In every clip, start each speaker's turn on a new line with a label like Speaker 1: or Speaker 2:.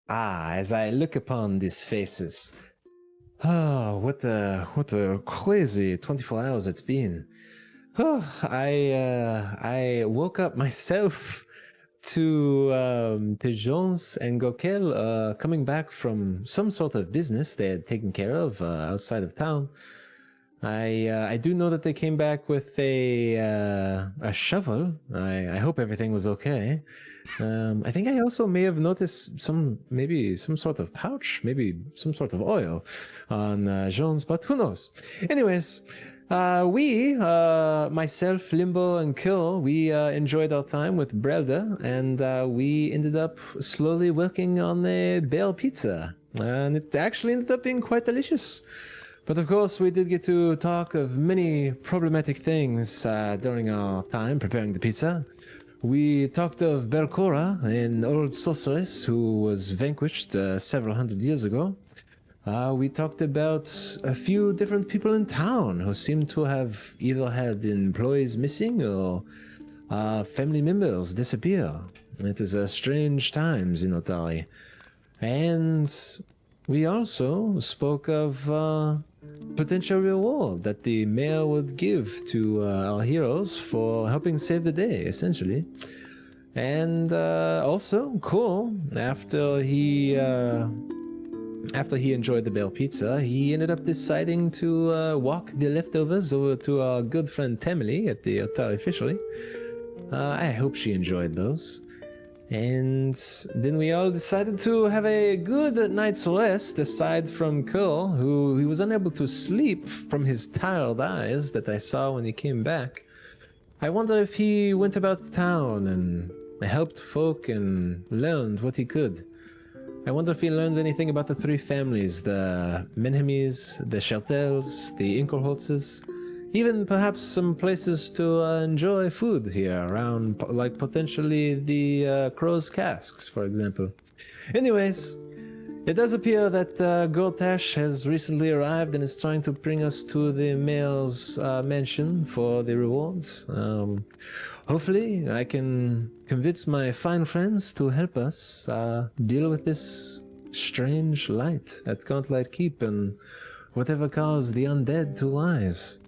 Speaker 1: As I look upon these faces, what a crazy 24 hours it's been. I woke up myself to Jones and Gokel coming back from some sort of business they had taken care of outside of town. I do know that they came back with a shovel. I hope everything was okay. I think I also may have noticed maybe some sort of pouch, maybe some sort of oil on Jones, but who knows? Anyways, myself, Limbo, and Kool, we enjoyed our time with Brelda, and we ended up slowly working on a bale pizza, and it actually ended up being quite delicious. But of course, we did get to talk of many problematic things during our time preparing the pizza. We talked of Belcora, an old sorceress who was vanquished several hundred years ago. We talked about a few different people in town who seemed to have either had employees missing or family members disappear. It is strange times in Otari. And we also spoke of potential reward that the mayor would give to our heroes for helping save the day, essentially. And also, Kool, after he enjoyed the Bell Pizza, he ended up deciding to walk the leftovers over to our good friend Tamily at the Otari officially. I hope she enjoyed those. And then we all decided to have a good night's rest, aside from Kool, who he was unable to sleep from his tired eyes that I saw when he came back. I wonder if he went about town and helped folk and learned what he could. I wonder if he learned anything about the three families, the Menhemes, the Sheltels, the Inkelholtzes, even perhaps some places to enjoy food here around, like potentially the Crow's Casks, for example. Anyways, it does appear that Gortash has recently arrived and is trying to bring us to the mayor's mansion for the rewards. Hopefully, I can convince my fine friends to help us deal with this strange light at Gauntlet Keep and whatever caused the undead to rise.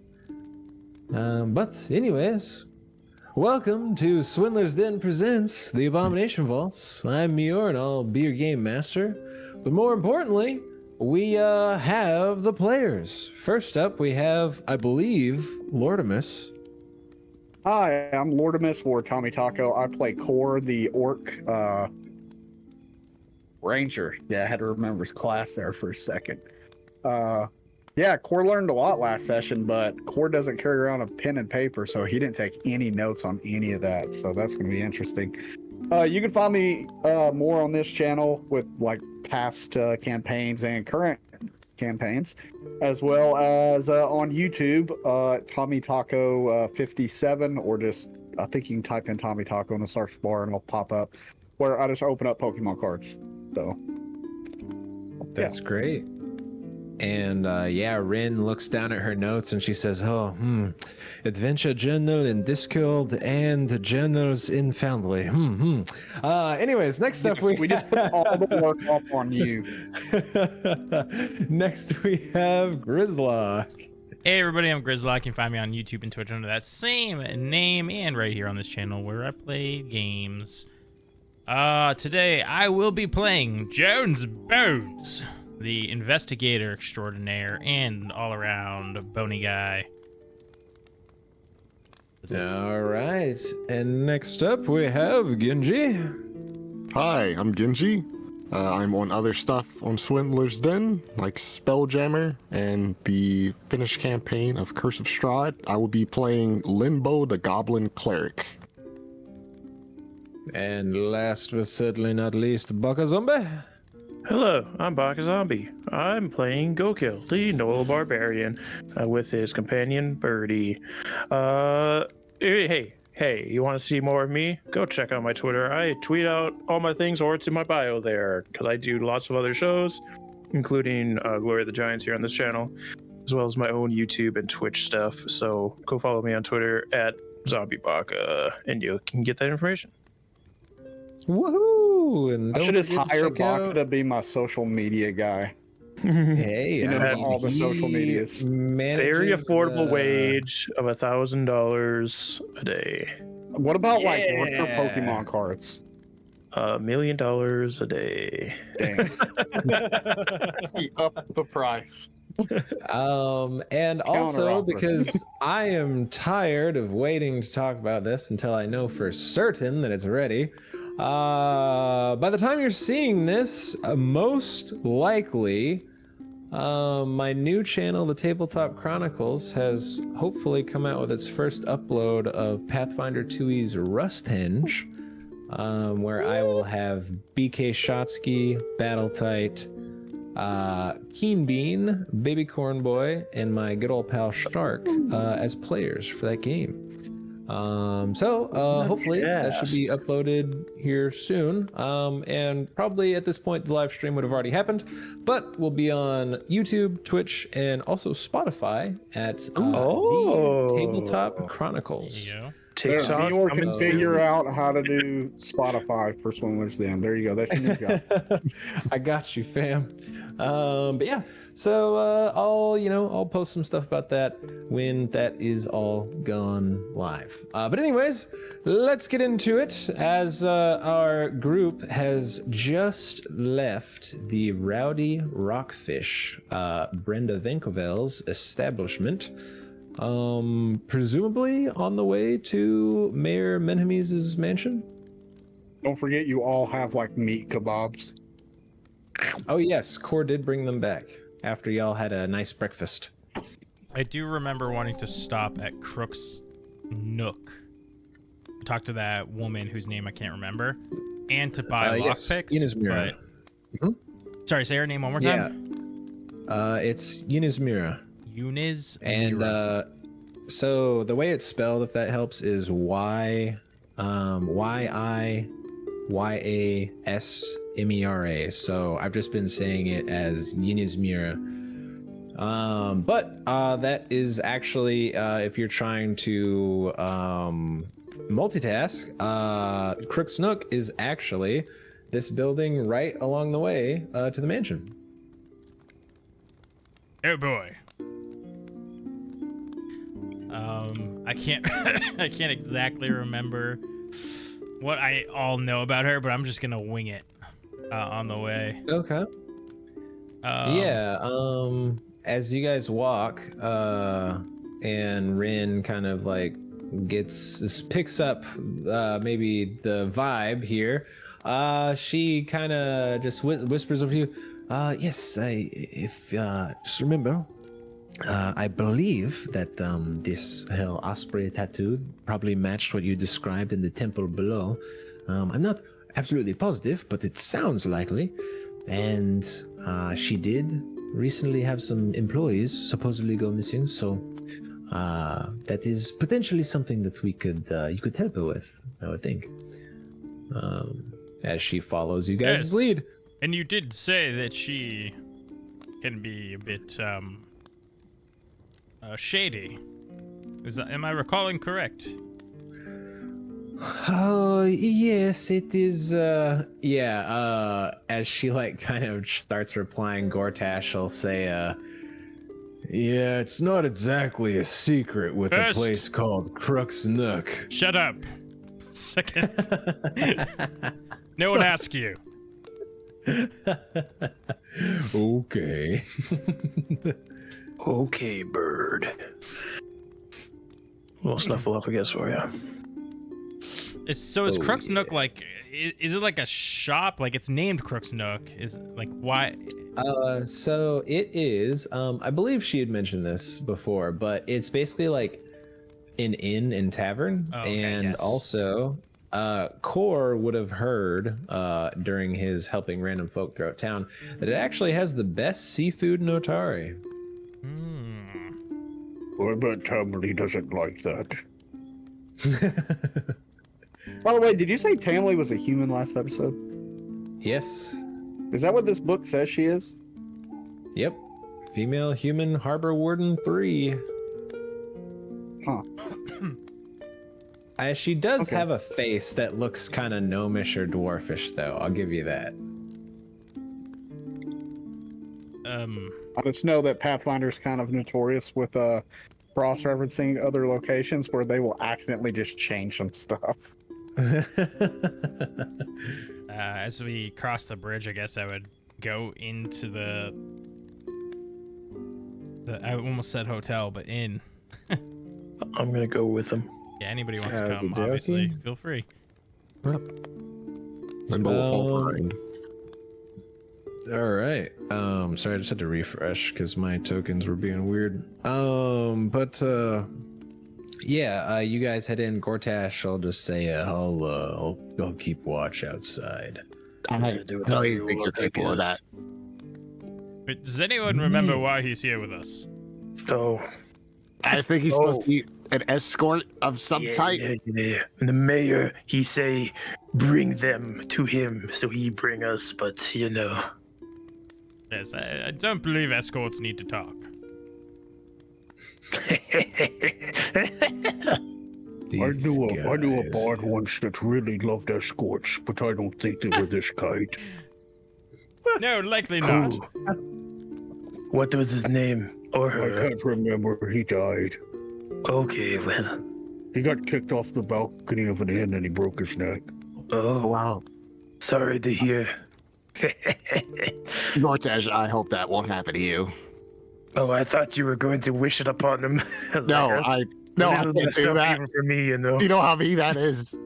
Speaker 1: But anyways, welcome to Swindler's Den Presents The Abomination Vaults. I'm Meyore and I'll be your game master. But more importantly, we have the players. First up, we have, I believe, Lortomas.
Speaker 2: Hi, I'm Lortomas or TommieTaco. I play Core, the orc ranger. Yeah, I had to remember his class there for a second. Yeah, Core learned a lot last session, but Core doesn't carry around a pen and paper, so he didn't take any notes on any of that. So that's going to be interesting. You can find me more on this channel with like past campaigns and current campaigns, as well as on YouTube, TommieTaco 57, or just I think you can type in TommieTaco in the search bar and it'll pop up, where I just open up Pokemon cards. So
Speaker 1: that's great. And Rin looks down at her notes and she says, adventure journal in Discord and journals in Foundry. Anyways, next up
Speaker 2: we just put all the work up on you.
Speaker 1: Next we have Grizlocke.
Speaker 3: Hey everybody, I'm Grizlocke. You can find me on YouTube and Twitch under that same name and right here on this channel where I play games. Today I will be playing Jones Bones, the investigator extraordinaire and all-around bony guy.
Speaker 1: All right, and next up we have Ginghi.
Speaker 4: Hi, I'm Ginghi. I'm on other stuff on Swindler's Den, like Spelljammer and the finished campaign of Curse of Strahd. I will be playing Limbo, the Goblin Cleric.
Speaker 1: And last but certainly not least, BakaZombie.
Speaker 5: Hello, I'm BakaZombie. I'm playing Gokill, the Noel Barbarian, with his companion Birdie. Hey, you want to see more of me? Go check out my Twitter. I tweet out all my things, or it's in my bio there, because I do lots of other shows, including Glory of the Giants here on this channel, as well as my own YouTube and Twitch stuff. So go follow me on Twitter at ZombieBaka, and you can get that information.
Speaker 1: Woohoo! And
Speaker 2: I
Speaker 1: don't
Speaker 2: should just
Speaker 1: forget to
Speaker 2: hire
Speaker 1: check
Speaker 2: Baka
Speaker 1: out-
Speaker 2: to be my social media guy.
Speaker 1: Hey,
Speaker 2: He knows
Speaker 1: I mean,
Speaker 2: all the social
Speaker 1: he
Speaker 2: medias.
Speaker 5: Very
Speaker 1: manages,
Speaker 5: affordable wage of $1,000 a day.
Speaker 2: What about like rare
Speaker 1: Yeah.
Speaker 2: Pokemon cards?
Speaker 5: $1 million a day.
Speaker 2: Dang. He upped the price.
Speaker 1: And also
Speaker 2: Counter-offer.
Speaker 1: because I am tired of waiting to talk about this until I know for certain that it's ready. By the time you're seeing this, most likely, my new channel, the Tabletop Chronicles, has hopefully come out with its first upload of Pathfinder 2e's Rusthenge, where I will have BK Shotsky, Battletight, Keen Bean, Baby Corn Boy, and my good old pal Stark as players for that game. Hopefully that should be uploaded here soon. And probably at this point the live stream would have already happened, but we'll be on YouTube, Twitch, and also Spotify at the Tabletop Chronicles.
Speaker 3: There you go.
Speaker 5: TikTok.
Speaker 2: Meyore can
Speaker 5: coming
Speaker 2: figure
Speaker 5: soon.
Speaker 2: out how to do Spotify for Swindler's Den. There you go. That's your new job.
Speaker 1: I got you, fam. But yeah, so I'll post some stuff about that when that is all gone live. But anyways, let's get into it. As our group has just left the Rowdy Rockfish, Brenda Vankovel's establishment. Presumably on the way to Mayor Menhemes' mansion.
Speaker 2: Don't forget, you all have like meat kebabs.
Speaker 1: Oh yes, Core did bring them back after y'all had a nice breakfast.
Speaker 3: I do remember wanting to stop at Crook's Nook, talk to that woman whose name I can't remember, and to buy
Speaker 1: yes,
Speaker 3: lockpicks.
Speaker 1: Inazmira.
Speaker 3: Sorry, say her name one more time.
Speaker 1: It's Inazmira.
Speaker 3: Eunice.
Speaker 1: And so the way it's spelled, if that helps, is Yiasmera. So I've just been saying it as Inazmira. But that is actually if you're trying to multitask, Crook's Nook is actually this building right along the way to the mansion.
Speaker 3: Oh boy. I can't I can't exactly remember what I all know about her, but I'm just gonna wing it on the way.
Speaker 1: Okay. As you guys walk, and Rin kind of like picks up maybe the vibe here. She kind of just whispers over you. Yes, just remember, I believe that this Hell Osprey tattoo probably matched what you described in the temple below. I'm not absolutely positive, but it sounds likely. And she did recently have some employees supposedly go missing, so that is potentially something that you could help her with, I would think. As she follows you guys' lead.
Speaker 3: And you did say that she can be a bit shady. Am I recalling correct?
Speaker 1: Oh, yes, it is, as she, like, kind of starts replying, Gortash, she'll say, yeah, it's not exactly a secret with a place called Crook's Nook.
Speaker 3: Shut up. Second. No one asked you.
Speaker 1: Okay.
Speaker 5: Okay, bird. We'll snuffle up, I guess, for you.
Speaker 3: Is Crook's Nook like? Is it like a shop? Like it's named Crook's Nook? Is like why?
Speaker 1: So it is. I believe she had mentioned this before, but it's basically like an inn and tavern, and also, Core would have heard during his helping random folk throughout town that it actually has the best seafood in Otari.
Speaker 2: Well, I bet Tamley doesn't like that. By the way, did you say Tamley was a human last episode?
Speaker 1: Yes.
Speaker 2: Is that what this book says she is?
Speaker 1: Yep. Female human harbor warden 3.
Speaker 2: Huh.
Speaker 1: She does
Speaker 2: Okay.
Speaker 1: have a face that looks kind of gnomish or dwarfish, though. I'll give you that.
Speaker 2: I just know that Pathfinder's kind of notorious with cross-referencing other locations where they will accidentally just change some stuff.
Speaker 3: As we cross the bridge, I guess I would go into the I almost said hotel, but inn.
Speaker 5: I'm gonna go with them.
Speaker 3: Yeah, anybody wants to
Speaker 1: Okey
Speaker 3: come,
Speaker 1: dokey.
Speaker 3: obviously, feel free.
Speaker 4: Limbo will fall behind.
Speaker 1: All right. Sorry, I just had to refresh because my tokens were being weird. Yeah. You guys head in. Gortash, I'll just say, I'll keep watch outside.
Speaker 4: I don't even think you're capable of that.
Speaker 3: But does anyone remember why he's here with us?
Speaker 5: Oh,
Speaker 4: I think he's supposed to be an escort of some type.
Speaker 5: yeah. And the mayor, he say, bring them to him, so he bring us. But you know,
Speaker 3: Yes, I don't believe escorts need to talk.
Speaker 6: I knew a bard once that really loved escorts, but I don't think they were this kind.
Speaker 3: No, likely not.
Speaker 5: Kool. What was his name? Or
Speaker 6: I
Speaker 5: her?
Speaker 6: can't remember. He died.
Speaker 5: Okay, well.
Speaker 6: He got kicked off the balcony of an inn and he broke his neck.
Speaker 5: Oh, wow. Sorry to hear.
Speaker 4: Gortash, I hope that won't happen to you.
Speaker 5: Oh, I thought you were going to wish it upon him. I
Speaker 4: I can't do that.
Speaker 5: Even for me, you know.
Speaker 4: You know how me that is.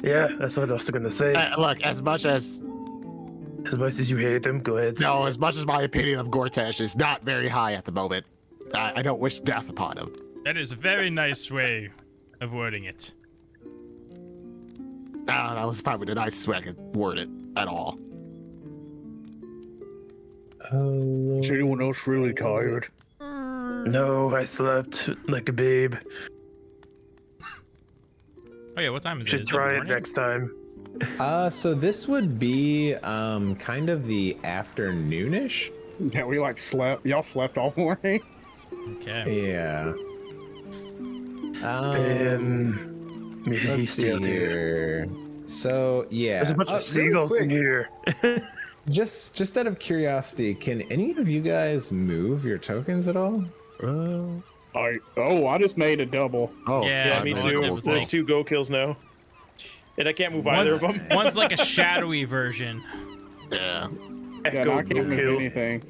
Speaker 5: Yeah, that's what I was gonna say.
Speaker 4: Look, as much as
Speaker 5: you hate him, go ahead.
Speaker 4: no, as much as my opinion of Gortash is not very high at the moment, I don't wish death upon him.
Speaker 3: That is a very nice way of wording it.
Speaker 4: That was probably the nicest way I could word it at all.
Speaker 6: Is anyone else really tired?
Speaker 5: No, I slept like a babe.
Speaker 3: Oh yeah, what time is it?
Speaker 5: Should
Speaker 3: Is
Speaker 5: try it
Speaker 3: morning?
Speaker 5: next time.
Speaker 1: So this would be kind of the afternoonish.
Speaker 2: Yeah, we like slept. Y'all slept all morning.
Speaker 3: Okay.
Speaker 1: Yeah.
Speaker 5: Maybe
Speaker 1: Let's
Speaker 5: he's
Speaker 1: see
Speaker 5: still here.
Speaker 1: here. So yeah,
Speaker 5: There's a bunch of
Speaker 1: really
Speaker 5: seagulls
Speaker 1: quick,
Speaker 5: in here.
Speaker 1: Just out of curiosity, can any of you guys move your tokens at all?
Speaker 2: I just made a double.
Speaker 4: Oh,
Speaker 3: Yeah,
Speaker 5: Yeah, me
Speaker 3: I
Speaker 5: too.
Speaker 3: know.
Speaker 5: There's 2 go kills now. And I can't move either of them.
Speaker 3: One's like a shadowy version.
Speaker 4: Yeah.
Speaker 2: Yeah,
Speaker 5: Go,
Speaker 2: I can't move
Speaker 5: kill.
Speaker 2: anything.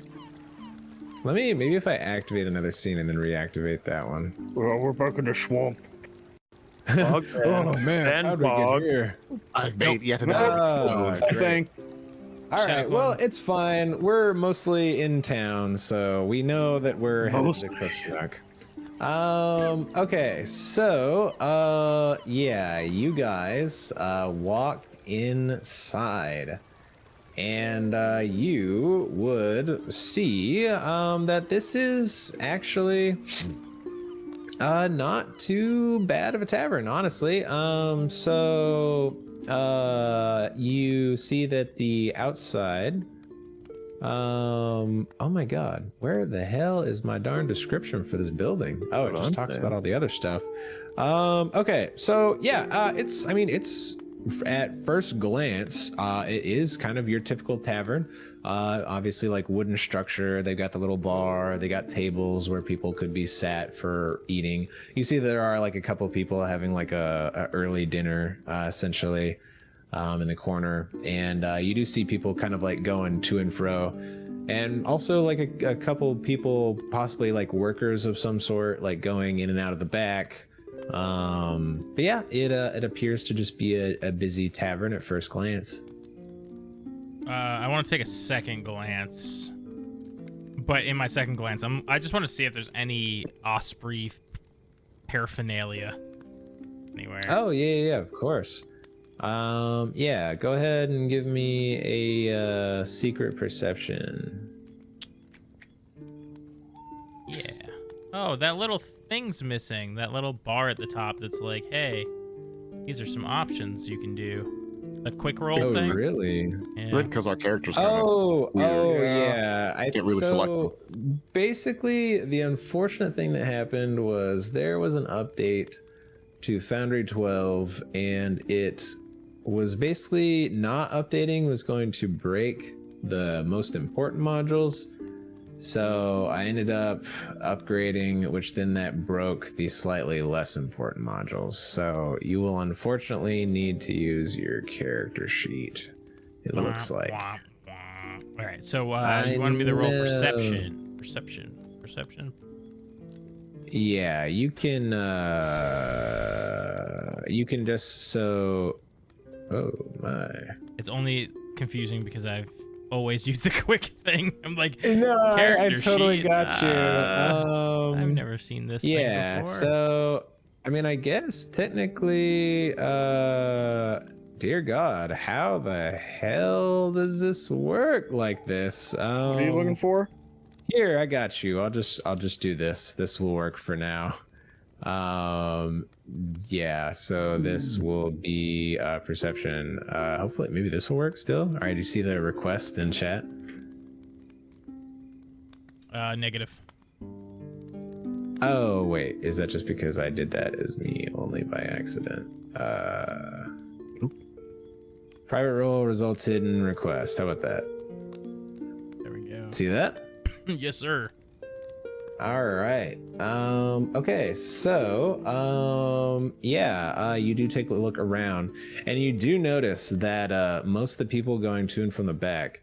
Speaker 1: Maybe if I activate another scene and then reactivate that one.
Speaker 6: Well, we're back in the swamp.
Speaker 5: Fog,
Speaker 1: Oh man,
Speaker 5: and
Speaker 1: how'd we
Speaker 5: fog.
Speaker 1: get here?
Speaker 4: I've made yet
Speaker 1: No.
Speaker 4: another
Speaker 1: Oh,
Speaker 4: explosion.
Speaker 2: Same
Speaker 1: great.
Speaker 2: thing.
Speaker 1: All
Speaker 3: Shadow
Speaker 1: right, well,
Speaker 3: clone.
Speaker 1: it's fine. We're mostly in town, so we know that we're headed to Crooksnook. Okay, so, yeah, you guys, walk inside. And, you would see, that this is actually, not too bad of a tavern, honestly. You see that the outside, oh my god, where the hell is my darn description for this building? Oh, it just talks about all the other stuff. Okay, so yeah, it's at first glance, it is kind of your typical tavern. Obviously, like wooden structure. They've got the little bar. They got tables where people could be sat for eating. You see, there are like a couple people having like a early dinner, essentially, in the corner. And you do see people kind of like going to and fro, and also like a couple people, possibly like workers of some sort, like going in and out of the back. But yeah, it appears to just be a busy tavern at first glance.
Speaker 3: I want to take a second glance, but in my second glance, I just want to see if there's any Osprey paraphernalia anywhere.
Speaker 1: Oh yeah, of course. Yeah, go ahead and give me a secret perception.
Speaker 3: Yeah. Oh, that little thing's missing. That little bar at the top that's like, hey, these are some options you can do. A quick roll
Speaker 1: Oh
Speaker 3: thing.
Speaker 1: really?
Speaker 3: Yeah.
Speaker 4: Good, because our characters kind of
Speaker 1: Oh
Speaker 4: weird.
Speaker 1: yeah.
Speaker 4: Can't really select
Speaker 1: So basically, the unfortunate thing that happened was there was an update to Foundry 12, and it was basically not updating, was going to break the most important modules. So I ended up upgrading, which then that broke the slightly less important modules. So you will unfortunately need to use your character sheet, it looks like.
Speaker 3: All right, so you wanted me to roll perception. Perception.
Speaker 1: Yeah, you can just so. Oh my!
Speaker 3: It's only confusing because I've always used the quick thing. I'm like,
Speaker 1: No, I
Speaker 3: character
Speaker 1: totally
Speaker 3: sheet.
Speaker 1: got you.
Speaker 3: I've never seen this thing
Speaker 1: Yeah,
Speaker 3: before.
Speaker 1: so I mean, I guess technically, dear God, how the hell does this work like this?
Speaker 2: What are you looking for?
Speaker 1: Here, I got you. I'll just do this. This will work for now. Yeah, so this will be perception. Hopefully maybe this will work still. All right, you see the request in chat?
Speaker 3: Negative.
Speaker 1: Oh wait, is that just because I did that as me only by accident? Private role results hidden request. How about that?
Speaker 3: There we go.
Speaker 1: See that?
Speaker 3: Yes, sir.
Speaker 1: All right. Okay. So, yeah. You do take a look around, and you do notice that most of the people going to and from the back,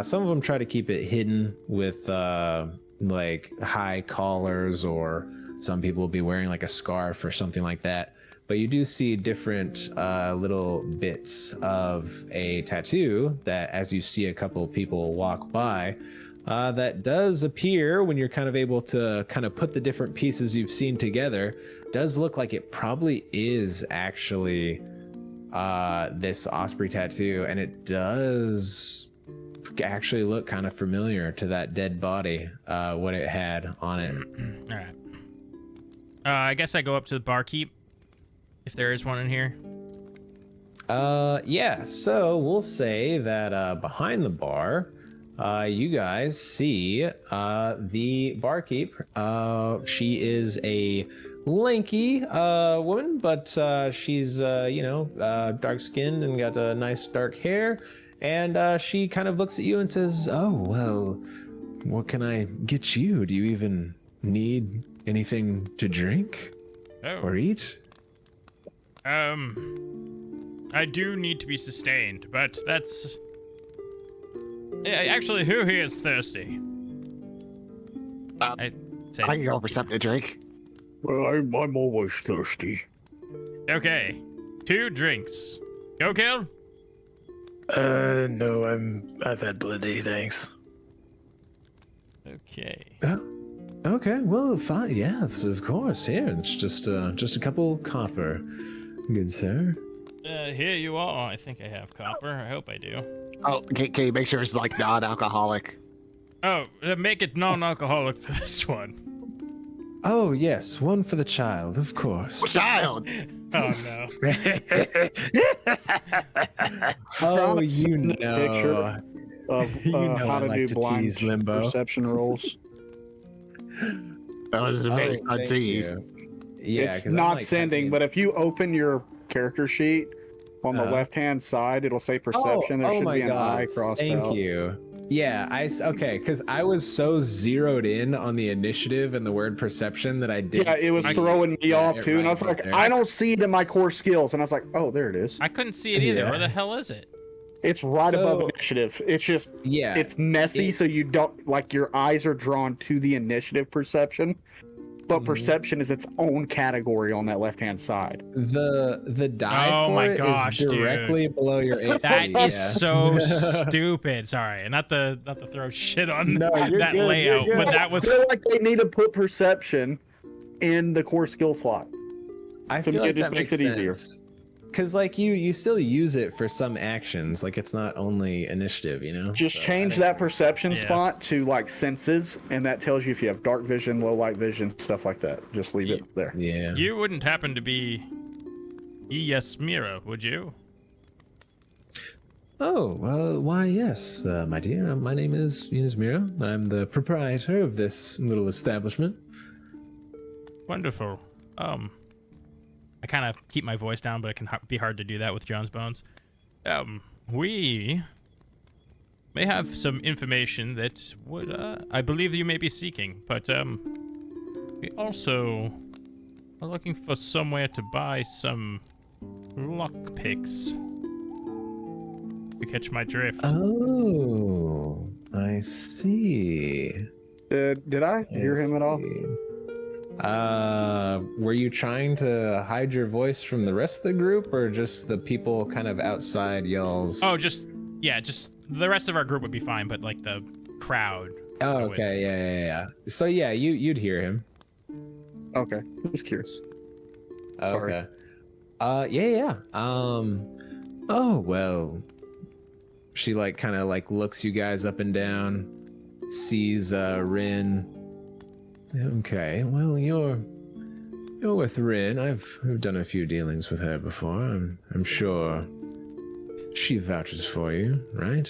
Speaker 1: some of them try to keep it hidden with like high collars, or some people will be wearing like a scarf or something like that. But you do see different little bits of a tattoo that, as you see a couple of people walk by, that does appear, when you're kind of able to kind of put the different pieces you've seen together, does look like it probably is actually this osprey tattoo, and it does actually look kind of familiar to that dead body, what it had on it.
Speaker 3: All right. I guess I go up to the barkeep, if there is one in here.
Speaker 1: Yeah, so we'll say that behind the bar, you guys see the barkeep. She is a lanky woman, but she's dark skinned and got a nice dark hair, and she kind of looks at you and says, "Oh, well, what can I get you? Do you even need anything to drink or eat?"
Speaker 3: I do need to be sustained, but that's... Actually, who here is thirsty?
Speaker 4: I can go for something to drink.
Speaker 6: Well, I'm always thirsty.
Speaker 3: Okay, 2 drinks. Go, Kool?
Speaker 5: No, I've had plenty, thanks.
Speaker 3: Okay.
Speaker 1: Okay, well, fine. Yes, of course. Here, it's just a couple copper, good sir.
Speaker 3: Here you are. I think I have copper. I hope I do.
Speaker 4: Oh, can you make sure it's like non-alcoholic?
Speaker 3: Oh, make it non-alcoholic for this one.
Speaker 1: Oh yes, one for the child, of course.
Speaker 4: Child!
Speaker 3: Oh no.
Speaker 1: Oh, you know.
Speaker 2: Picture of
Speaker 1: You know
Speaker 2: how
Speaker 1: I
Speaker 2: to
Speaker 1: like
Speaker 2: do
Speaker 1: to
Speaker 2: blind
Speaker 1: tease Limbo.
Speaker 2: perception rolls.
Speaker 4: That was a very fun
Speaker 1: thank
Speaker 4: tease.
Speaker 1: you. Yeah,
Speaker 2: It's
Speaker 1: 'cause I'm
Speaker 2: not
Speaker 1: like
Speaker 2: sending,
Speaker 1: typing-
Speaker 2: but if you open your character sheet on the left-hand side, it'll say perception. There should
Speaker 1: my
Speaker 2: be an
Speaker 1: God.
Speaker 2: eye crossed
Speaker 1: Thank
Speaker 2: out.
Speaker 1: you. Yeah, okay, because I was so zeroed in on the initiative and the word perception that I didn't.
Speaker 2: Yeah, it was
Speaker 1: see
Speaker 2: throwing me off
Speaker 1: it
Speaker 2: too, and I was
Speaker 1: right
Speaker 2: like,
Speaker 1: there.
Speaker 2: I don't see it in my core skills, and I was like, oh, there it is.
Speaker 3: I couldn't see it either.
Speaker 1: Yeah.
Speaker 3: Where the hell is it?
Speaker 2: It's right above
Speaker 1: So-
Speaker 2: initiative. It's just,
Speaker 1: Yeah,
Speaker 2: it's messy, so you don't, like, your eyes are drawn to the initiative perception, but perception is its own category on that left-hand side.
Speaker 1: the die
Speaker 3: Oh
Speaker 1: for
Speaker 3: my
Speaker 1: it
Speaker 3: gosh,
Speaker 1: is directly below your AC.
Speaker 3: That
Speaker 1: yeah.
Speaker 3: is so stupid. Sorry, not to throw shit on
Speaker 1: No, you're
Speaker 3: that
Speaker 1: good,
Speaker 3: layout,
Speaker 1: you're
Speaker 3: but
Speaker 1: good.
Speaker 3: that was
Speaker 2: I feel like they need to put perception in the core skill slot.
Speaker 1: I
Speaker 2: To
Speaker 1: feel
Speaker 2: me,
Speaker 1: like
Speaker 2: it just
Speaker 1: that
Speaker 2: makes
Speaker 1: makes
Speaker 2: it easier.
Speaker 1: Because like you still use it for some actions. Like it's not only initiative, you know.
Speaker 2: Just
Speaker 1: So I
Speaker 2: change
Speaker 1: think-
Speaker 2: that perception
Speaker 3: Yeah.
Speaker 2: spot to like senses, and that tells you if you have dark vision, low light vision, stuff like that. Just leave it there.
Speaker 1: Yeah.
Speaker 3: You wouldn't happen to be Mira, would you?
Speaker 1: Oh, why yes, my dear. My name is Mira. I'm the proprietor of this little establishment.
Speaker 3: Wonderful. I kind of keep my voice down, but it can be hard to do that with John's bones. We may have some information that would, I believe you may be seeking, but, we also are looking for somewhere to buy some lockpicks. You catch my drift.
Speaker 1: Oh, I see.
Speaker 2: Did I hear him at all?
Speaker 1: Were you trying to hide your voice from the rest of the group, or just the people kind of outside y'all's?
Speaker 3: Oh, just the rest of our group would be fine, but like the crowd.
Speaker 1: Oh, okay, yeah. So yeah, you'd hear him.
Speaker 2: Okay, just curious. Sorry.
Speaker 1: Okay. Yeah. Oh well. She like kind of like looks you guys up and down, sees Rin. Okay, well you're with Rin. I've done a few dealings with her before. I'm sure she vouches for you, right?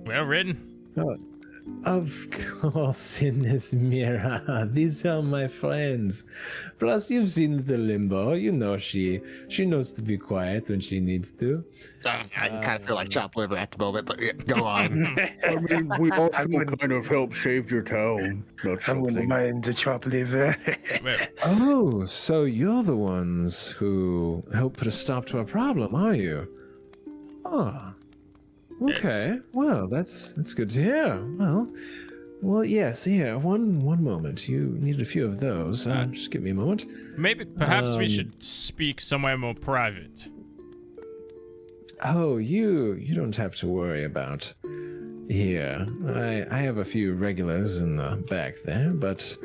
Speaker 3: Well, Rin.
Speaker 1: Oh, of course, in this mirror. These are my friends. Plus, you've seen the Limbo. You know she knows to be quiet when she needs to.
Speaker 4: I kind of feel like chopped liver at the moment, but yeah, go on.
Speaker 6: I mean, we also kind of helped save your town. Not
Speaker 5: I wouldn't
Speaker 6: something.
Speaker 5: mind the chop liver.
Speaker 3: Well,
Speaker 1: Oh, so you're the ones who helped put a stop to a problem, are you? Oh, okay.
Speaker 3: Yes.
Speaker 1: Well, that's good to hear. Well, yes. Here, one moment. You need a few of those. Just give me a moment.
Speaker 3: maybe perhaps we should speak somewhere more private.
Speaker 1: Oh, you don't have to worry about here. I have a few regulars in the back there, but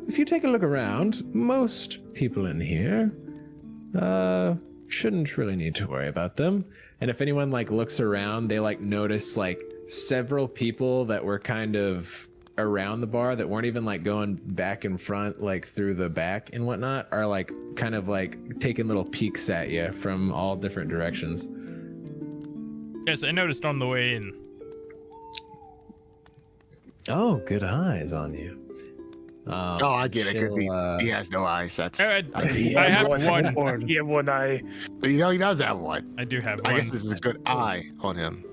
Speaker 1: if you take a look around, most people in here shouldn't really need to worry about them. And if anyone like looks around, they like notice like several people that were kind of around the bar that weren't even like going back and front like through the back and whatnot are like kind of like taking little peeks at you from all different directions.
Speaker 3: Yes, I noticed on the way in.
Speaker 1: Oh, good eyes on you.
Speaker 4: Oh, I get it, because he has no eyes. That's
Speaker 3: I have one.
Speaker 5: You have one eye.
Speaker 4: you know he does have one.
Speaker 3: I do have one.
Speaker 4: I guess this is a good eye on him.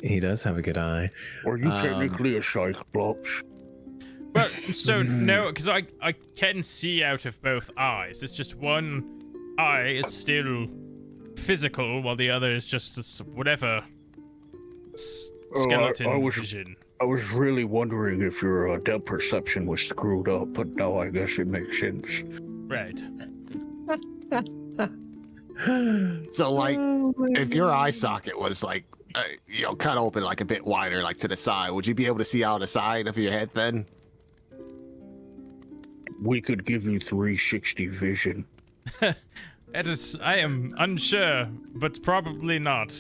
Speaker 1: He does have a good eye.
Speaker 6: Are you technically a cyclops?
Speaker 3: Well, so no, because I can see out of both eyes. It's just one eye is still physical, while the other is just this whatever skeleton vision.
Speaker 6: I was really wondering if your depth perception was screwed up, but now I guess it makes sense.
Speaker 3: Right.
Speaker 4: So, like, if your eye socket was like, cut open like a bit wider, like to the side, would you be able to see out the side of your head then?
Speaker 6: We could give you 360 vision.
Speaker 3: I am unsure, but probably not.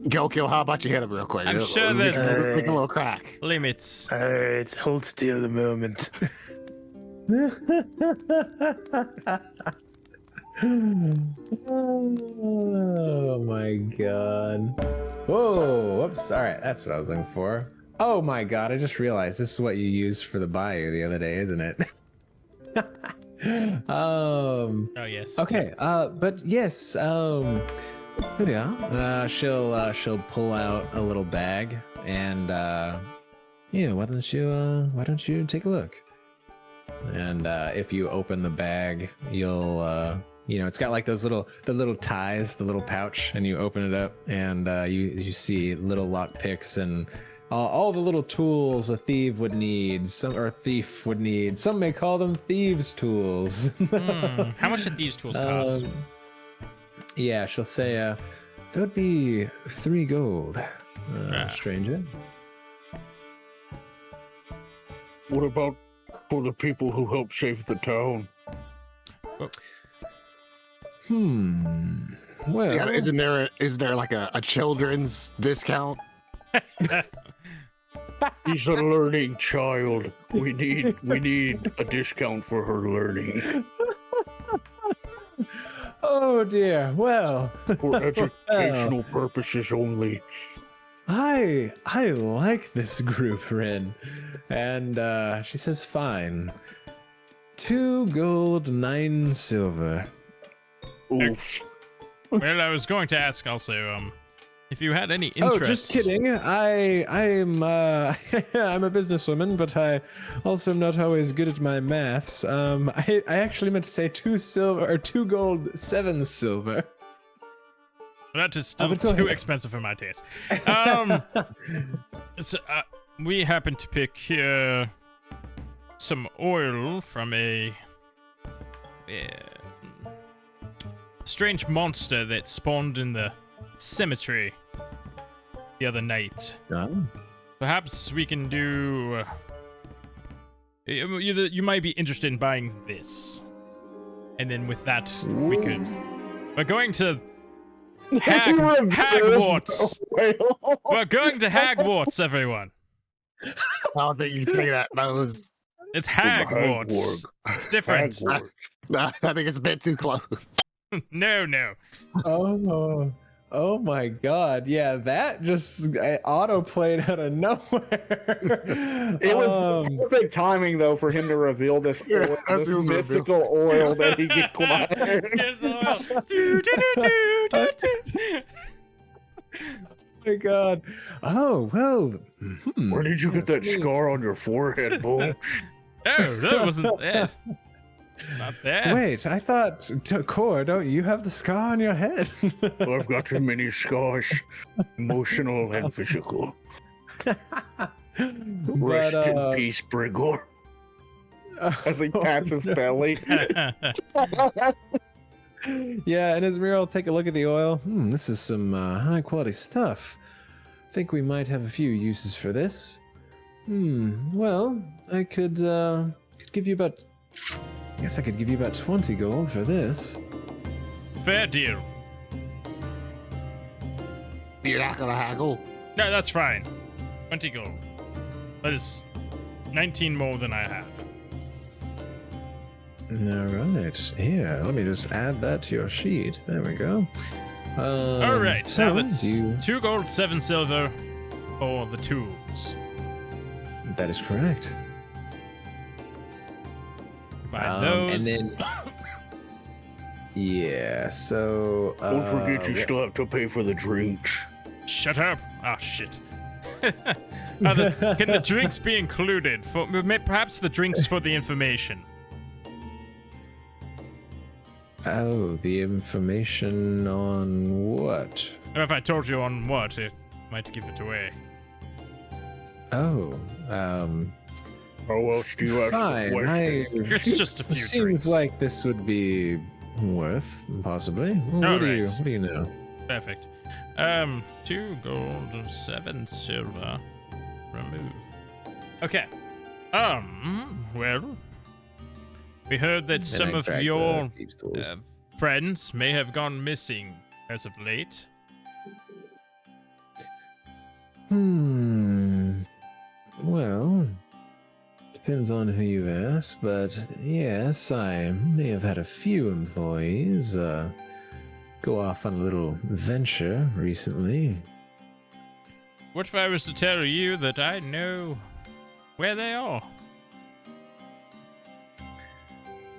Speaker 4: Kill, how about you hit him real quick?
Speaker 3: I'm sure there's
Speaker 4: make a little crack.
Speaker 3: limits.
Speaker 5: Alright, hold still a moment.
Speaker 1: Oh my god. Whoa, whoops. Alright, that's what I was looking for. Oh my god, I just realized this is what you used for the bayou the other day, isn't it?
Speaker 3: Oh yes.
Speaker 1: Okay, but yes, yeah, she'll pull out a little bag and yeah, why don't you take a look? And if you open the bag, you'll it's got like the little ties, the little pouch, and you open it up and you see little lock picks and all the little tools a thief would need. Some may call them thieves' tools.
Speaker 3: How much do thieves' tools cost?
Speaker 1: Yeah, she'll say, that would be 3 gold, stranger.
Speaker 6: What about for the people who helped save the town?
Speaker 1: Well,
Speaker 4: Yeah, isn't there like a children's discount?
Speaker 6: He's a learning child. We need a discount for her learning.
Speaker 1: Oh dear. Well,
Speaker 6: For educational purposes only.
Speaker 1: I like this group, Rin. And she says, fine. 2 gold, 9 silver.
Speaker 2: Oof.
Speaker 3: Well, I was going to ask also, if you had any interest.
Speaker 1: Oh, just kidding. I'm I'm a businesswoman, but I also am not always good at my maths. I actually meant to say 2 silver or 2 gold, 7 silver.
Speaker 3: That is still
Speaker 1: go
Speaker 3: too
Speaker 1: ahead.
Speaker 3: expensive for my taste. So, we happen to pick some oil from a strange monster that spawned in the cemetery the other night.
Speaker 1: Oh.
Speaker 3: Perhaps we can do. You might be interested in buying this, and then with that we could. We're going to Hagwarts. We're going to Hagwarts, everyone.
Speaker 4: I don't think you can say that, Nose.
Speaker 3: It's Hagwarts. It's different.
Speaker 4: I think it's a bit too close.
Speaker 3: No.
Speaker 1: Oh my god. Yeah, that just auto-played out of nowhere.
Speaker 2: It was perfect timing, though, for him to reveal this,
Speaker 4: Yeah,
Speaker 2: this
Speaker 4: as he was
Speaker 2: mystical oil that he acquired.
Speaker 3: Here's the oil. Do, do, do, do, do.
Speaker 1: Oh my god. Oh, well.
Speaker 6: Where did you get that scar on your forehead, Bo?
Speaker 3: Oh, that wasn't that. Not that.
Speaker 1: Wait, I thought, Core, don't you have the scar on your head?
Speaker 6: I've got too many scars, emotional and physical. Rest in peace, Brigor.
Speaker 2: As he pats his belly.
Speaker 1: Yeah, and as Muriel take a look at the oil, this is some high quality stuff. Think we might have a few uses for this. Well, I could give you about. I guess I could give you about 20 gold for this.
Speaker 3: Fair deal.
Speaker 4: You're not gonna haggle.
Speaker 3: No, that's fine. 20 gold. That is 19 more than I have.
Speaker 1: Alright, here, let me just add that to your sheet. There we go.
Speaker 3: Alright,
Speaker 1: so
Speaker 3: now that's
Speaker 1: do you...
Speaker 3: 2 gold, 7 silver for the tools.
Speaker 1: That is correct.
Speaker 3: Buy those.
Speaker 1: And then... yeah, so...
Speaker 6: Don't forget you still have to pay for the drinks.
Speaker 3: Shut up. Ah, shit. Can the drinks be included? For perhaps the drinks for the information.
Speaker 1: Oh, the information on what?
Speaker 3: If I told you on what, it might give it away.
Speaker 1: Oh,
Speaker 6: How else do you ask the
Speaker 1: fine.
Speaker 6: question?
Speaker 3: It's just a few
Speaker 1: Seems
Speaker 3: drinks.
Speaker 1: like this would be worth, possibly. What do you know?
Speaker 3: Perfect. 2 gold, 7 silver. Remove. Okay. Well, we heard that some of your friends may have gone missing as of late.
Speaker 1: Well, depends on who you ask, but yes, I may have had a few employees go off on a little venture recently.
Speaker 3: What if I was to tell you that I know where they are?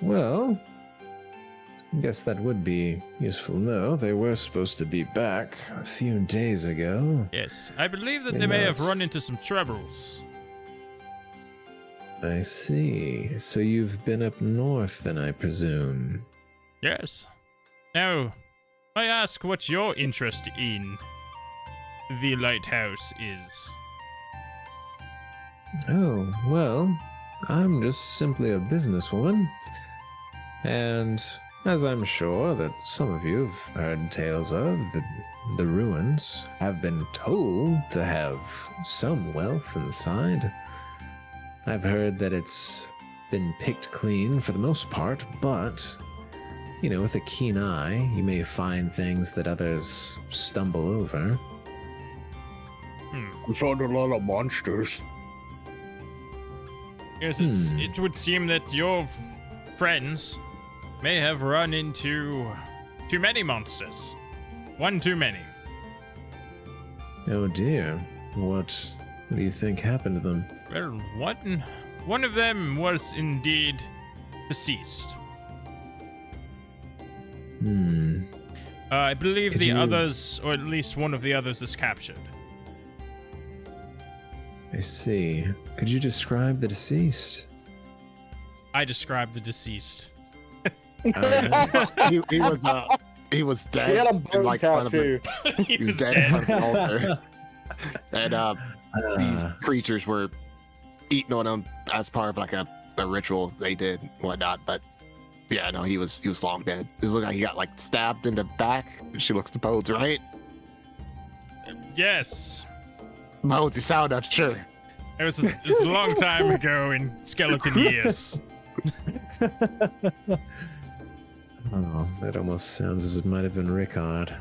Speaker 1: Well, I guess that would be useful. No, they were supposed to be back a few days ago.
Speaker 3: Yes, I believe that
Speaker 1: They
Speaker 3: they may have
Speaker 1: must.
Speaker 3: run into some troubles.
Speaker 1: I see. So you've been up north, then, I presume.
Speaker 3: Yes. Now, I ask what your interest in the lighthouse is.
Speaker 1: Oh, well, I'm just simply a businesswoman. And as I'm sure that some of you have heard tales of, the ruins have been told to have some wealth inside. I've heard that it's been picked clean for the most part, but, with a keen eye, you may find things that others stumble over.
Speaker 6: We found a lot of monsters.
Speaker 3: Yes, it would seem that your friends may have run into too many monsters. One too many.
Speaker 1: Oh dear, what do you think happened to them?
Speaker 3: Well, one of them was indeed deceased.
Speaker 1: Hmm.
Speaker 3: I believe
Speaker 1: Could
Speaker 3: the
Speaker 1: you-
Speaker 3: others, or at least one of the others, is captured.
Speaker 1: I see. Could you describe the deceased?
Speaker 3: I described the deceased.
Speaker 4: he was dead.
Speaker 2: He had a
Speaker 4: in,
Speaker 2: bird
Speaker 4: like, front of the-
Speaker 2: tattoo.
Speaker 3: He
Speaker 4: He was dead in front of the altar. And these
Speaker 1: Uh,
Speaker 4: creatures were eating on him as part of like a ritual they did and whatnot. But yeah, no, he was long dead. It looked like he got like stabbed in the back. She looks to Bones, right?
Speaker 3: Yes.
Speaker 4: Bones, you sound not sure.
Speaker 3: It was a long time ago in skeleton years.
Speaker 1: Oh, that almost sounds as it might have been Rickard.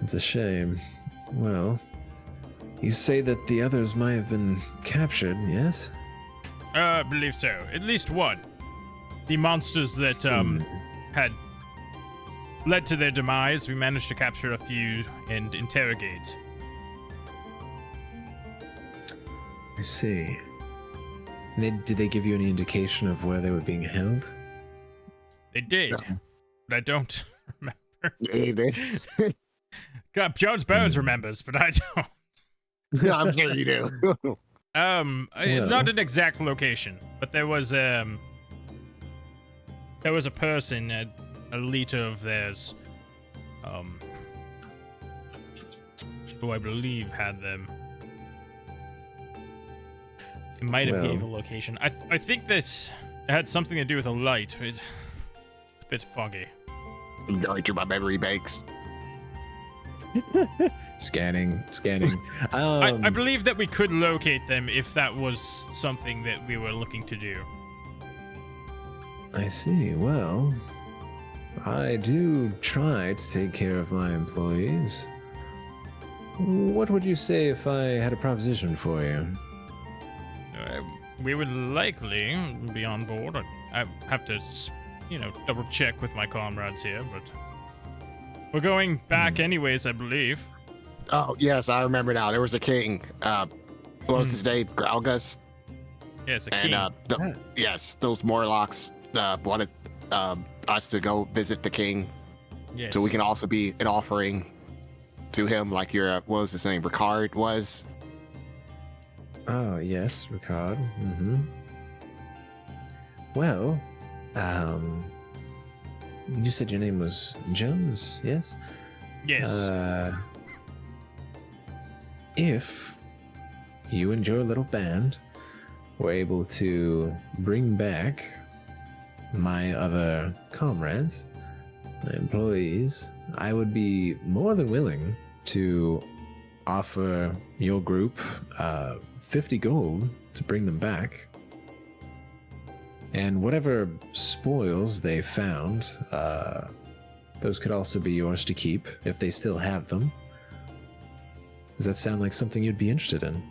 Speaker 1: It's a shame. Well, you say that the others might have been captured, yes?
Speaker 3: I believe so. At least one. The monsters that had led to their demise, we managed to capture a few and interrogate.
Speaker 1: I see. Did they give you any indication of where they were being held?
Speaker 3: They did,
Speaker 4: No.
Speaker 3: but I don't remember.
Speaker 4: Either.
Speaker 3: God, Jones Bones remembers, but I don't.
Speaker 4: I'm sure you do.
Speaker 3: Not an exact location, but there was a person, a leader of theirs, who I believe had them. It might have
Speaker 1: Well.
Speaker 3: gave a location. I think this had something to do with a light. It's a bit foggy.
Speaker 4: Going through my memory banks.
Speaker 1: Scanning.
Speaker 3: I believe that we could locate them if that was something that we were looking to do.
Speaker 1: I see. Well, I do try to take care of my employees. What would you say if I had a proposition for you?
Speaker 3: We would likely be on board. I have to, double check with my comrades here, but we're going back anyways, I believe.
Speaker 4: Oh yes, I remember now. There was a king. What was his name? Graugus.
Speaker 3: Yes, a king.
Speaker 4: And yes, those Morlocks wanted us to go visit the king,
Speaker 3: Yes.
Speaker 4: so we can also be an offering to him, like your what was his name? Ricard was.
Speaker 1: Oh, yes, Ricard. Mm-hmm. Well, you said your name was Jones, yes?
Speaker 3: Yes.
Speaker 1: If you and your little band were able to bring back my other comrades, my employees, I would be more than willing to offer your group 50 gold to bring them back. And whatever spoils they found, those could also be yours to keep if they still have them. Does that sound like something you'd be interested in?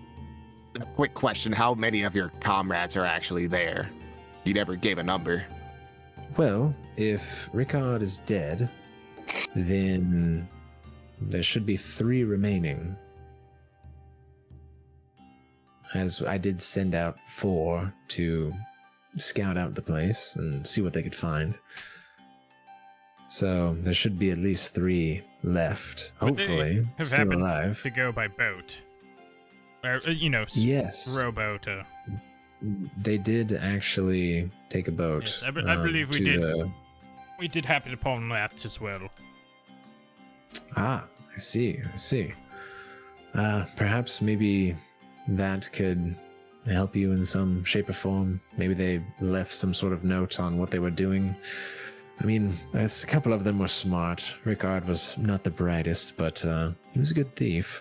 Speaker 4: Quick question: how many of your comrades are actually there? You never gave a number.
Speaker 1: Well, if Ricard is dead, then there should be 3 remaining. As I did send out 4 to scout out the place and see what they could find. So there should be at least 3 left,
Speaker 3: Would they
Speaker 1: hopefully,
Speaker 3: have
Speaker 1: still
Speaker 3: happened
Speaker 1: alive.
Speaker 3: to go by boat. Or,
Speaker 1: Yes,
Speaker 3: rowboat.
Speaker 1: they did actually take a boat.
Speaker 3: Yes, I believe we
Speaker 1: to
Speaker 3: did. We did happen upon that as well.
Speaker 1: I see. Perhaps maybe that could help you in some shape or form. Maybe they left some sort of note on what they were doing. I mean, a couple of them were smart. Ricard was not the brightest, but he was a good thief.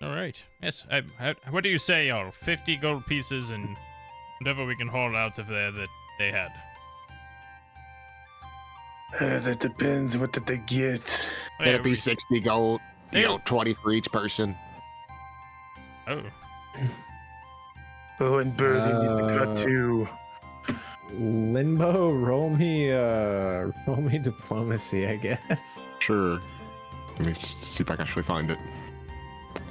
Speaker 3: All right. Yes. What do you say, y'all? 50 gold pieces and whatever we can haul out of there that they had.
Speaker 5: That depends. What did they get?
Speaker 3: Oh, yeah,
Speaker 4: It'd be 60 gold.
Speaker 3: They-
Speaker 4: 20 for each person.
Speaker 3: oh.
Speaker 5: Oh, and Burr, they need to cut too.
Speaker 1: Limbo, roll me diplomacy, I guess.
Speaker 4: Sure. Let me see if I can actually find it.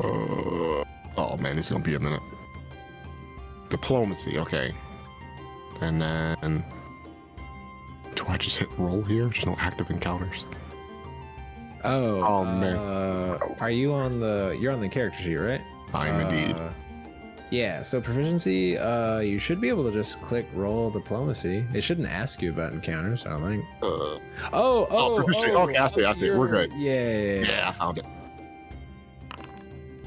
Speaker 4: Oh man, it's gonna be a minute. Diplomacy, okay. And then... Do I just hit roll here? There's no active encounters.
Speaker 1: Oh,
Speaker 4: man.
Speaker 1: Are you on the... You're on the character sheet, right?
Speaker 4: I am indeed.
Speaker 1: Yeah, so proficiency, you should be able to just click roll diplomacy. It shouldn't ask you about encounters, I don't think.
Speaker 4: Proficiency. Okay, I see. We're good.
Speaker 1: Yeah.
Speaker 4: Yeah, I found it.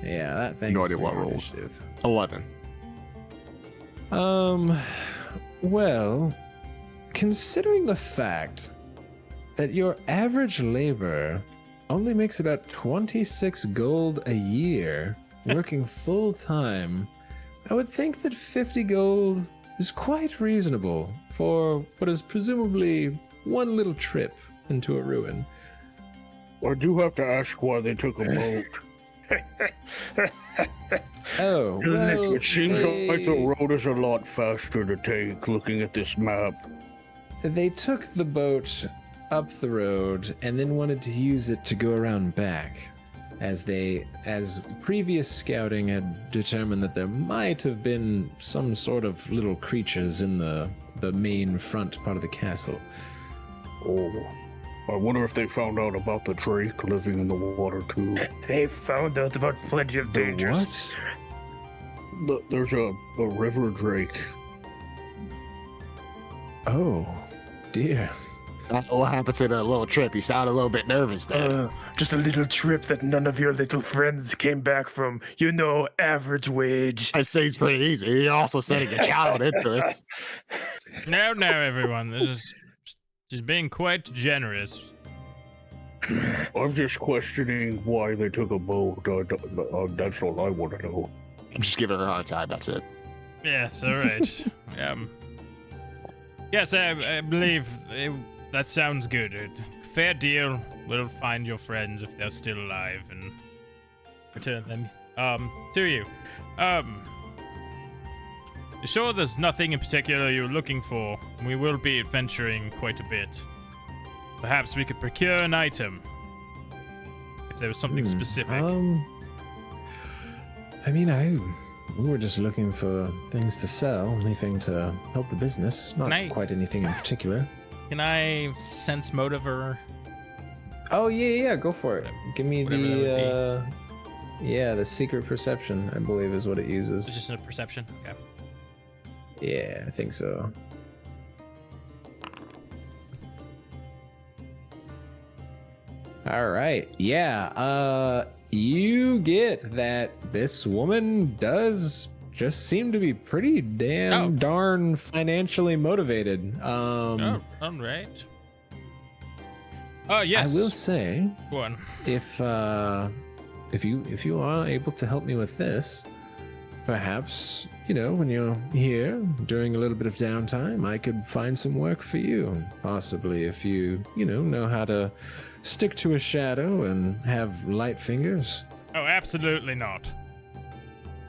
Speaker 1: Yeah, that thing.
Speaker 4: No idea what roll. 11.
Speaker 1: Well, considering the fact that your average labor only makes about 26 gold a year working full time, I would think that 50 gold is quite reasonable for what is presumably one little trip into a ruin.
Speaker 6: I do have to ask why they took a boat.
Speaker 1: Oh, well,
Speaker 6: It seems like the road is a lot faster to take, looking at this map.
Speaker 1: they took the boat up the road and then wanted to use it to go around back, as previous scouting had determined that there might have been some sort of little creatures in the main front part of the castle.
Speaker 6: Oh, I wonder if they found out about the drake living in the water too.
Speaker 5: They found out about plenty of dangers.
Speaker 1: What?
Speaker 6: There's a river drake.
Speaker 1: Oh, dear.
Speaker 4: What happened to the little trip? You sound a little bit nervous there.
Speaker 5: Just a little trip that none of your little friends came back from. You know, average wage.
Speaker 4: I'd say it's pretty easy. You're also setting a child into it.
Speaker 3: No, everyone. This is just being quite generous.
Speaker 6: I'm just questioning why they took a boat. That's all I want to know.
Speaker 4: I'm just giving her a hard time, that's it.
Speaker 3: Yes, all right. Yes, I believe that sounds good. Fair deal. We'll find your friends if they're still alive and return them to you. Sure, there's nothing in particular you're looking for. We will be adventuring quite a bit. Perhaps we could procure an item if there was something specific.
Speaker 1: I mean, we were just looking for things to sell, anything to help the business. Not quite anything in particular.
Speaker 3: Can I sense motive or?
Speaker 1: Oh yeah, go for it. Give me the the secret perception, I believe is what it uses.
Speaker 3: It's just a perception. Okay.
Speaker 1: Yeah, I think so. All right. Yeah. You get that this woman does just seem to be pretty darn financially motivated.
Speaker 3: All right. Oh yes.
Speaker 1: I will say,
Speaker 3: go on.
Speaker 1: If you are able to help me with this, perhaps, when you're here during a little bit of downtime, I could find some work for you. Possibly if you, know how to stick to a shadow and have light fingers.
Speaker 3: Oh, absolutely not.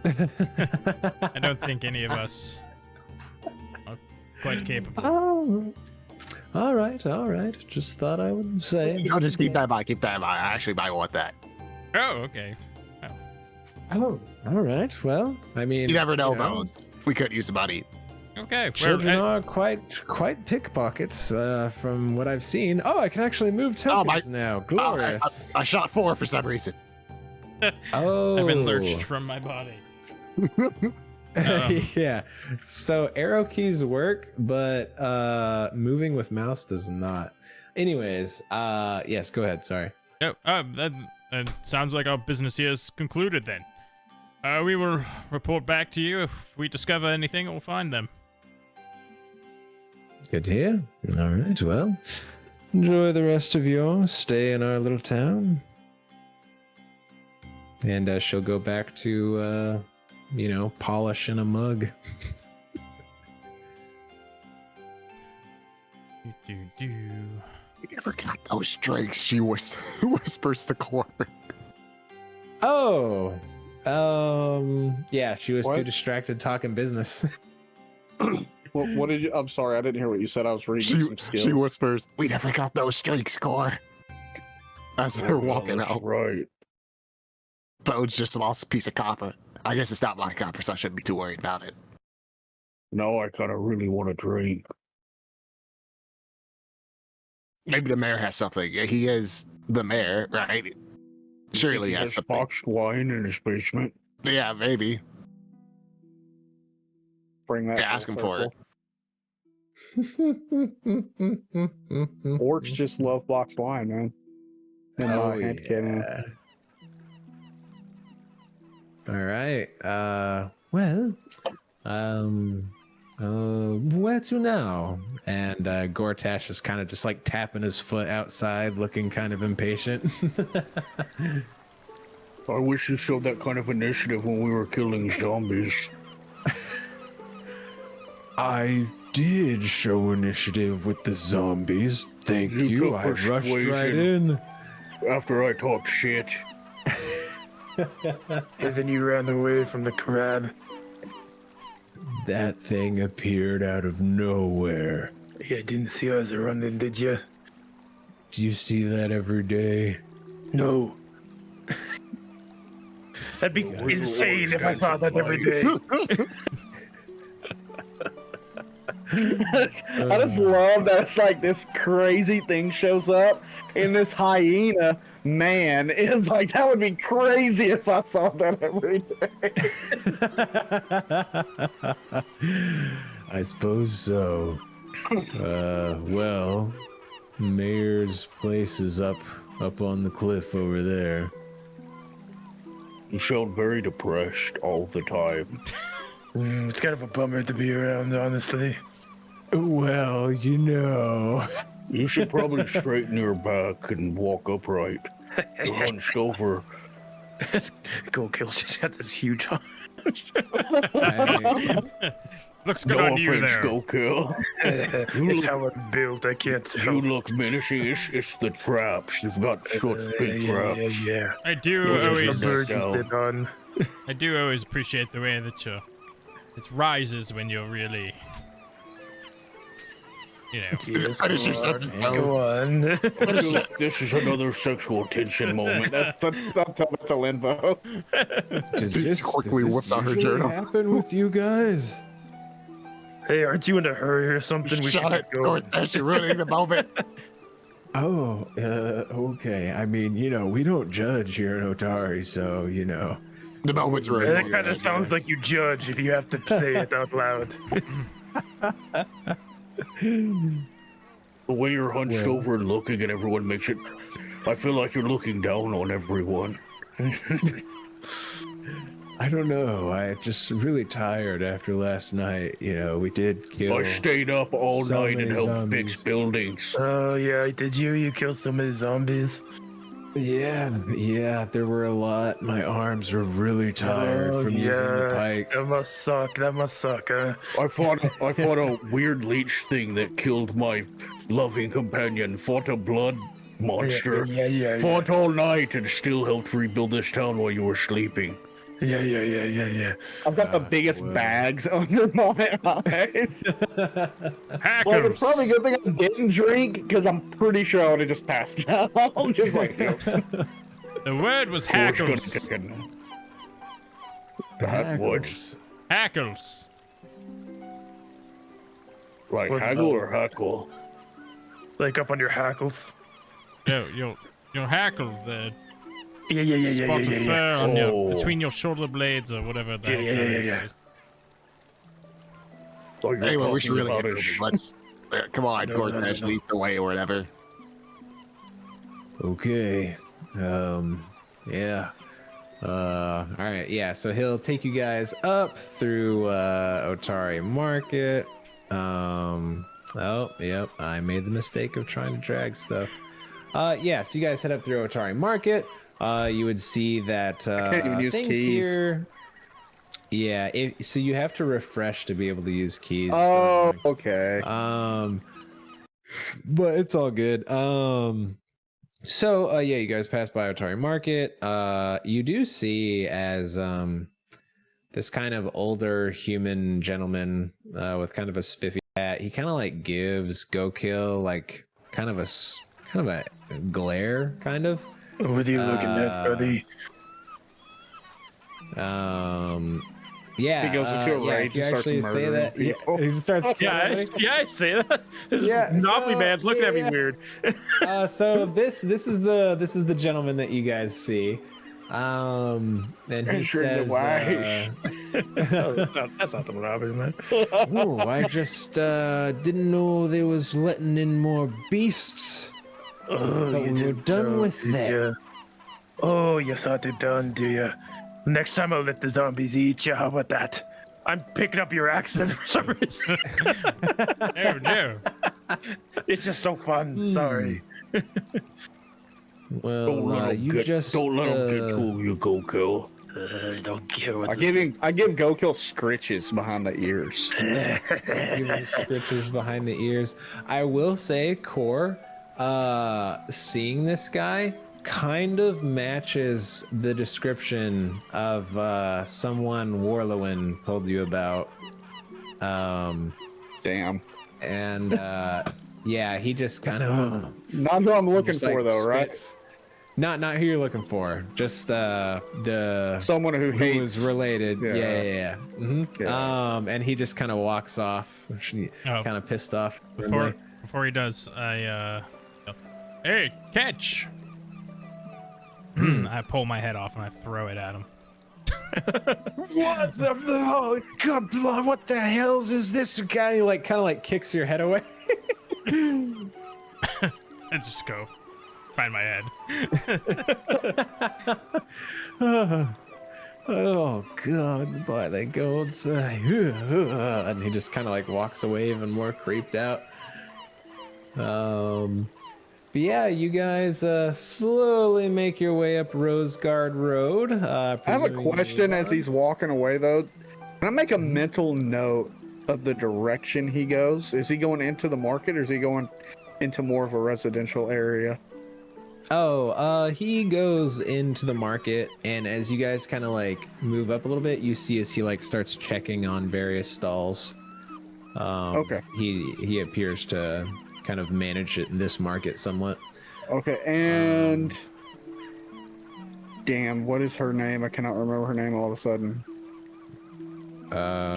Speaker 3: I don't think any of us are quite capable.
Speaker 1: Oh, all right. Just thought I would say.
Speaker 4: I'll just keep that in mind. I actually might want that.
Speaker 3: Oh, okay.
Speaker 1: Oh, all right. Well, I mean,
Speaker 4: you never know, Bones. We could use the money.
Speaker 3: Okay.
Speaker 1: Children are quite pickpockets, from what I've seen. Oh, I can actually move tokens now. Glorious.
Speaker 4: I shot 4 for some reason.
Speaker 1: Oh.
Speaker 3: I've been lurched from my body.
Speaker 1: Yeah. So arrow keys work, but moving with mouse does not. Anyways, yes, go ahead. Sorry.
Speaker 3: Oh, that sounds like our business here is concluded then. We will report back to you if we discover anything or find them.
Speaker 1: Good to hear. All right, well, enjoy the rest of your stay in our little town. And she'll go back to, polishing a mug.
Speaker 4: You never got those drinks, she whispers to Kool.
Speaker 1: Oh, yeah, she was too distracted talking business.
Speaker 2: What did you? I'm sorry, I didn't hear what you said. I was reading some skills.
Speaker 4: She whispers, "We never got those drinks, Kool." As they're walking out.
Speaker 6: Right.
Speaker 4: Bones just lost a piece of copper. I guess it's not my copper, so I shouldn't be too worried about it.
Speaker 6: Now I kind of really want to drink.
Speaker 4: Maybe the mayor has something. He is the mayor, right? Surely
Speaker 6: He
Speaker 4: he has
Speaker 6: has
Speaker 4: something.
Speaker 6: boxed wine in his basement.
Speaker 4: Yeah, maybe.
Speaker 2: Bring that.
Speaker 4: Yeah, ask him for it.
Speaker 2: Orcs just love boxed wine, man. In my head canon.
Speaker 1: All right. Where to now? And Gortash is kind of just like tapping his foot outside, looking kind of impatient.
Speaker 6: I wish you showed that kind of initiative when we were killing zombies.
Speaker 1: I did show initiative with the zombies. Thank
Speaker 6: You
Speaker 1: you.
Speaker 6: took
Speaker 1: I rushed right
Speaker 6: persuasion.
Speaker 1: in.
Speaker 6: After I talked shit.
Speaker 5: And then you ran away from the crab.
Speaker 1: That thing appeared out of nowhere.
Speaker 5: Yeah, didn't see us running, did you?
Speaker 1: Do you see that every day?
Speaker 5: No. That'd be insane if I saw that every day.
Speaker 2: I just love that it's like this crazy thing shows up and this hyena man is like, that would be crazy if I saw that every day.
Speaker 1: I suppose so. Well, Mayor's place is up on the cliff over there.
Speaker 6: You sound very depressed all the time.
Speaker 5: It's kind of a bummer to be around, honestly.
Speaker 1: Well, you know.
Speaker 6: You should probably straighten your back and walk upright. You're hunched over.
Speaker 5: Go kill. She's got this huge arm.
Speaker 3: Looks good
Speaker 6: No
Speaker 3: on you
Speaker 6: offense,
Speaker 3: there.
Speaker 6: Go Kill.
Speaker 5: It's how I'm built. I can't tell.
Speaker 6: You look menacing. It's the traps. You've got short, big traps.
Speaker 5: Yeah.
Speaker 3: I do
Speaker 6: Those are
Speaker 3: always,
Speaker 6: the birds you
Speaker 5: Sit on.
Speaker 3: I do always appreciate the way that it rises when you're really, you know.
Speaker 5: Yes,
Speaker 4: Finish yourself.
Speaker 5: go on.
Speaker 6: This is another sexual tension moment.
Speaker 2: That's a limbo.
Speaker 1: Does
Speaker 4: She
Speaker 1: this
Speaker 4: quickly whips out her
Speaker 1: usually
Speaker 4: journal.
Speaker 1: happen with you guys?
Speaker 5: Hey, aren't you in a hurry or something? We
Speaker 4: Shut
Speaker 5: should
Speaker 4: it.
Speaker 5: get going.
Speaker 4: You're ruining the moment.
Speaker 1: Oh, okay. I mean, you know, we don't judge here in Otari, so, you know.
Speaker 4: The moment's ruined.
Speaker 5: That kind of sounds like you judge if you have to say it out loud.
Speaker 6: The way you're hunched over and looking at everyone makes it. I feel like you're looking down on everyone.
Speaker 1: I don't know. I just really tired after last night. You know, we did kill.
Speaker 6: I stayed up all
Speaker 1: so
Speaker 6: night and
Speaker 1: many
Speaker 6: helped
Speaker 1: zombies.
Speaker 6: fix buildings.
Speaker 5: Oh, yeah, did you? You killed so many zombies.
Speaker 1: Yeah, there were a lot. My arms were really tired from using the pike.
Speaker 5: That must suck, huh?
Speaker 6: I fought a weird leech thing that killed my loving companion. Fought a blood monster.
Speaker 5: Yeah.
Speaker 6: Fought all night and still helped rebuild this town while you were sleeping.
Speaker 5: Yeah.
Speaker 2: I've got the biggest bags under my eyes. Like, it's probably a good thing I didn't drink because I'm pretty sure I would have just passed out. I'm just like,
Speaker 3: The word was
Speaker 6: Who's gonna
Speaker 3: hackles.
Speaker 6: kick in? That was
Speaker 3: Hackles.
Speaker 6: like
Speaker 5: What
Speaker 6: haggle
Speaker 5: the-
Speaker 6: or hackle?
Speaker 5: Like up on your hackles.
Speaker 3: Your hackle, the
Speaker 5: Yeah.
Speaker 3: spot of fur on
Speaker 6: Oh.
Speaker 3: between your shoulder blades or whatever. The heck
Speaker 5: Yeah.
Speaker 3: that is.
Speaker 6: Oh, you're
Speaker 4: Anyway, we should
Speaker 6: talking
Speaker 4: really
Speaker 6: about
Speaker 4: get
Speaker 6: his-
Speaker 4: Let's. Come on,
Speaker 5: No,
Speaker 4: Gortash,
Speaker 5: no.
Speaker 4: lead the way or whatever.
Speaker 1: Okay. Yeah. All right. Yeah. So he'll take you guys up through Otari Market. Oh, yep. I made the mistake of trying to drag stuff. Yeah. So you guys head up through Otari Market. You would see that
Speaker 2: can't even use
Speaker 1: things
Speaker 2: keys.
Speaker 1: here. Yeah. So you have to refresh to be able to use keys.
Speaker 2: oh, okay.
Speaker 1: But it's all good. So yeah, you guys pass by Otari Market. You do see as this kind of older human gentleman with kind of a spiffy hat. He kind of like gives Go Kill like kind of a glare, kind of.
Speaker 5: What are you looking at, buddy?
Speaker 1: Yeah,
Speaker 2: He goes into a
Speaker 1: yeah,
Speaker 2: rage
Speaker 1: if you
Speaker 2: and starts
Speaker 1: actually say
Speaker 2: murdering
Speaker 1: that,
Speaker 2: people.
Speaker 1: he starts killing
Speaker 5: Yeah,
Speaker 1: everybody.
Speaker 5: I say that.
Speaker 1: Yeah,
Speaker 5: Monopoly
Speaker 1: so,
Speaker 5: man's looking at me
Speaker 1: yeah.
Speaker 5: weird.
Speaker 1: So this is the gentleman that you guys see, and he
Speaker 2: Entering the
Speaker 1: says,
Speaker 2: wash.
Speaker 5: No, that's not the Monopoly man.
Speaker 1: "Oh, I just didn't know they was letting in more beasts.
Speaker 5: Oh,
Speaker 1: Thought
Speaker 5: you
Speaker 1: we were
Speaker 5: didn't
Speaker 1: done
Speaker 5: know,
Speaker 1: with
Speaker 5: did
Speaker 1: that."
Speaker 5: ya? Oh, you thought they're done, do you? Next time I'll let the zombies eat you. How about that? I'm picking up your accent for some reason.
Speaker 3: Oh no.
Speaker 5: It's just so fun. Sorry.
Speaker 1: Well,
Speaker 6: Don't let 'em
Speaker 1: you
Speaker 6: get.
Speaker 1: just
Speaker 6: Don't let 'em get to you, go kill.
Speaker 5: I don't care what
Speaker 2: I give Gokill scritches behind the ears.
Speaker 1: give him scritches behind the ears. I will say, Core, seeing this guy kind of matches the description of someone Warlowin told you about.
Speaker 2: Damn.
Speaker 1: And yeah, he just kind of
Speaker 2: Not who I'm looking
Speaker 1: just,
Speaker 2: for,
Speaker 1: like,
Speaker 2: though, right?
Speaker 1: spits. Not who you're looking for. Just the
Speaker 2: Someone who
Speaker 1: who
Speaker 2: hates.
Speaker 1: was related.
Speaker 2: Yeah.
Speaker 1: Yeah. hmm
Speaker 2: Yeah.
Speaker 1: And he just kind of walks off,
Speaker 3: Oh.
Speaker 1: kind of pissed off.
Speaker 3: Before he does, hey, catch! I pull my head off and I throw it at him.
Speaker 1: What the oh, God, what the hell's is this guy? He like kind of like kicks your head away.
Speaker 3: I just go find my head.
Speaker 1: Oh God, by the gods. And he just kind of like walks away even more creeped out. But yeah, you guys slowly make your way up Rose Guard Road.
Speaker 2: I have a question as he's walking away, though. Can I make a mental note of the direction he goes? Is he going into the market, or is he going into more of a residential area?
Speaker 1: He goes into the market, and as you guys kind of like move up a little bit, you see as he like starts checking on various stalls.
Speaker 2: Okay.
Speaker 1: He appears to kind of manage it in this market somewhat.
Speaker 2: Okay, and damn, what is her name? I cannot remember her name all of a sudden.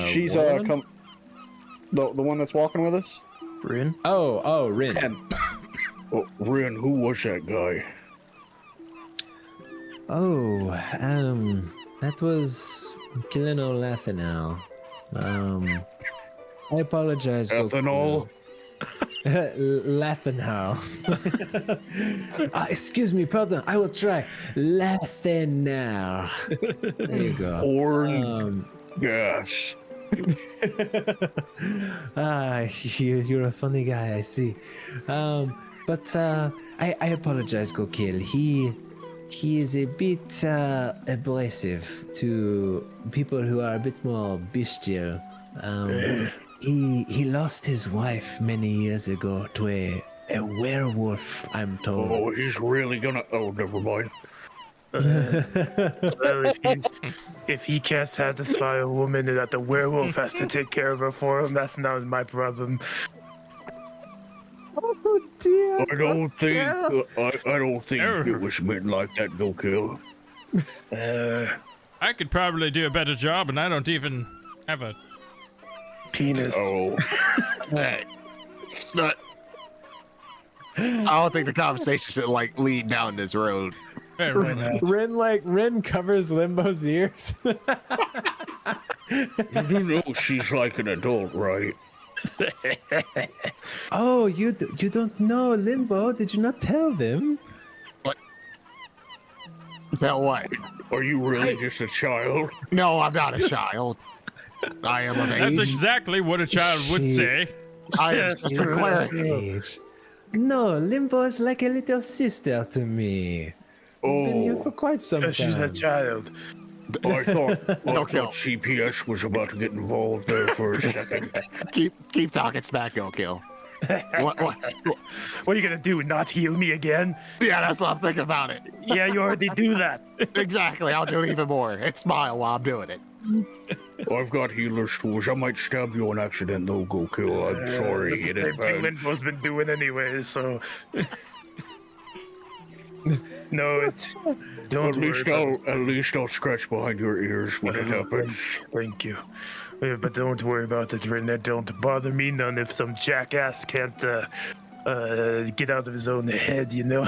Speaker 2: She's
Speaker 1: Warren?
Speaker 2: the one that's walking with us.
Speaker 5: Rin?
Speaker 1: Oh, Rin.
Speaker 2: Ken.
Speaker 6: Oh, Ren, who was that guy?
Speaker 1: Oh, that was Kilino Lathanal. I apologize.
Speaker 6: Ethanol?
Speaker 1: Lathanal. Excuse me, pardon. I will try. Lathanal. There you go.
Speaker 6: Corn gas.
Speaker 1: You're a funny guy, I see. But I apologize, Gokil. He is a bit abrasive to people who are a bit more bestial. He lost his wife many years ago to a werewolf, I'm told.
Speaker 6: Oh, he's really gonna. Oh, never mind.
Speaker 5: Well, if he can't satisfy a woman that the werewolf has to take care of her for him, that's not my problem.
Speaker 1: Oh dear.
Speaker 6: I don't think it was meant like that, go kill.
Speaker 3: I could probably do a better job, and I don't even have a
Speaker 5: Penis.
Speaker 6: Oh,
Speaker 4: I don't think the conversation should like lead down this road.
Speaker 3: very nice.
Speaker 1: Rin covers Limbo's ears.
Speaker 6: you know she's like an adult, right?
Speaker 1: Oh, you don't know Limbo? Did you not tell them?
Speaker 4: Is that what?
Speaker 6: Are you really just a child?
Speaker 4: No, I'm not a child. I am of age.
Speaker 3: That's exactly what a child would say.
Speaker 4: I am just a cleric.
Speaker 1: Age. No, Limbo is like a little sister to me. We've been here for quite some time.
Speaker 5: She's a child.
Speaker 6: I thought
Speaker 4: kill.
Speaker 6: CPS was about to get involved there for a second.
Speaker 4: Keep talking smack, go kill. What?
Speaker 5: What are you gonna do? Not heal me again?
Speaker 4: Yeah, that's what I'm thinking about it.
Speaker 5: Yeah, you already do that.
Speaker 4: Exactly. I'll do it even more. And smile while I'm doing it.
Speaker 6: I've got healer's tools. I might stab you on accident, though, go kill. I'm sorry.
Speaker 5: That's the same thing Limbo's been doing anyway, so... No, it's don't
Speaker 6: At
Speaker 5: worry.
Speaker 6: least at least I'll scratch behind your ears when it happens.
Speaker 5: Thank you. But don't worry about it, Ren. Don't bother me none if some jackass can't get out of his own head, you know.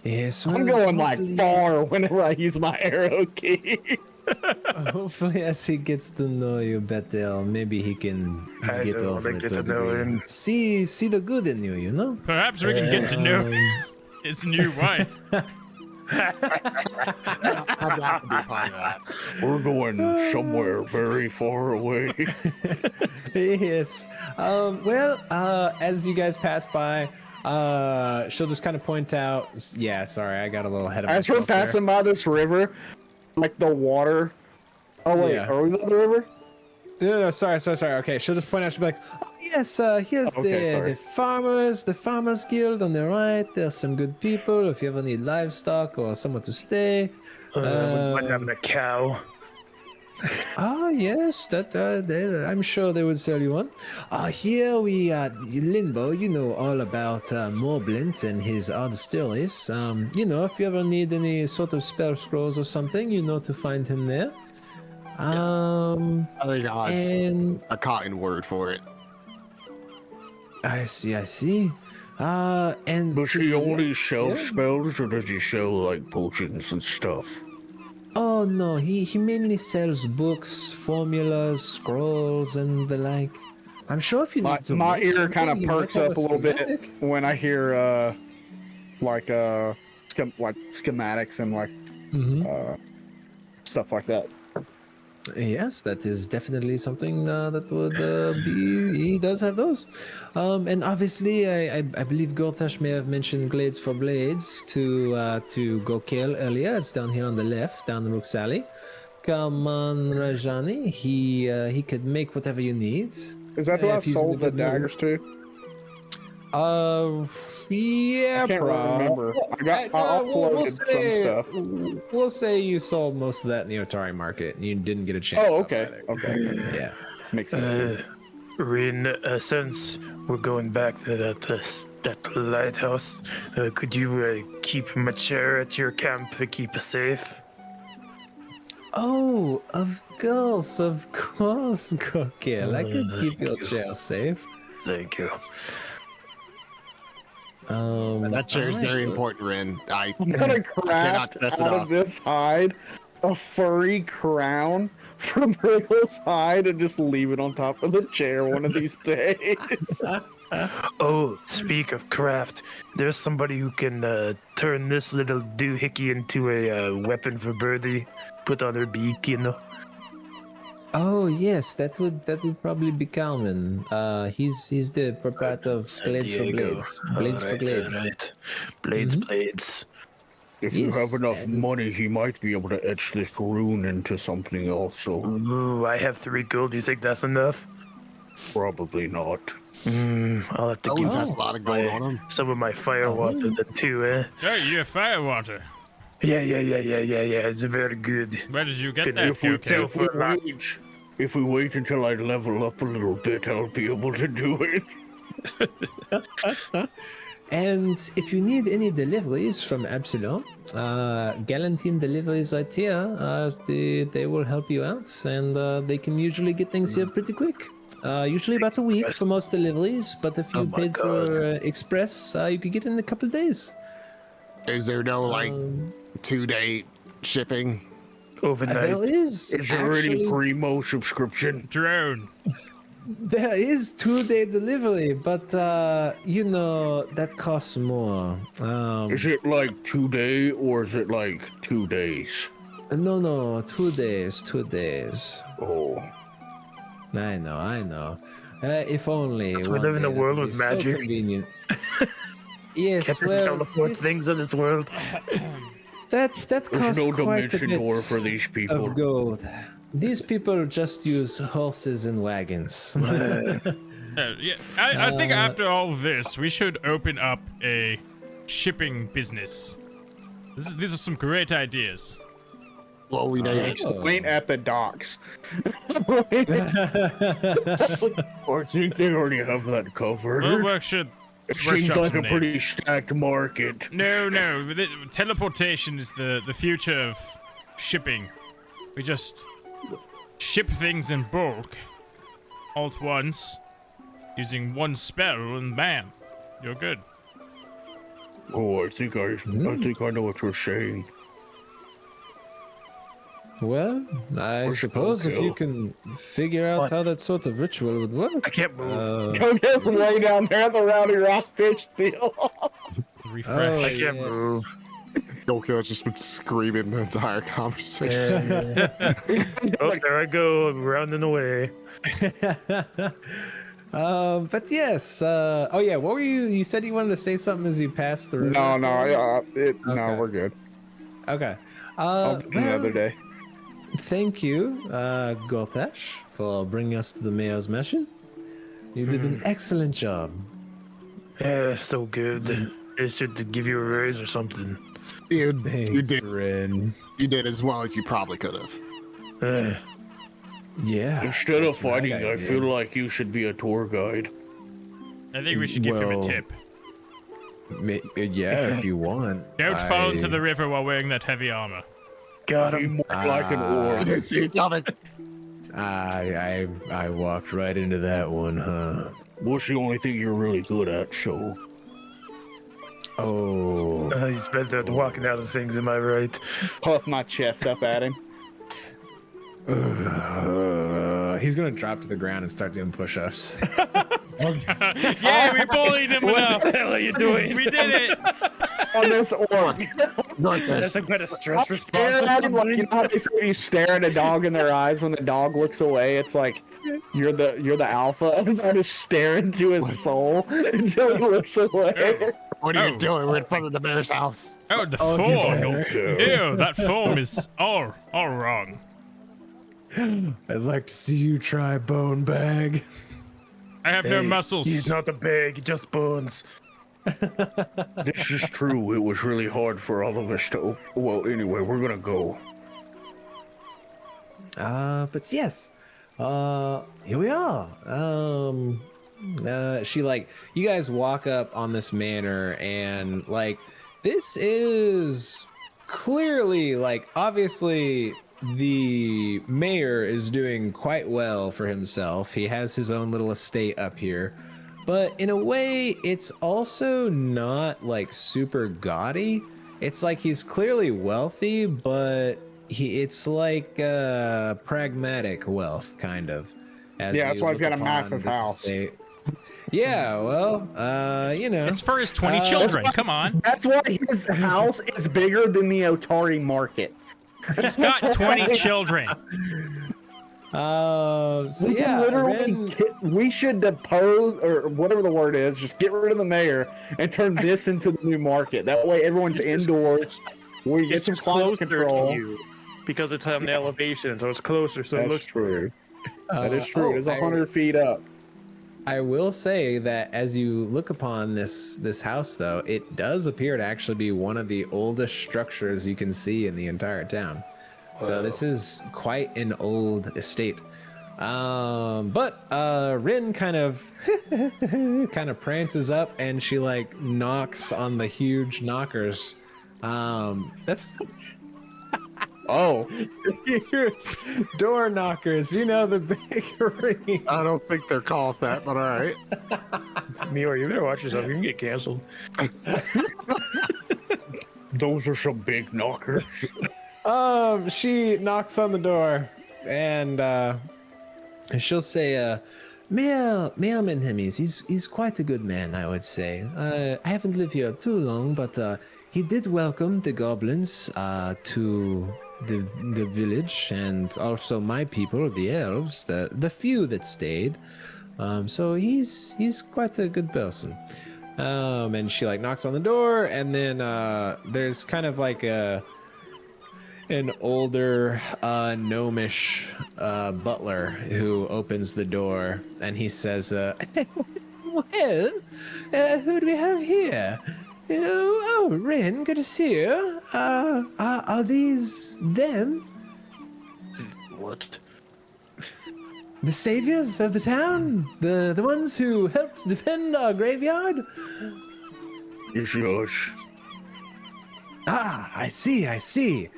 Speaker 1: Yes,
Speaker 2: I'm
Speaker 1: well,
Speaker 2: going like
Speaker 1: hopefully-
Speaker 2: far whenever I use my arrow keys.
Speaker 1: Hopefully, as he gets to know you better, maybe he can
Speaker 5: I
Speaker 1: get
Speaker 5: don't
Speaker 1: over
Speaker 5: wanna
Speaker 1: it
Speaker 5: get
Speaker 1: to a
Speaker 5: to know
Speaker 1: degree.
Speaker 5: him.
Speaker 1: See the good in you, you know?
Speaker 3: Perhaps we can get to know his new wife.
Speaker 4: I'd like to be part of that.
Speaker 6: We're going somewhere very far away.
Speaker 1: Yes. As you guys pass by, she'll just kind of point out. Yeah, sorry, I got a little ahead of
Speaker 2: As
Speaker 1: myself.
Speaker 2: we're passing by this river, like the water. Oh wait,
Speaker 1: Yeah.
Speaker 2: are we by the river?
Speaker 1: No, sorry. Okay, she'll just point out. She'll be like, "Oh yes, here's
Speaker 2: Okay, sorry.
Speaker 1: the farmers guild on the right. There's some good people if you ever need livestock or somewhere to stay."
Speaker 5: Wouldn't mind having a cow.
Speaker 1: Yes, I'm sure they would sell you one. Here we Limbo, you know all about Morblint and his odd stories. If you ever need any sort of spell scrolls or something, you know to find him there.
Speaker 4: I think that's
Speaker 1: And
Speaker 4: a cotton word for it.
Speaker 1: I see. And
Speaker 6: Does he only sell
Speaker 1: yeah.
Speaker 6: spells, or does he sell like potions and stuff?
Speaker 1: Oh no, he mainly sells books, formulas, scrolls, and the like. I'm sure if you need to
Speaker 2: My
Speaker 1: make
Speaker 2: ear
Speaker 1: something,
Speaker 2: kind of
Speaker 1: you might
Speaker 2: perks
Speaker 1: have
Speaker 2: up a little bit
Speaker 1: schematic.
Speaker 2: when I hear schematics and
Speaker 1: Mhm.
Speaker 2: stuff like that.
Speaker 1: Yes, that is definitely something that would be. He does have those, and obviously, I believe Gortash may have mentioned Glades for Blades to go kill earlier. It's down here on the left, down the Rook's Alley. Come on, Rajani. He could make whatever you need.
Speaker 2: Is that who I
Speaker 1: If he's in a
Speaker 2: sold the
Speaker 1: good mood.
Speaker 2: daggers to?
Speaker 1: Yeah,
Speaker 2: I can't remember. I offloaded some stuff.
Speaker 1: We'll say you sold most of that in the Otari market. You didn't get a chance.
Speaker 2: Oh,
Speaker 1: to
Speaker 2: okay.
Speaker 1: buy there.
Speaker 2: Okay.
Speaker 1: Yeah.
Speaker 2: Makes sense.
Speaker 5: Rin, since we're going back to that lighthouse, could you keep Meyore at your camp and keep us safe?
Speaker 1: Oh, of course, Kokil. I could keep your chair safe.
Speaker 5: Thank you.
Speaker 4: That chair's
Speaker 1: alright,
Speaker 4: very
Speaker 1: good.
Speaker 4: important, Ren.
Speaker 2: I'm gonna
Speaker 4: cannot
Speaker 2: craft
Speaker 4: mess it
Speaker 2: out
Speaker 4: up.
Speaker 2: of this hide a furry crown from Wriggle's hide and just leave it on top of the chair one of these days.
Speaker 5: Oh, speak of craft, there's somebody who can turn this little doohickey into a weapon for Birdie. Put on her beak, you know.
Speaker 1: Oh yes, that would probably be Calvin. He's the proprietor of Glades for Blades. Blades for Glades.
Speaker 5: Right. Blades,
Speaker 1: Mhm.
Speaker 5: blades.
Speaker 6: If you have
Speaker 1: Yes,
Speaker 6: enough
Speaker 1: and-
Speaker 6: money, he might be able to etch this rune into something also.
Speaker 5: Ooh, I have 3 gold. Do you think that's enough?
Speaker 6: Probably not.
Speaker 5: I'll have to
Speaker 4: That
Speaker 5: give
Speaker 4: one has a lot of gold on him.
Speaker 5: some of my fire water then too, eh?
Speaker 3: Oh, you have fire water.
Speaker 5: Yeah. It's very good.
Speaker 3: Where did you get
Speaker 5: Good
Speaker 3: that,
Speaker 6: If we,
Speaker 3: Joker?
Speaker 6: if we wait until I level up a little bit, I'll be able to do it.
Speaker 1: And if you need any deliveries from Absalom, Galantine deliveries right here. They will help you out, and they can usually get things here pretty quick. Usually about a week for most deliveries, but if you
Speaker 5: Oh my
Speaker 1: paid
Speaker 5: God.
Speaker 1: for express, you could get it in a couple of days.
Speaker 4: Is there no
Speaker 1: Um,
Speaker 4: 2-day shipping?
Speaker 5: Overnight.
Speaker 1: There is
Speaker 6: Is there any
Speaker 1: actually
Speaker 6: primo subscription?
Speaker 3: Drone.
Speaker 1: there is 2-day delivery, but that costs more.
Speaker 6: Is it like 2-day or is it like 2 days?
Speaker 1: No, 2 days. 2 days.
Speaker 6: Oh,
Speaker 1: I know. If only.
Speaker 5: We
Speaker 1: one
Speaker 5: live in
Speaker 1: day
Speaker 5: a
Speaker 1: that
Speaker 5: world
Speaker 1: would
Speaker 5: with
Speaker 1: be so
Speaker 5: magic.
Speaker 1: convenient. Yes,
Speaker 5: Can't
Speaker 1: well,
Speaker 5: teleport
Speaker 1: this-
Speaker 5: things in this world.
Speaker 1: that
Speaker 6: there's
Speaker 1: costs
Speaker 6: no
Speaker 1: quite a
Speaker 6: dimension
Speaker 1: bit
Speaker 6: door for these people.
Speaker 1: of gold. These people just use horses and wagons.
Speaker 3: Yeah, I think after all this, we should open up a shipping business. These are some great ideas.
Speaker 4: Well, we know
Speaker 2: Wait at the docks.
Speaker 6: I think they already have that covered.
Speaker 3: Well, we should
Speaker 6: It seems
Speaker 3: workshop
Speaker 6: like a
Speaker 3: some
Speaker 6: pretty
Speaker 3: names.
Speaker 6: stacked market.
Speaker 3: No, teleportation is the future of shipping. We just ship things in bulk, all at once, using one spell, and bam, you're good.
Speaker 6: Oh, I think I know what you're saying.
Speaker 1: Well, I
Speaker 6: Where's
Speaker 1: suppose if you
Speaker 6: Pinocchio?
Speaker 1: can figure out how that sort of ritual would work.
Speaker 5: I can't move.
Speaker 2: Go get some way down there at the Rowdy Rockfish deal.
Speaker 3: Refresh.
Speaker 1: Oh,
Speaker 5: I can't
Speaker 1: yes.
Speaker 5: move.
Speaker 4: Yoko has just been screaming the entire conversation.
Speaker 5: Oh, there I go. I'm rounding away.
Speaker 1: But yes. Oh yeah. What were you? You said you wanted to say something as you passed through.
Speaker 2: No, no,
Speaker 1: Okay.
Speaker 2: we're good.
Speaker 1: Okay.
Speaker 2: I'll do it another day.
Speaker 1: Thank you, Gotash, for bringing us to the mayor's mission. You did an excellent job.
Speaker 5: Yeah, so good. They should give you a raise or something.
Speaker 4: You
Speaker 1: Thanks,
Speaker 4: did.
Speaker 1: Ren.
Speaker 4: You did as well as you probably could have.
Speaker 1: Yeah.
Speaker 6: Instead of
Speaker 1: that's right,
Speaker 6: fighting, I
Speaker 1: did.
Speaker 6: feel like you should be a tour guide.
Speaker 3: I think we should give him a
Speaker 1: Well,
Speaker 3: tip.
Speaker 1: Yeah, if you want.
Speaker 3: Don't fall into the river while wearing that heavy armor.
Speaker 5: Got
Speaker 6: Be
Speaker 5: him.
Speaker 6: more like an orc.
Speaker 4: See it coming.
Speaker 1: I walked right into that one, huh?
Speaker 6: What's the only thing you're really good at, so?
Speaker 1: Oh.
Speaker 5: He's better at walking out of things, am I right?
Speaker 2: Puff my chest up at him.
Speaker 1: He's gonna drop to the ground and start doing push-ups.
Speaker 3: Yeah, we bullied him enough.
Speaker 5: What the hell are you doing?
Speaker 3: We did it.
Speaker 2: On this orc.
Speaker 5: That's some kind of stress
Speaker 2: I'm staring at him like, you know how they say you stare at a dog in their eyes when the dog looks away? It's like you're the alpha. So I just stare into his soul until he looks away.
Speaker 4: What are you
Speaker 3: Oh.
Speaker 4: doing? We're in front of the mayor's house.
Speaker 3: Oh, the
Speaker 1: Oh,
Speaker 3: form.
Speaker 1: yeah.
Speaker 3: Ew, that form is all wrong.
Speaker 1: I'd like to see you try bone bag.
Speaker 3: I have no muscles.
Speaker 5: He's not a bag, just bones.
Speaker 6: This is true. It was really hard for all of us to. Well, anyway, we're gonna go.
Speaker 1: But yes. Here we are. She you guys walk up on this manor and this is clearly obviously the mayor is doing quite well for himself. He has his own little estate up here, but in a way it's also not super gaudy. It's he's clearly wealthy, but it's pragmatic wealth kind of. As
Speaker 2: Yeah, that's
Speaker 1: you
Speaker 2: why he's
Speaker 1: look
Speaker 2: got a
Speaker 1: upon
Speaker 2: massive
Speaker 1: this
Speaker 2: house.
Speaker 1: estate. Yeah, well,
Speaker 3: It's for his 20 children. Come on.
Speaker 2: That's why his house is bigger than the Otari market.
Speaker 3: He's got 20 children.
Speaker 1: So
Speaker 2: We can
Speaker 1: yeah,
Speaker 2: literally we should depose or whatever the word is, just get rid of the mayor and turn this into the new market. That way everyone's indoors. We get some climate control.
Speaker 5: to you because it's on the elevation, so it's closer. So it
Speaker 2: That's
Speaker 5: looks
Speaker 2: true. That is true. It's 100 feet up.
Speaker 1: I will say that as you look upon this house, though, it does appear to actually be one of the oldest structures you can see in the entire town. So this is quite an old estate. But Rin kind of prances up and she knocks on the huge knockers. That's
Speaker 2: Oh,
Speaker 1: huge door knockers. The big ring.
Speaker 4: I don't think they're called that, but all right.
Speaker 5: Meyore, you better watch yourself. You can get canceled.
Speaker 6: Those are some big knockers.
Speaker 1: She knocks on the door and she'll say, Mayor Menhemes, he's quite a good man, I would say. I haven't lived here too long, but he did welcome the goblins to the village, and also my people, the elves, the few that stayed. So he's quite a good person. And she knocks on the door, and then there's kind of an older gnomish butler who opens the door, and he says, well, who do we have here? Oh, Rin, good to see you. Are these them?
Speaker 5: What?
Speaker 1: the saviors of the town, the ones who helped defend our graveyard.
Speaker 6: Yes.
Speaker 1: Ah, I see.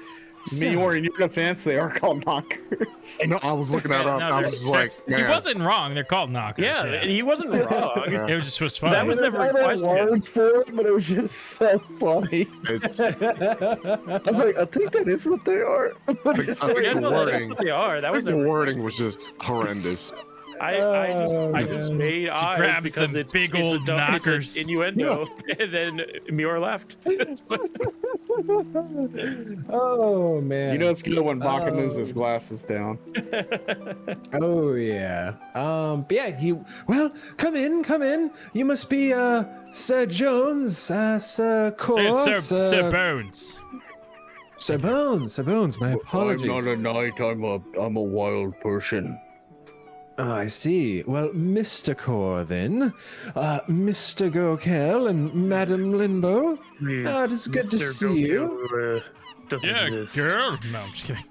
Speaker 1: So,
Speaker 2: Meyore, in your defense, they are called knockers.
Speaker 4: I know, I was looking that up.
Speaker 3: No,
Speaker 4: I
Speaker 3: they're-
Speaker 4: was just like,
Speaker 3: he
Speaker 4: man.
Speaker 3: wasn't wrong. They're called knockers.
Speaker 5: Yeah, he wasn't wrong.
Speaker 4: Yeah.
Speaker 3: It was just funny.
Speaker 5: That was never a question.
Speaker 2: words for it, but it was just so funny.
Speaker 4: It's,
Speaker 2: I was like, I think that is what they are.
Speaker 4: I think
Speaker 5: Yeah,
Speaker 4: the
Speaker 5: no, that's
Speaker 4: wording,
Speaker 5: what they are. That
Speaker 4: I
Speaker 5: was
Speaker 4: think the
Speaker 5: never.
Speaker 4: wording was just horrendous.
Speaker 5: I just made eyes
Speaker 3: grabs
Speaker 5: because
Speaker 3: them
Speaker 5: it's
Speaker 3: big
Speaker 5: it's
Speaker 3: old
Speaker 5: a dumb,
Speaker 3: knockers.
Speaker 5: it's an innuendo, and then Meyore left.
Speaker 1: oh man.
Speaker 2: You know it's good when Baka moves his glasses down.
Speaker 1: Oh yeah. But yeah, well, come in. You must be Sir Jones, Sir Kool,
Speaker 3: Sir Bones.
Speaker 1: Sir Bones, my apologies.
Speaker 6: I'm not a knight. I'm a wild person.
Speaker 1: Oh, I see. Well, Mr. Kool then, Mr. Gokel and Madam Limbo. It is good to see you.
Speaker 3: Yeah, girl. No, I'm just kidding.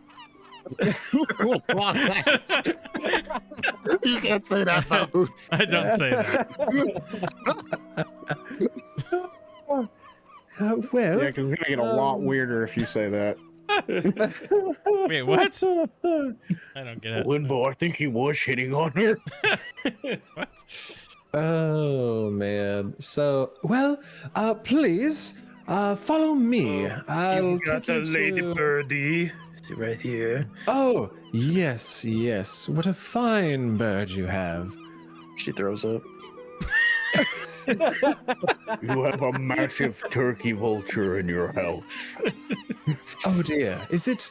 Speaker 4: You can't say that, Bones.
Speaker 3: I don't say that.
Speaker 1: Well,
Speaker 2: Yeah, because it's gonna get a lot weirder if you say that.
Speaker 3: Wait, what? I don't get it.
Speaker 6: Limbo, I think he was hitting on her.
Speaker 3: What?
Speaker 1: oh man. So, well, please, follow me. I'll take you to...
Speaker 5: birdie right here.
Speaker 1: Oh, yes. What a fine bird you have.
Speaker 5: She throws up.
Speaker 6: You have a massive turkey vulture in your house.
Speaker 1: Oh dear. Is it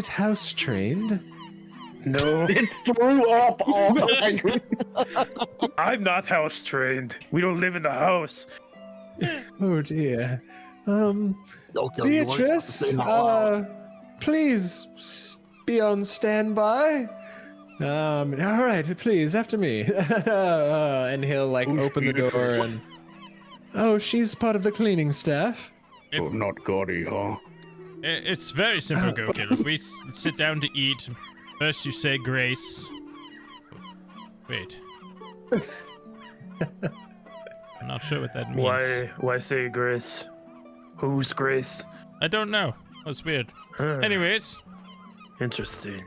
Speaker 1: house trained?
Speaker 5: No,
Speaker 2: It threw up all night.
Speaker 5: I'm not house trained. We don't live in the house.
Speaker 1: Oh dear.
Speaker 4: Okay, you weren't supposed to
Speaker 1: Beatrice,
Speaker 4: say that loud.
Speaker 1: please be on standby. All right, please, after me. And he'll like
Speaker 6: Who's
Speaker 1: open the door
Speaker 6: Beatrice?
Speaker 1: and. Oh, she's part of the cleaning staff.
Speaker 6: Oh, not gaudy, huh?
Speaker 3: It's very simple, Goku. If we sit down to eat, first you say grace. Wait. I'm not sure what that means.
Speaker 5: Why say grace? Who's grace?
Speaker 3: I don't know. That's weird. Anyways,
Speaker 5: Interesting.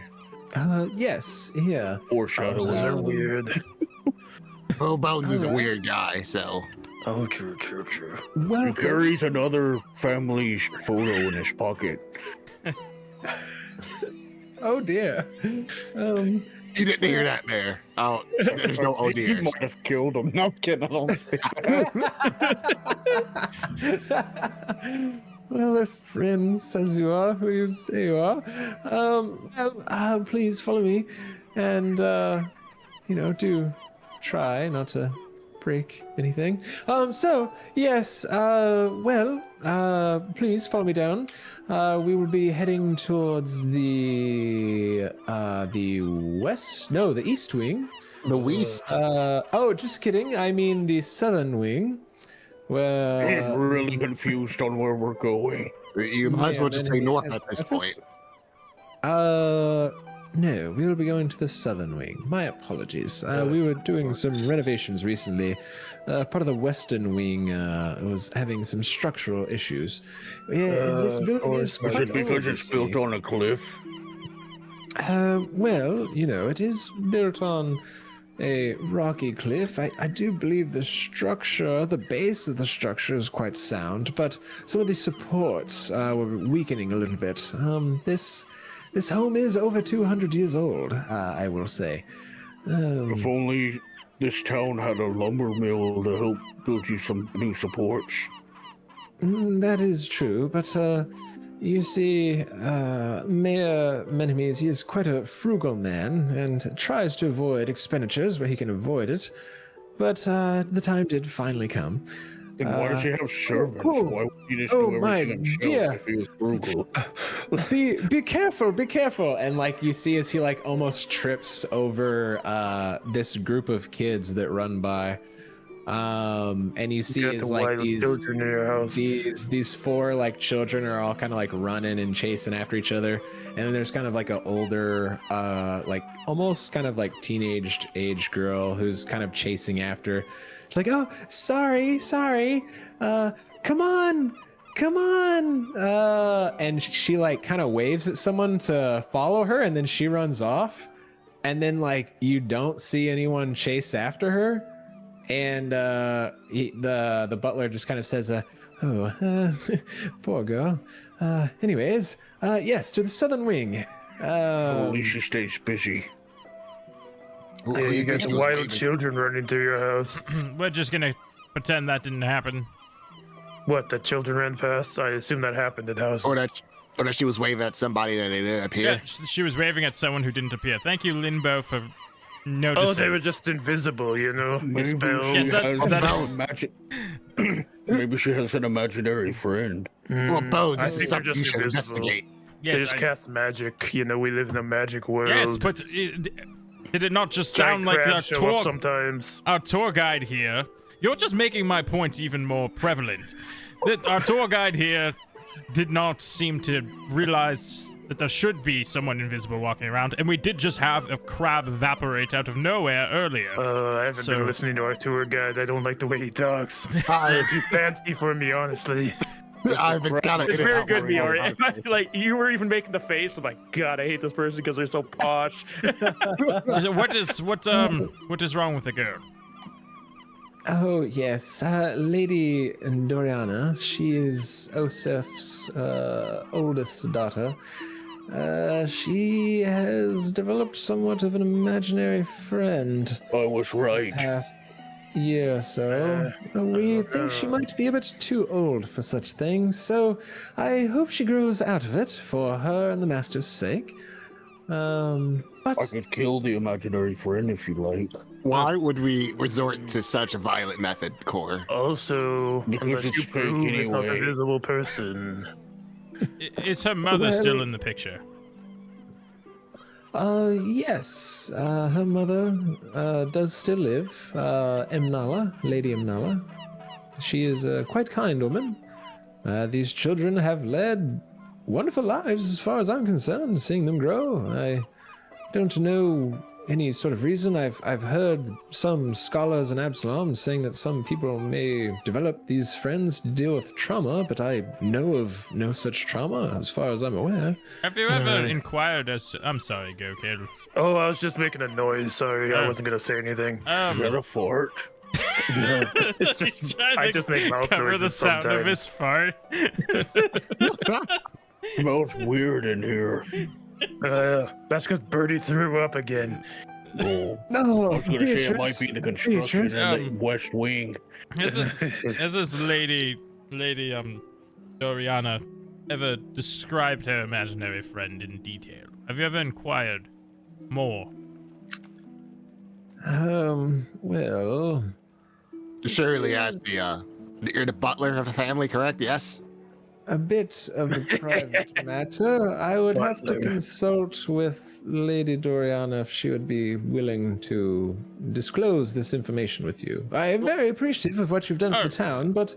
Speaker 1: Yes, yeah.
Speaker 6: Foreshadowing.
Speaker 5: Houses are weird.
Speaker 4: Well, Bones is a
Speaker 1: Alright.
Speaker 4: weird guy, so.
Speaker 5: Oh, true.
Speaker 6: He
Speaker 1: Well,
Speaker 6: carries another family's photo in his pocket.
Speaker 1: oh dear.
Speaker 4: You didn't hear that there. Oh, there's no oh
Speaker 2: You
Speaker 4: dear.
Speaker 2: might have killed him. No, I'm kidding. I don't say that.
Speaker 1: Well, if friend says you are who you say you are, please follow me, and do try not to break anything. So yes, please follow me down. We will be heading towards the east wing.
Speaker 4: The West.
Speaker 1: Just kidding. I mean the southern wing. Well,
Speaker 6: I'm really confused on where we're going.
Speaker 4: You might as well just say north at this point.
Speaker 1: No, we'll be going to the southern wing. My apologies. We were doing some renovations recently. Part of the western wing was having some structural issues. Yeah, this building is
Speaker 6: Is
Speaker 1: quite
Speaker 6: it because
Speaker 1: old,
Speaker 6: it's
Speaker 1: you
Speaker 6: built
Speaker 1: see.
Speaker 6: on a cliff?
Speaker 1: Well, it is built on a rocky cliff. I do believe the base of the structure is quite sound, but some of the supports were weakening a little bit. This home is over 200 years old, I will say.
Speaker 6: If only this town had a lumber mill to help build you some new supports.
Speaker 1: That is true, but you see, Mayor Menhemes, he is quite a frugal man and tries to avoid expenditures where he can avoid it. But the time did finally come.
Speaker 6: Then why does he have servants?
Speaker 1: oh,
Speaker 6: Why would he just
Speaker 1: oh
Speaker 6: do
Speaker 1: my
Speaker 6: everything himself
Speaker 1: dear.
Speaker 6: if he was frugal?
Speaker 1: Be careful. And like you see as he like almost trips over this group of kids that run by. And you see
Speaker 5: got
Speaker 1: is
Speaker 5: the
Speaker 1: like
Speaker 5: wild children in your house.
Speaker 1: these four like children are all kind of like running and chasing after each other, and then there's kind of like an older like almost kind of like teenage age girl who's kind of chasing after. She's like, oh, sorry, come on, and she like kind of waves at someone to follow her, and then she runs off, and then like you don't see anyone chase after her. And the butler just kind of says, poor girl. Anyways, yes, to the southern wing.
Speaker 6: At least she stays busy.
Speaker 5: Yeah, you got the wild children running through your house.
Speaker 3: We're just gonna pretend that didn't happen.
Speaker 5: What, the children ran past? I assume that happened in houses.
Speaker 4: Or that she was waving at somebody and they didn't appear.
Speaker 3: Yeah, she was waving at someone who didn't appear. Thank you, Limbo, for noticing.
Speaker 5: Oh, they were just invisible, you know?
Speaker 6: Maybe
Speaker 5: Spells.
Speaker 6: she
Speaker 3: Yes,
Speaker 6: has magic. Maybe she has an imaginary friend.
Speaker 4: Well, Bo,
Speaker 5: I
Speaker 4: this is
Speaker 5: think
Speaker 4: something
Speaker 5: they're
Speaker 4: you
Speaker 5: just
Speaker 4: should
Speaker 5: invisible.
Speaker 4: investigate.
Speaker 5: They
Speaker 3: Yes,
Speaker 5: just cast magic. You know, we live in a magic world.
Speaker 3: yes, but did it not just
Speaker 5: Giant
Speaker 3: sound like our
Speaker 5: crabs show up
Speaker 3: tour,
Speaker 5: sometimes.
Speaker 3: our tour guide here? You're just making my point even more prevalent. That our tour guide here did not seem to realize that there should be someone invisible walking around, and we did just have a crab evaporate out of nowhere earlier.
Speaker 5: I haven't been listening to our tour guide. I don't like the way he talks. They're too fancy for me, honestly.
Speaker 4: I've been kind of
Speaker 5: It's very good, Meyore. Like, you were even making the face of like, God, I hate this person because they're so posh.
Speaker 3: What is wrong with the girl?
Speaker 1: Oh yes, Lady Doriana. She is Osef's oldest daughter. She has developed somewhat of an imaginary friend.
Speaker 6: I was right.
Speaker 1: Past year or so. We think she might be a bit too old for such things, so I hope she grows out of it for her and the master's sake. But
Speaker 6: I could kill the imaginary friend if you like.
Speaker 4: Why would we resort to such a violent method, Core?
Speaker 5: Also,
Speaker 6: Because
Speaker 5: unless
Speaker 6: it's
Speaker 5: you
Speaker 6: fake
Speaker 5: prove it's not a
Speaker 6: anyway.
Speaker 5: visible person.
Speaker 3: Is her mother still in the picture?
Speaker 1: Yes, her mother does still live, Emnala, Lady Emnala. She is a quite kind woman. These children have led wonderful lives as far as I'm concerned, seeing them grow. I don't know any sort of reason. I've heard some scholars in Absalom saying that some people may develop these friends to deal with trauma, but I know of no such trauma as far as I'm aware.
Speaker 3: Have you ever inquired as to... I'm sorry, go, kid.
Speaker 5: Oh, I was just making a noise. Sorry, I wasn't gonna say anything.
Speaker 6: Is that a fart?
Speaker 5: It's just I just make mouth
Speaker 3: cover
Speaker 5: noises
Speaker 3: the sound
Speaker 5: sometimes.
Speaker 3: of his fart.
Speaker 6: Smells weird in here.
Speaker 5: That's because Birdie threw up again.
Speaker 6: Oh,
Speaker 1: No,
Speaker 6: I was going to say it might be the construction in the West Wing.
Speaker 3: Has this lady Doriana ever described her imaginary friend in detail? Have you ever inquired more?
Speaker 1: Well,
Speaker 4: Surely as you're the butler of the family, correct? Yes?
Speaker 1: a bit of a private matter. I would have to consult with Lady Doriana if she would be willing to disclose this information with you. I am very appreciative of what you've done for the town, but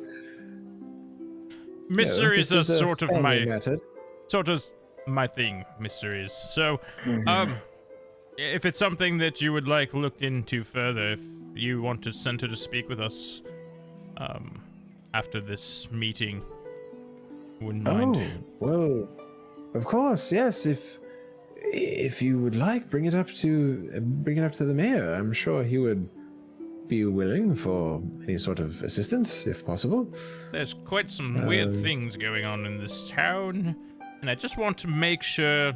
Speaker 3: Mysteries
Speaker 1: this
Speaker 3: are
Speaker 1: is a
Speaker 3: sort of
Speaker 1: family
Speaker 3: my
Speaker 1: matter.
Speaker 3: thing, mysteries. So, if it's something that you would like looked into further, if you want to send her to speak with us after this meeting, wouldn't mind.
Speaker 1: Well, of course, yes. If you would like, bring it up to the mayor. I'm sure he would be willing for any sort of assistance, if possible.
Speaker 3: There's quite some weird things going on in this town, and I just want to make sure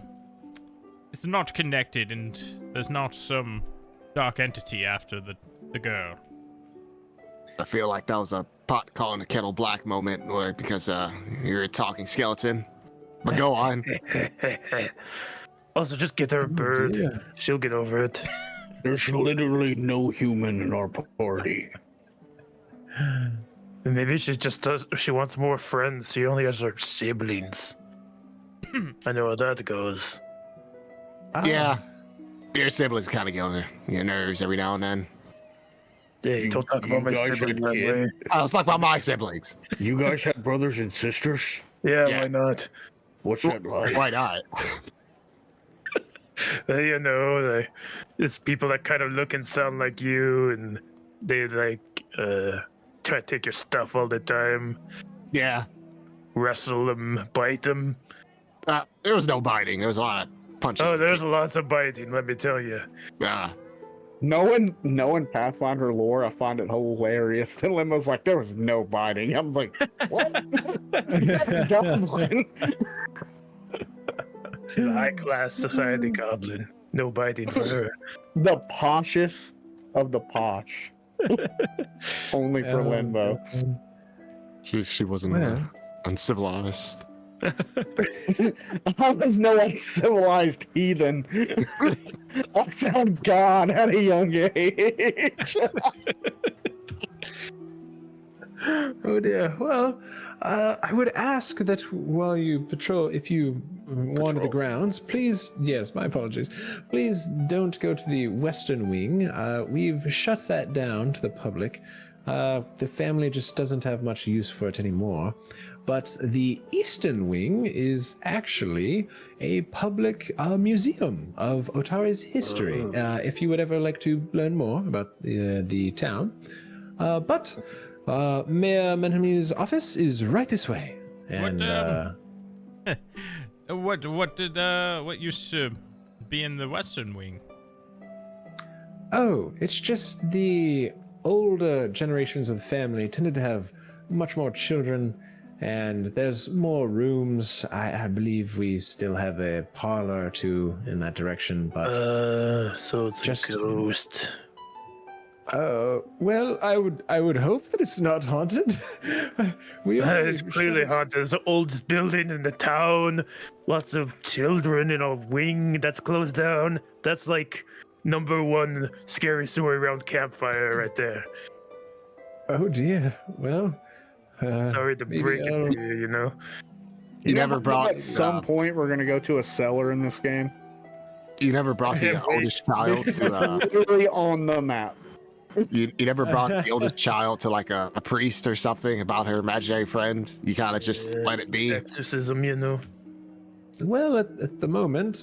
Speaker 3: it's not connected and there's not some dark entity after the girl.
Speaker 4: I feel like that was a pot calling the kettle black moment, or because you're a talking skeleton. But go on.
Speaker 5: Also, just get her a bird.
Speaker 1: dear.
Speaker 5: She'll get over it.
Speaker 6: There's literally no human in our party.
Speaker 5: Maybe she just does. She wants more friends. She only has her siblings. I know how that goes.
Speaker 4: Yeah. Your siblings kind of get on your nerves every now and then.
Speaker 5: Hey, don't talk about my
Speaker 6: guys
Speaker 5: sibling
Speaker 6: had
Speaker 5: that
Speaker 6: kids?
Speaker 5: way.
Speaker 4: I was like about my siblings.
Speaker 6: You guys had brothers and sisters?
Speaker 5: Yeah,
Speaker 4: Yeah.
Speaker 5: why not?
Speaker 6: What's that like?
Speaker 4: Why not?
Speaker 5: You know, there's people that kind of look and sound like you, and they try to take your stuff all the time,
Speaker 4: Yeah.
Speaker 5: wrestle them, bite them.
Speaker 4: There was no biting. There was a lot of punches.
Speaker 5: Oh, there's lots of biting, let me tell you.
Speaker 2: Knowing Pathfinder lore, I find it hilarious. Then Limo's like, there was no biting. I was like, what? Goblin.
Speaker 5: She's a high-class society goblin. No biting for her.
Speaker 2: The poshest of the posh. Only for Limbo.
Speaker 4: She wasn't
Speaker 1: Well.
Speaker 4: uncivilized.
Speaker 2: I was no uncivilized heathen. I found God at a young age.
Speaker 1: Oh dear. Well, I would ask that while you patrol, if you wander the grounds, please, yes, my apologies, please don't go to the western wing. We've shut that down to the public. The family just doesn't have much use for it anymore. But the eastern wing is actually a public museum of Otari's history, if you would ever like to learn more about the town. But Mayor Menhemes' office is right this way. And
Speaker 3: what used to be in the western wing?
Speaker 1: oh, it's just the older generations of the family tended to have much more children, and there's more rooms. I believe we still have a parlor or two in that direction, but
Speaker 5: So it's
Speaker 1: Just-
Speaker 5: a ghost.
Speaker 1: well, I would hope that it's not haunted. we only
Speaker 5: It's clearly
Speaker 1: shut-
Speaker 5: haunted. It's the oldest building in the town. Lots of children in a wing that's closed down. That's like #1 scary story around campfire right there.
Speaker 1: Oh dear. Well,
Speaker 5: Sorry to
Speaker 1: maybe
Speaker 5: break it
Speaker 1: I'll-
Speaker 5: to you, you know.
Speaker 4: You never brought.
Speaker 2: At some point, we're gonna go to a cellar in this game.
Speaker 4: You never brought the
Speaker 5: Wait.
Speaker 4: oldest child
Speaker 2: It's
Speaker 4: to.
Speaker 2: literally on the map.
Speaker 4: You never brought the oldest child to like a priest or something about her imaginary friend. You kind of just let it be.
Speaker 5: Exorcism, you know.
Speaker 1: well, at the moment,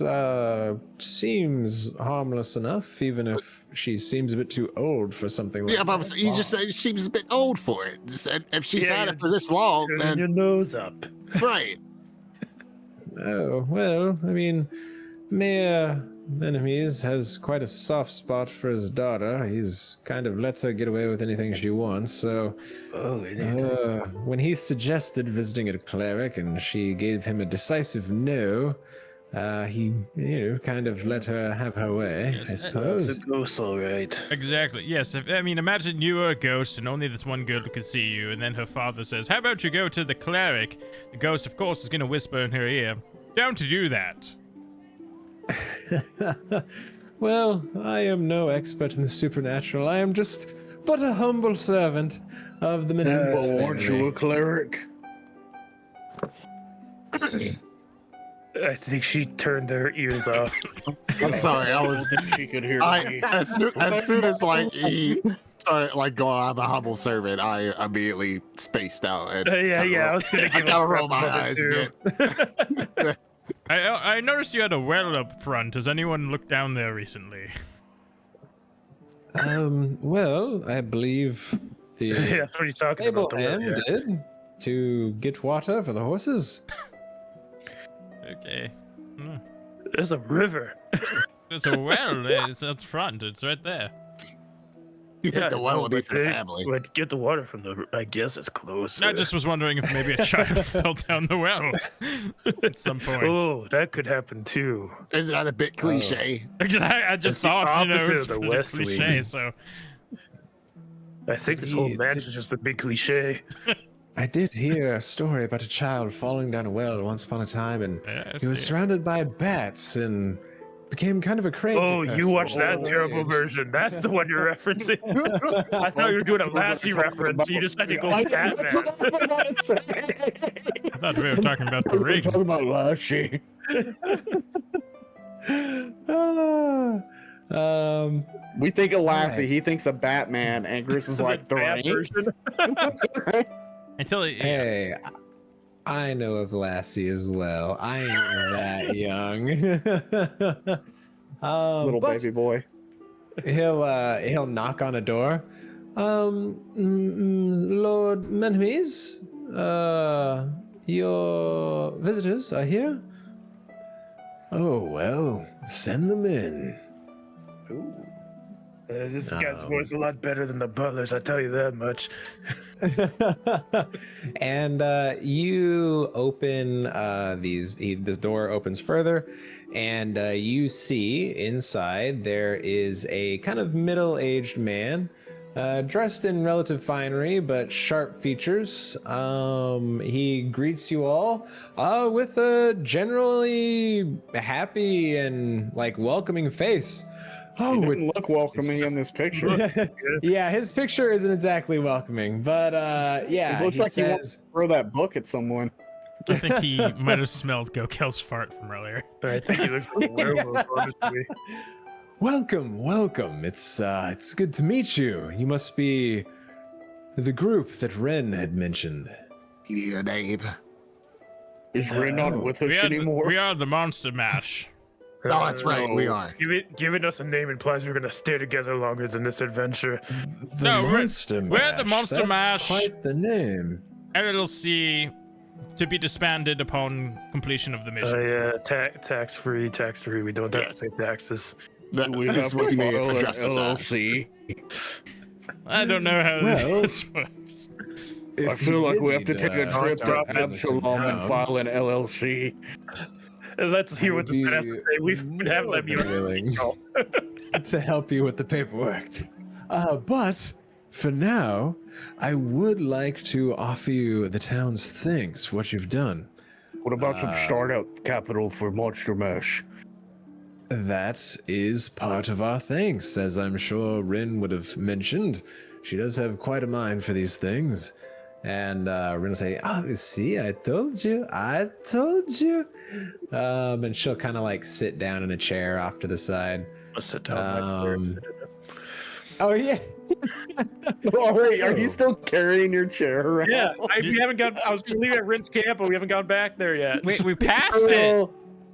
Speaker 1: seems harmless enough, even if she seems a bit too old for something like
Speaker 4: Yeah, but
Speaker 1: that.
Speaker 4: you just said she was a bit old for it. Just, if she's
Speaker 5: Yeah,
Speaker 4: had
Speaker 5: you're
Speaker 4: it for this long,
Speaker 5: Turn your
Speaker 4: then
Speaker 5: nose up.
Speaker 4: right.
Speaker 1: Oh, well, I mean, Mayor Menhemes has quite a soft spot for his daughter. He's kind of lets her get away with anything she wants, so
Speaker 5: Oh,
Speaker 1: when he suggested visiting a cleric and she gave him a decisive no, he, kind of let her have her way,
Speaker 3: Yes,
Speaker 1: I
Speaker 5: it's
Speaker 1: suppose.
Speaker 5: a ghost, all right.
Speaker 3: Exactly. Yes. Imagine you were a ghost and only this one girl could see you, and then her father says, "How about you go to the cleric?" The ghost, of course, is going to whisper in her ear, "Don't do that."
Speaker 1: Well, I am no expert in the supernatural. I am just but a humble servant of the Menhemes
Speaker 6: Oh, aren't you
Speaker 1: family.
Speaker 6: a cleric?
Speaker 5: I think she turned her ears off.
Speaker 4: I'm sorry. I
Speaker 6: I
Speaker 4: was.
Speaker 6: don't think she could hear me.
Speaker 4: As soon as like he started like going, I'm a humble servant, I immediately spaced out. And
Speaker 5: I was gonna
Speaker 4: I
Speaker 5: give
Speaker 4: gotta
Speaker 5: a
Speaker 4: roll
Speaker 5: crap
Speaker 4: my
Speaker 5: about it
Speaker 4: eyes
Speaker 5: too.
Speaker 4: again.
Speaker 3: I noticed you had a well up front. Has anyone looked down there recently?
Speaker 1: Well, I believe the
Speaker 5: Yeah, that's what he's talking
Speaker 1: stable
Speaker 5: about. the well,
Speaker 1: hand
Speaker 5: yeah.
Speaker 1: did to get water for the horses.
Speaker 3: Okay.
Speaker 5: There's a river.
Speaker 3: It's a well. It's up front. It's right there.
Speaker 4: You think the well would be
Speaker 5: but
Speaker 4: for the
Speaker 5: they
Speaker 4: family?
Speaker 5: would get the water from the. I guess it's close.
Speaker 3: I just was wondering if maybe a child fell down the well at some point.
Speaker 5: Oh, that could happen too.
Speaker 4: Isn't that a bit cliche?
Speaker 3: I just
Speaker 5: It's the
Speaker 3: thought,
Speaker 5: opposite
Speaker 3: it's
Speaker 5: of the
Speaker 3: pretty
Speaker 5: West
Speaker 3: cliche,
Speaker 5: Wing.
Speaker 3: so
Speaker 5: I think this whole
Speaker 1: Did-
Speaker 5: match is just a big cliche.
Speaker 1: I did hear a story about a child falling down a well once upon a time, and
Speaker 3: yeah, I
Speaker 1: he was
Speaker 3: see.
Speaker 1: surrounded by bats and became kind of a crazy.
Speaker 5: Oh, you
Speaker 1: person
Speaker 5: watched
Speaker 1: with
Speaker 5: that
Speaker 1: old
Speaker 5: terrible
Speaker 1: age.
Speaker 5: version. That's the one you're referencing. I thought you were doing a Lassie reference. You just had to go Batman.
Speaker 2: That's what I was about to say.
Speaker 3: I thought we were talking about the
Speaker 6: We're
Speaker 3: ring.
Speaker 6: talking about Lassie.
Speaker 2: We think of Lassie,
Speaker 1: Right.
Speaker 2: he thinks of Batman, and Gris is like the
Speaker 5: bad
Speaker 2: rain.
Speaker 5: version.
Speaker 3: Until
Speaker 1: Hey, I know of Lassie as well. I ain't that young.
Speaker 2: Little
Speaker 1: but
Speaker 2: baby boy.
Speaker 1: he'll knock on a door. Lord Menhemes, your visitors are here. Oh well, send them in.
Speaker 5: Ooh. This guy's voice a lot better than the butler's, I tell you that much.
Speaker 1: And you open the door opens further, and you see inside there is a kind of middle-aged man, dressed in relative finery but sharp features. He greets you all with a generally happy and like welcoming face.
Speaker 2: He doesn't look welcoming in this picture.
Speaker 1: Yeah, his picture isn't exactly welcoming, but yeah,
Speaker 2: It looks
Speaker 1: he
Speaker 2: like he wants
Speaker 1: says,
Speaker 2: to throw that book at someone.
Speaker 3: I think he might have smelled Gokel's fart from earlier.
Speaker 5: I think he looks like a werewolf, honestly.
Speaker 1: welcome. It's good to meet you. You must be the group that Ren had mentioned.
Speaker 4: Yeah, Dave.
Speaker 6: Is Ren not with us
Speaker 3: We
Speaker 6: anymore?
Speaker 3: are the Monster Mash.
Speaker 4: Oh, that's right, we are.
Speaker 5: Giving us a name implies we're gonna stay together longer than this adventure.
Speaker 1: The
Speaker 3: No,
Speaker 1: Monster Mash.
Speaker 3: we're the Monster
Speaker 1: That's
Speaker 3: Mash.
Speaker 1: quite the name.
Speaker 3: LLC to be disbanded upon completion of the mission.
Speaker 5: Yeah, tax free. We don't have to pay taxes.
Speaker 4: That,
Speaker 6: We have
Speaker 4: that's
Speaker 6: to
Speaker 4: what you may
Speaker 6: file an
Speaker 4: address us as.
Speaker 6: LLC.
Speaker 3: I don't know how
Speaker 1: Well,
Speaker 3: this works.
Speaker 6: I feel like we have to take a trip to Absalom and file an LLC.
Speaker 5: Let's hear what this man has to say. We'd have them
Speaker 1: willing to help you with the paperwork. But for now, I would like to offer you the town's thanks for what you've done.
Speaker 6: What about some startup capital for Monster Mash?
Speaker 1: That is part of our thanks, as I'm sure Rin would have mentioned. She does have quite a mind for these things. And Rin will say, see, I told you. And she'll kind of like sit down in a chair off to the side.
Speaker 5: I'll sit down.
Speaker 1: Oh, yeah.
Speaker 2: Oh, wait, are you still carrying your chair around?
Speaker 5: Yeah, we haven't gone. I was gonna leave at Rin's camp, but we haven't gone back there yet.
Speaker 3: We passed it.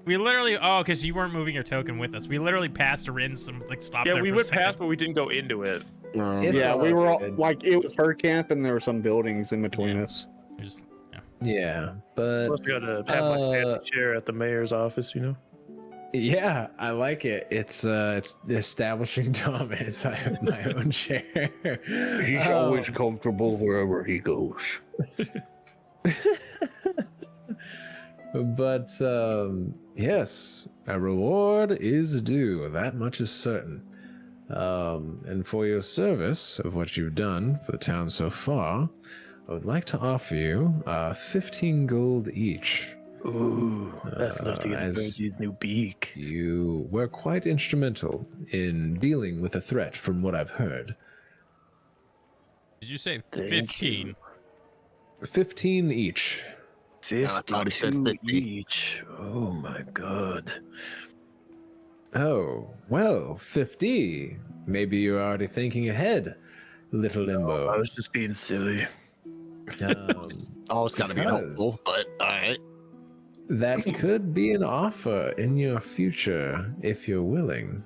Speaker 3: We literally, because you weren't moving your token with us. We literally passed Rin's and like stopped there
Speaker 5: Yeah, we
Speaker 3: for a
Speaker 5: went
Speaker 3: second.
Speaker 5: past, but we didn't go into it.
Speaker 1: It's
Speaker 2: Yeah,
Speaker 1: all
Speaker 2: we were all
Speaker 1: good.
Speaker 2: like, it was her camp, and there were some buildings in between us.
Speaker 3: We just, yeah.
Speaker 1: Yeah, but
Speaker 5: Plus, we gotta have my fancy chair at the mayor's office, you know.
Speaker 1: yeah, I like it. It's establishing dominance. I have my own chair.
Speaker 6: He's always comfortable wherever he goes.
Speaker 1: But yes, a reward is due. That much is certain. And for your service of what you've done for the town so far, I would like to offer you 15 gold each.
Speaker 5: Ooh, that's enough to get
Speaker 1: as
Speaker 5: Birdie's new beak.
Speaker 1: You were quite instrumental in dealing with the threat, from what I've heard.
Speaker 3: Did you say
Speaker 5: Thank
Speaker 3: 15?
Speaker 1: 15 each.
Speaker 4: I thought he said
Speaker 5: 52
Speaker 4: 50.
Speaker 5: each. Oh my god.
Speaker 1: Oh, well, 50. Maybe you're already thinking ahead, little Limbo.
Speaker 5: I was just being silly.
Speaker 4: Always gotta be
Speaker 1: Because-
Speaker 4: helpful, but alright.
Speaker 1: That could be an offer in your future, if you're willing.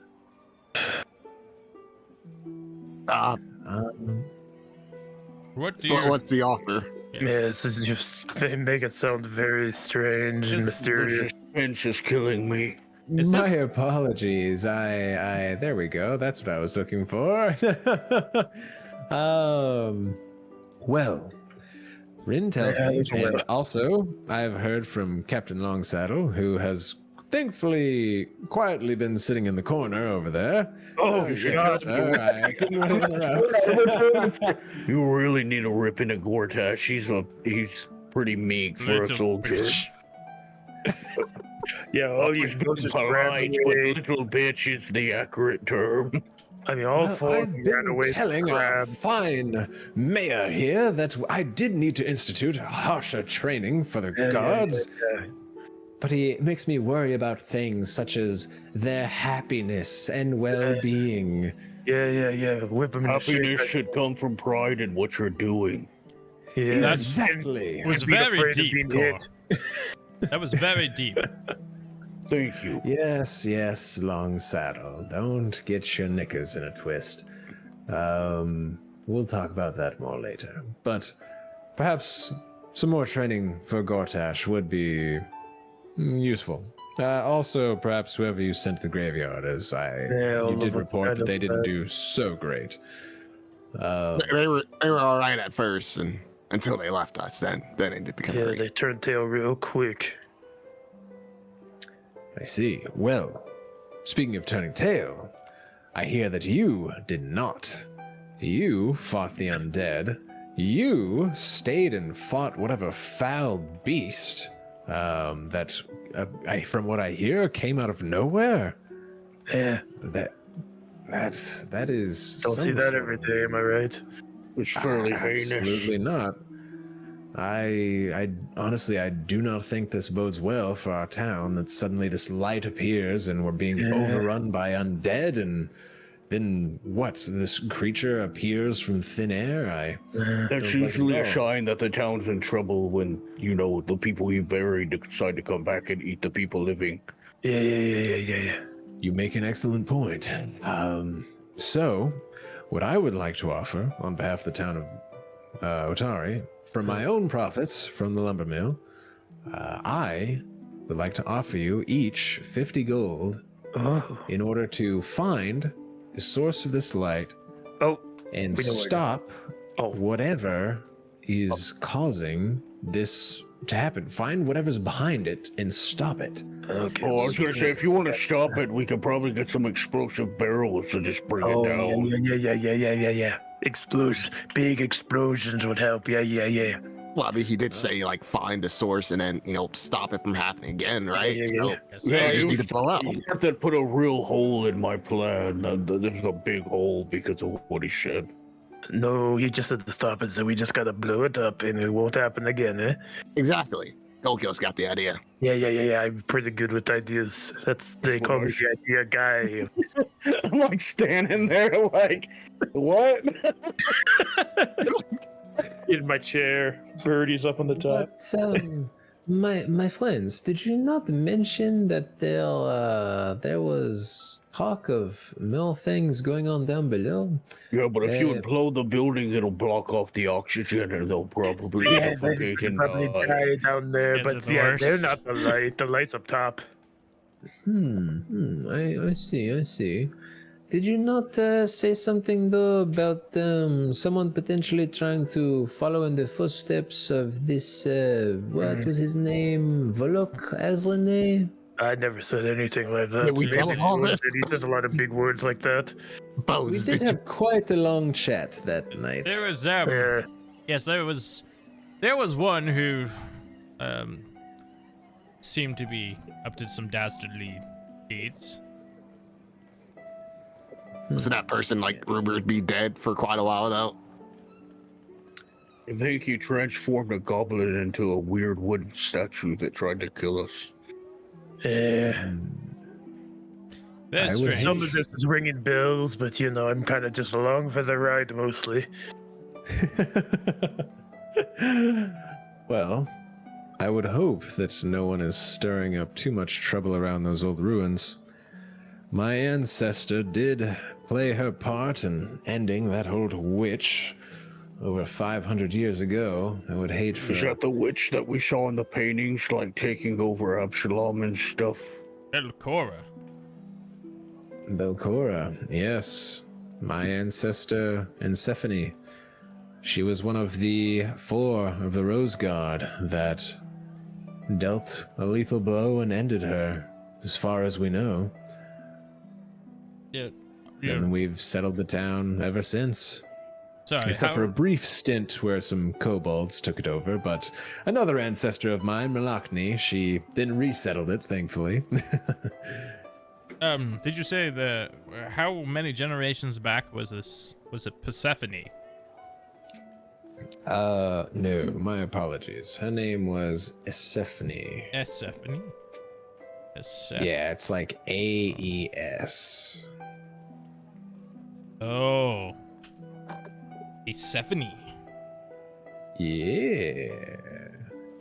Speaker 3: What do you?
Speaker 4: What's the offer?
Speaker 5: Yeah, this is just, they make it sound very strange and
Speaker 3: Just-
Speaker 5: mysterious.
Speaker 6: The suspense is killing me.
Speaker 3: Is
Speaker 1: My
Speaker 3: this-
Speaker 1: apologies. I there we go. That's what I was looking for. Well, Rin tells
Speaker 5: Yeah,
Speaker 1: me,
Speaker 5: that's
Speaker 1: and
Speaker 5: well.
Speaker 1: also I've heard from Captain Longsaddle, who has thankfully quietly been sitting in the corner over there.
Speaker 5: Oh,
Speaker 1: Yes,
Speaker 5: God.
Speaker 1: sir, I didn't want to interrupt.
Speaker 6: You really need a rip in a Gortash. He's pretty meek for a
Speaker 3: Little
Speaker 6: soldier.
Speaker 3: bitch.
Speaker 5: Yeah, all you
Speaker 6: He's
Speaker 5: do is just ran
Speaker 6: polite, but
Speaker 5: away.
Speaker 6: little bitch is the accurate term.
Speaker 5: I mean, all
Speaker 1: Well,
Speaker 5: four of
Speaker 1: I've
Speaker 5: them
Speaker 1: been
Speaker 5: ran away.
Speaker 1: telling
Speaker 5: from
Speaker 1: our
Speaker 5: crab.
Speaker 1: fine mayor here that I did need to institute harsher training for the
Speaker 5: Yeah,
Speaker 1: guards.
Speaker 5: yeah.
Speaker 1: but he makes me worry about things such as their happiness and well-being.
Speaker 5: Yeah. Whip him in the shit.
Speaker 6: Happiness should come from pride in what you're doing.
Speaker 5: Yeah.
Speaker 1: Exactly.
Speaker 3: was
Speaker 5: Being
Speaker 3: very
Speaker 5: afraid of
Speaker 3: deep,
Speaker 5: being
Speaker 3: Kool.
Speaker 5: hit.
Speaker 3: That was very deep.
Speaker 6: Thank you.
Speaker 1: Yes, Long Saddle. Don't get your knickers in a twist. We'll talk about that more later. But perhaps some more training for Gortash would be useful. Also, perhaps whoever you sent to the graveyard, as you did report that they didn't do so great.
Speaker 4: They were all right at first, and until they left us, then it did become great.
Speaker 5: They turned tail real quick.
Speaker 1: I see. Well, speaking of turning tail, I hear that you did not. You fought the undead. You stayed and fought whatever foul beast that, from what I hear, came out of nowhere.
Speaker 5: Yeah.
Speaker 1: That is.
Speaker 5: Don't see that every day, am I right?
Speaker 6: It's fairly heinous.
Speaker 1: Absolutely not. I honestly, I do not think this bodes well for our town, that suddenly this light appears and we're being overrun by undead, and then what? This creature appears from thin air?
Speaker 6: That's usually a sign that the town's in trouble when, the people you buried decide to come back and eat the people living.
Speaker 5: Yeah.
Speaker 1: You make an excellent point. So, what I would like to offer on behalf of the town of Otari, from my own profits from the lumber mill, I would like to offer you each 50 gold in order to find the source of this light and stop whatever is causing this to happen. Find whatever's behind it and stop it.
Speaker 5: Okay.
Speaker 6: Oh, I was going to say, if you want to stop it, we could probably get some explosive barrels to just bring it down.
Speaker 5: Yeah. Explosions. Big explosions would help. Yeah.
Speaker 4: Well, I mean, he did say, find a source and then, stop it from happening again, right?
Speaker 5: Yeah.
Speaker 6: Yeah,
Speaker 4: just need to blow up.
Speaker 6: That put a real hole in my plan. There's a big hole because of what he said.
Speaker 5: No, he just said to stop it, so we just gotta blow it up and it won't happen again, eh?
Speaker 4: Exactly. Golgil's got the idea.
Speaker 5: Yeah. I'm pretty good with ideas. They call me the idea guy.
Speaker 2: I'm like standing there like, what?
Speaker 5: In my chair, birdies up on the top.
Speaker 1: But, my friends, did you not mention that there was talk of more things going on down below?
Speaker 6: Yeah, but if you blow the building, it'll block off the oxygen and they'll probably suffocate and
Speaker 5: die down there,
Speaker 3: Is
Speaker 5: but
Speaker 3: it the
Speaker 5: they're
Speaker 3: worst?
Speaker 5: not the light. The light's up top.
Speaker 1: I see. Did you not say something though about someone potentially trying to follow in the footsteps of this? What was his name? Volok Azlane?
Speaker 5: I never said anything like that.
Speaker 4: Yeah, we tell him all this.
Speaker 5: He said a lot of big words like that.
Speaker 1: We
Speaker 4: Bones,
Speaker 1: did have quite a long chat that night.
Speaker 3: There was
Speaker 5: Yeah.
Speaker 3: yes, there was one who seemed to be up to some dastardly deeds.
Speaker 4: Wasn't that person rumored to be dead for quite a while though?
Speaker 6: I think he transformed a goblin into a weird wooden statue that tried to kill us.
Speaker 5: Yeah.
Speaker 3: That's
Speaker 1: I would-
Speaker 3: strange.
Speaker 5: Some of this is ringing bells, but I'm kind of just along for the ride mostly.
Speaker 1: Well, I would hope that no one is stirring up too much trouble around those old ruins. My ancestor did play her part in ending that old witch over 500 years ago. I would hate for...
Speaker 6: Is that the witch that we saw in the paintings, taking over Absalom and stuff?
Speaker 3: Belcora.
Speaker 1: Belcora, yes. My ancestor, Ensephone. She was one of the 4 of the Rose Guard that dealt a lethal blow and ended her, as far as we know.
Speaker 3: Yeah.
Speaker 1: And we've settled the town ever since.
Speaker 3: Sorry.
Speaker 1: Except for a brief stint where some kobolds took it over, but another ancestor of mine, Malakni, she then resettled it, thankfully.
Speaker 3: Did you say how many generations back was this? Was it Persephone?
Speaker 1: No, my apologies. Her name was Esephone.
Speaker 3: Stephanie.
Speaker 1: Yeah, it's like AES.
Speaker 3: Oh. Stephanie.
Speaker 1: Yeah.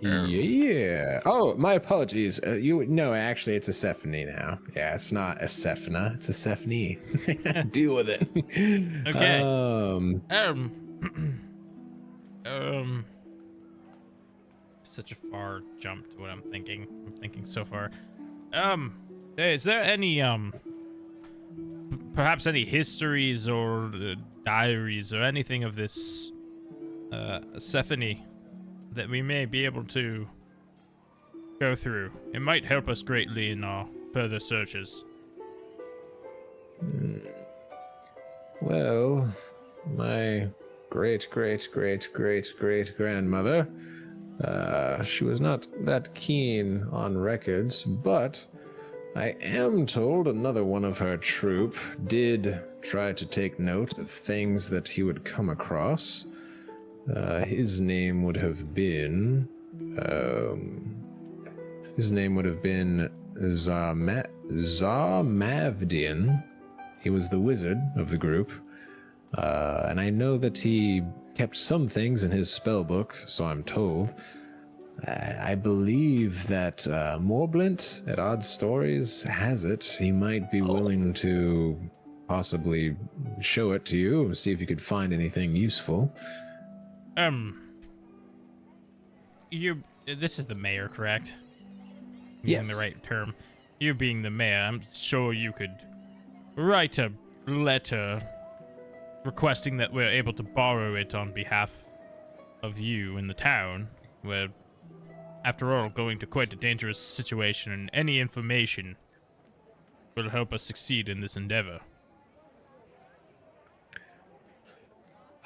Speaker 1: Yeah. Oh, my apologies. No, actually, it's Esephone now. Yeah, it's not Esephina. It's Esephone. Deal with it.
Speaker 3: Okay. Such a far jump to what I'm thinking. I'm thinking so far. Hey, is there any perhaps any histories or diaries or anything of this Stephanie that we may be able to go through? It might help us greatly in our further searches.
Speaker 1: Well, my great grandmother, she was not that keen on records, but I am told another one of her troop did try to take note of things that he would come across. His name would have been Zarmavdian. He was the wizard of the group. And I know that he kept some things in his spell book, so I'm told. I believe that Morblint at Odd Stories has it. He might be willing to possibly show it to you and see if you could find anything useful.
Speaker 3: This is the mayor, correct?
Speaker 1: Yes.
Speaker 3: Using the right term. You being the mayor, I'm sure you could write a letter requesting that we're able to borrow it on behalf of you in the town. We're, after all, going to quite a dangerous situation, and any information will help us succeed in this endeavor.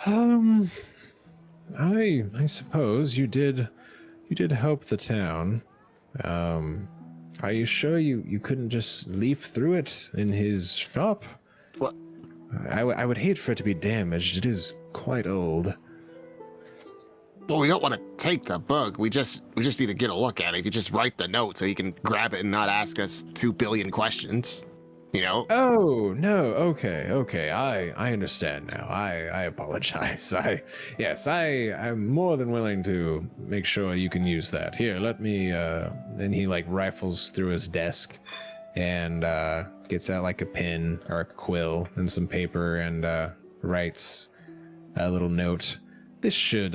Speaker 1: I suppose you did help the town. Are you sure you couldn't just leaf through it in his shop?
Speaker 4: What?
Speaker 1: I would hate for it to be damaged. It is quite old.
Speaker 4: Well, we don't want to take the book. We just need to get a look at it. You just write the note so you can grab it and not ask us 2 billion questions. You know?
Speaker 1: Oh, no. Okay. I understand now. I apologize. I'm more than willing to make sure you can use that. Here, let me, then he like rifles through his desk and gets out like a pen or a quill and some paper and writes a little note. This should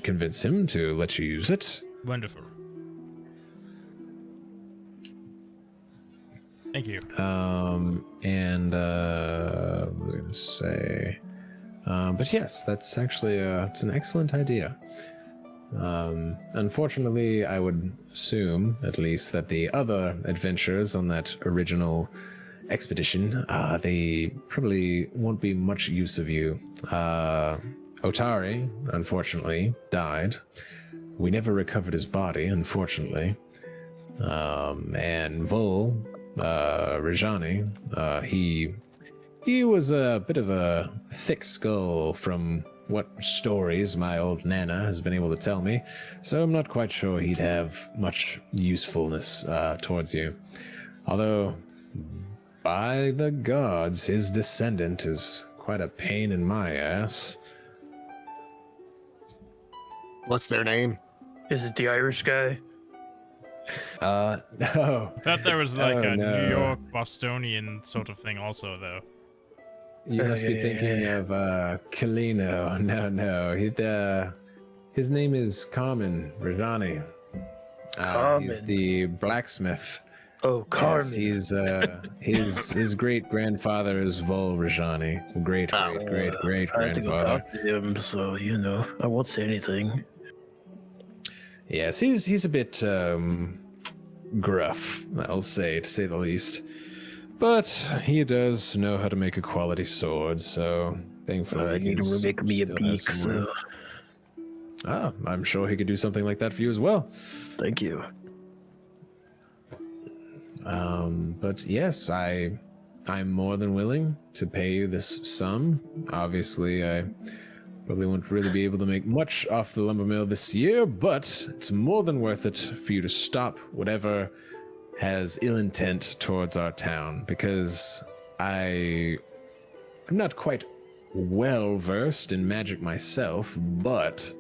Speaker 1: convince him to let you use it.
Speaker 3: Wonderful. Thank you.
Speaker 1: And what was I gonna say? But yes, that's actually it's an excellent idea. Unfortunately, I would assume, at least, that the other adventurers on that original expedition, they probably won't be much use of you. Otari, unfortunately, died. We never recovered his body, unfortunately. And Vol, Rajani, he was a bit of a thick skull from what stories my old Nana has been able to tell me, so I'm not quite sure he'd have much usefulness towards you. Although, by the gods, his descendant is quite a pain in my ass.
Speaker 4: What's their name?
Speaker 5: Is it the Irish guy?
Speaker 1: No.
Speaker 3: I thought there was like
Speaker 1: Oh,
Speaker 3: a
Speaker 1: no.
Speaker 3: New York Bostonian sort of thing also, though.
Speaker 1: You must be thinking of Kalino. No. His name is Carmen Rajani. He's the blacksmith.
Speaker 5: Oh, Carmen.
Speaker 1: Yes, he's his great grandfather is Vol Rajani. Great
Speaker 5: I have to go
Speaker 1: grandfather.
Speaker 5: talk to him, so I won't say anything.
Speaker 1: Yes, he's a bit gruff, I'll say, to say the least. But he does know how to make a quality sword, so thankfully
Speaker 5: You
Speaker 1: he's
Speaker 5: can make me a
Speaker 1: still has
Speaker 5: beak,
Speaker 1: some worth.
Speaker 5: so
Speaker 1: I'm sure he could do something like that for you as well.
Speaker 5: thank you.
Speaker 1: But yes, I'm more than willing to pay you this sum. Obviously, I Probably won't really be able to make much off the lumber mill this year, but it's more than worth it for you to stop whatever has ill intent towards our town, because I'm not quite well versed in magic myself, but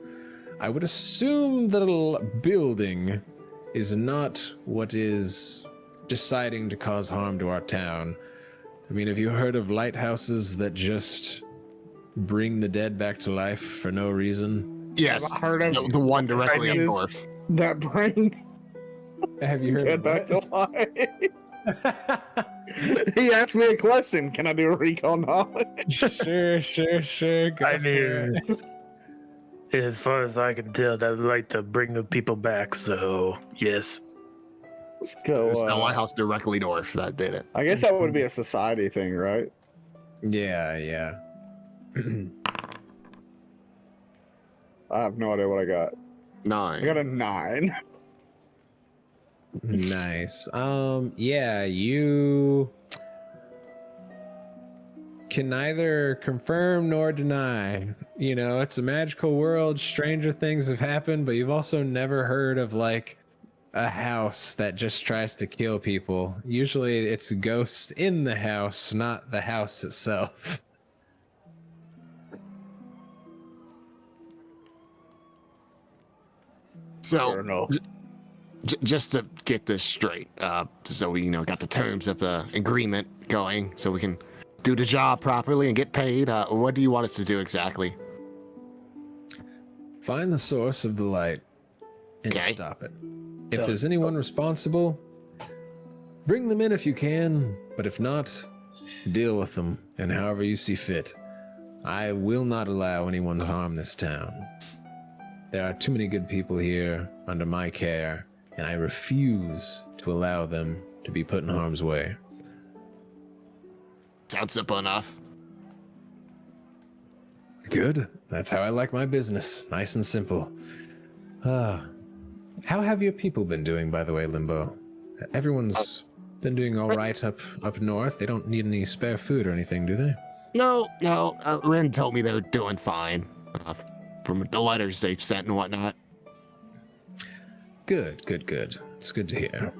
Speaker 1: I would assume that a building is not what is deciding to cause harm to our town. I mean, have you heard of lighthouses that just bring the dead back to life for no reason?
Speaker 4: Yes,
Speaker 2: I've heard of
Speaker 4: the one directly up
Speaker 2: places
Speaker 4: north.
Speaker 2: that bring
Speaker 1: Have you heard
Speaker 2: dead
Speaker 1: of
Speaker 2: back to
Speaker 1: what?
Speaker 2: life. He asked me a question. Can I do a recall knowledge?
Speaker 1: Sure. Go
Speaker 5: I
Speaker 1: for
Speaker 5: mean,
Speaker 1: it.
Speaker 5: as far as I can tell, they like to bring the people back. So yes.
Speaker 2: Let's go.
Speaker 4: It's the lighthouse directly north that did it.
Speaker 2: I guess that would be a society thing, right?
Speaker 1: Yeah.
Speaker 2: I have no idea what I got. I got
Speaker 4: 9.
Speaker 2: a 9.
Speaker 1: Nice. Yeah, you can neither confirm nor deny. You know, it's a magical world, stranger things have happened, but you've also never heard of like a house that just tries to kill people. Usually it's ghosts in the house, not the house itself.
Speaker 4: So,
Speaker 2: Fair enough.
Speaker 4: just to get this straight, so we, got the terms of the agreement going, so we can do the job properly and get paid. What do you want us to do exactly?
Speaker 1: Find the source of the light and
Speaker 4: Okay.
Speaker 1: stop it. If there's anyone responsible, bring them in if you can, but if not, deal with them, and however you see fit. I will not allow anyone to harm this town. There are too many good people here under my care, and I refuse to allow them to be put in harm's way.
Speaker 4: Sounds simple enough.
Speaker 1: Good. That's how I like my business. Nice and simple. How have your people been doing, by the way, Limbo? Everyone's been doing all right up north. They don't need any spare food or anything, do they?
Speaker 4: No. Ren told me they were doing fine. From the letters they've sent and whatnot.
Speaker 1: Good. It's good to hear.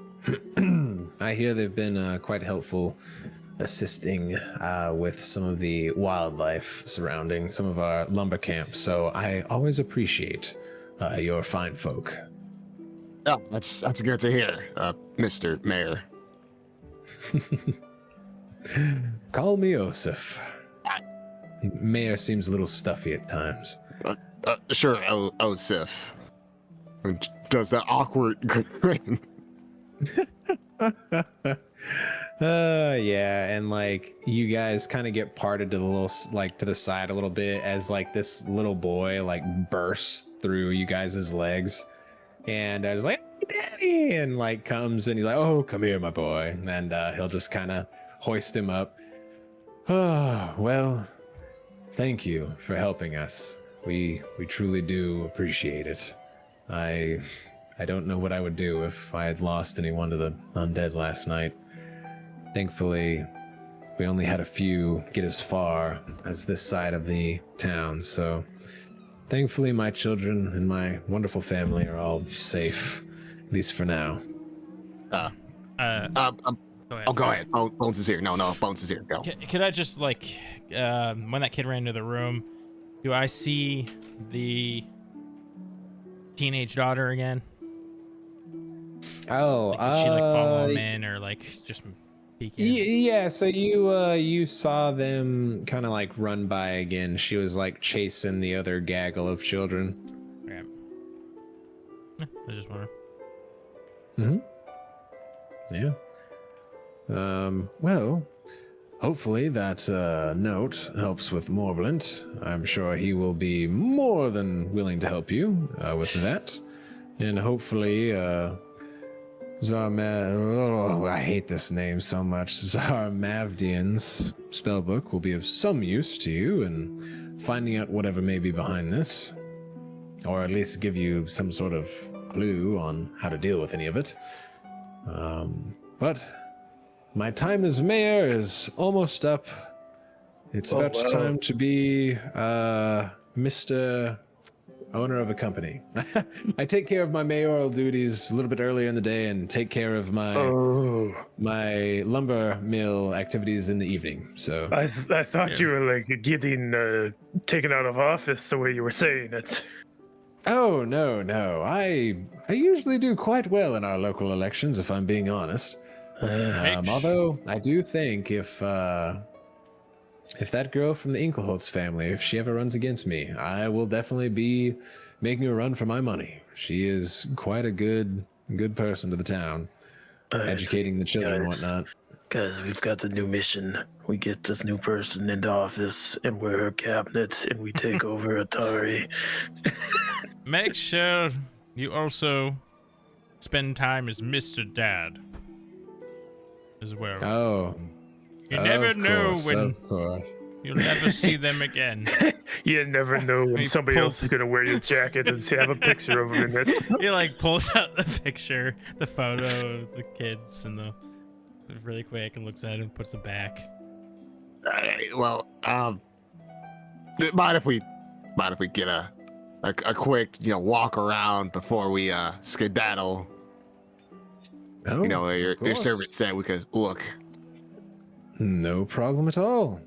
Speaker 1: I hear they've been quite helpful assisting with some of the wildlife surrounding some of our lumber camps, so I always appreciate your fine folk.
Speaker 4: Oh, that's good to hear, Mr. Mayor.
Speaker 1: Call me Osif. Mayor seems a little stuffy at times.
Speaker 4: Sure, Osif. Does that awkward grin.
Speaker 1: Yeah, and like you guys kind of get parted to the little to the side a little bit as like this little boy like bursts through you guys' legs, and I was like, "Daddy!" and like comes and he's like, "Oh, come here, my boy," and he'll just kind of hoist him up. Oh, well, thank you for helping us. We truly do appreciate it. I don't know what I would do if I had lost anyone to the undead last night. Thankfully, we only had a few get as far as this side of the town, so thankfully my children and my wonderful family are all safe, at least for now.
Speaker 3: Go ahead.
Speaker 4: Oh, go ahead. Bones is here. No, Bones is here. Go.
Speaker 3: Could I just like, when that kid ran into the room, do I see the teenage daughter again?
Speaker 1: Oh,
Speaker 3: Like, did she like follow him in or like just peek in?
Speaker 1: Yeah, so you saw them kind of like run by again. She was like chasing the other gaggle of children.
Speaker 3: Okay. I was just wondering.
Speaker 1: Yeah. Well, hopefully that note helps with Morblint. I'm sure he will be more than willing to help you with that. And hopefully, I hate this name so much. Zarmavdian's spellbook will be of some use to you in finding out whatever may be behind this. Or at least give you some sort of clue on how to deal with any of it. But my time as mayor is almost up. It's about time to be Mr. Owner of a company. I take care of my mayoral duties a little bit earlier in the day and take care of my my lumber mill activities in the evening. So
Speaker 5: I thought you were like getting taken out of office the way you were saying it.
Speaker 1: Oh no. I usually do quite well in our local elections, if I'm being honest. Although I do think if that girl from the Inkelholtz family, if she ever runs against me, I will definitely be making a run for my money. She is quite a good person to the town, educating the children and whatnot.
Speaker 5: Guys, we've got the new mission. We get this new person into office, and we're her cabinet, and we take over Atari.
Speaker 3: Make sure you also spend time as Mr. Dad as well.
Speaker 1: Oh.
Speaker 3: You never know when
Speaker 1: Of course.
Speaker 3: you'll never see them again.
Speaker 5: You never know when somebody else is going to wear your jacket and have a picture of them in it.
Speaker 3: He like pulls out the picture, the photo of the kids, and the really quick and looks at it and puts it back.
Speaker 4: Well, mind if we get a quick, walk around before we skedaddle?
Speaker 1: Oh,
Speaker 4: Your servant said we could look.
Speaker 1: No problem at all.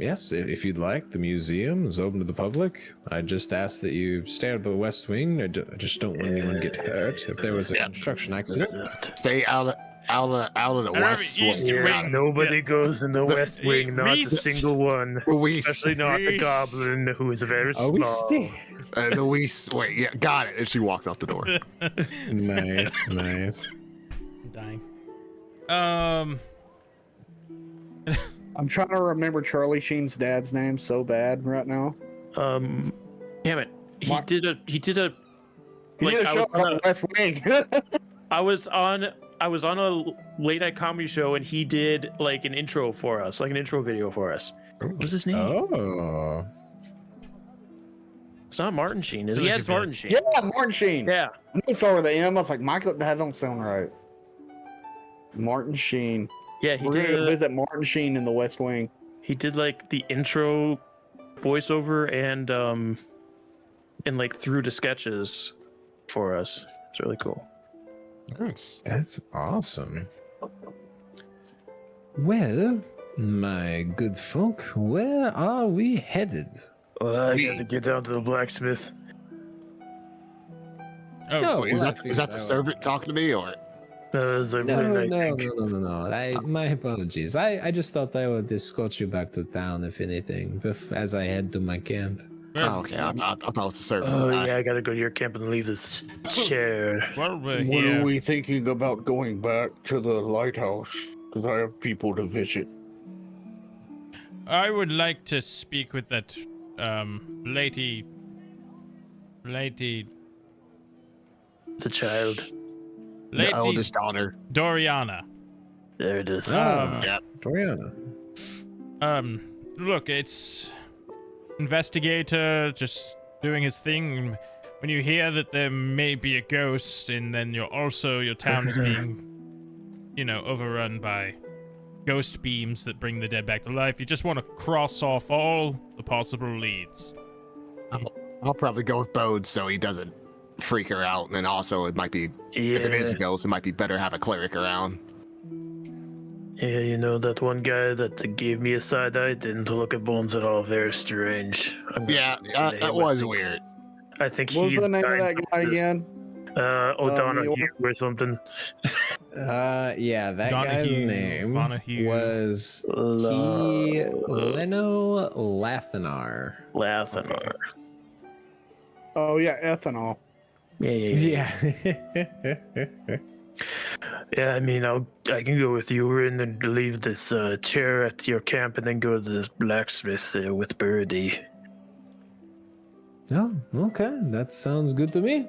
Speaker 1: Yes, if you'd like, the museum is open to the public. I just ask that you stay out of the West Wing. I just don't want anyone to get hurt if there was a construction accident.
Speaker 4: Stay out of the West Wing.
Speaker 5: Nobody goes in the West Wing, not a single one. Especially not the goblin, who is very small.
Speaker 4: Wait, yeah, got it. And she walks out the door.
Speaker 1: Nice.
Speaker 3: I'm dying.
Speaker 2: I'm trying to remember Charlie Sheen's dad's name so bad right now.
Speaker 5: Damn it. He did a
Speaker 2: He did a show on the West Wing.
Speaker 5: I was on a late night comedy show, and he did like an intro for us, like an intro video for us. What was his name?
Speaker 1: Oh.
Speaker 5: It's not Martin Sheen, is it? Yeah, it's Martin Sheen.
Speaker 2: Yeah, Martin Sheen.
Speaker 5: Yeah.
Speaker 2: I knew it started with the M. I was like, Michael, that don't sound right. Martin Sheen.
Speaker 5: Yeah, he
Speaker 2: We're
Speaker 5: did.
Speaker 2: gonna visit Martin Sheen in the West Wing.
Speaker 5: He did like the intro voiceover and like through to sketches for us. It's really cool.
Speaker 4: Nice.
Speaker 1: That's awesome. Well, my good folk, where are we headed?
Speaker 5: Well, I got to get down to the blacksmith.
Speaker 3: Oh,
Speaker 4: Is that the servant talking to me, or?
Speaker 5: No.
Speaker 1: My apologies. I just thought I would escort you back to town, if anything, as I head to my camp.
Speaker 4: Oh, okay. I thought it was a servant.
Speaker 5: Oh, yeah, I gotta go to your camp and leave this chair.
Speaker 3: While we're
Speaker 6: When
Speaker 3: here,
Speaker 6: are we thinking about going back to the lighthouse? Because I have people to visit.
Speaker 3: I would like to speak with that lady.
Speaker 5: The child.
Speaker 3: Lady
Speaker 4: The oldest daughter.
Speaker 3: Doriana.
Speaker 5: There it is.
Speaker 1: Yeah, Doriana.
Speaker 3: Look, it's investigator just doing his thing. When you hear that there may be a ghost, and then your town is being, overrun by ghost beams that bring the dead back to life, you just want to cross off all the possible leads.
Speaker 4: I'll probably go with Bode so he doesn't freak her out, and also it might be, if it is a ghost, it might be better to have a cleric around.
Speaker 5: Yeah, that one guy that gave me a side eye didn't look at bones at all. Very strange.
Speaker 4: That was weird.
Speaker 5: I think
Speaker 2: What was
Speaker 5: he's
Speaker 2: the name of that guy again?
Speaker 5: O'Donoghue or something.
Speaker 1: Yeah, that guy's name
Speaker 3: Donahue.
Speaker 1: was Leno Lathanar.
Speaker 2: Oh yeah, ethanol.
Speaker 5: Yeah. Yeah, I mean, I can go with you and leave this chair at your camp, and then go to this blacksmith with Birdie.
Speaker 1: Oh, okay. That sounds good to me.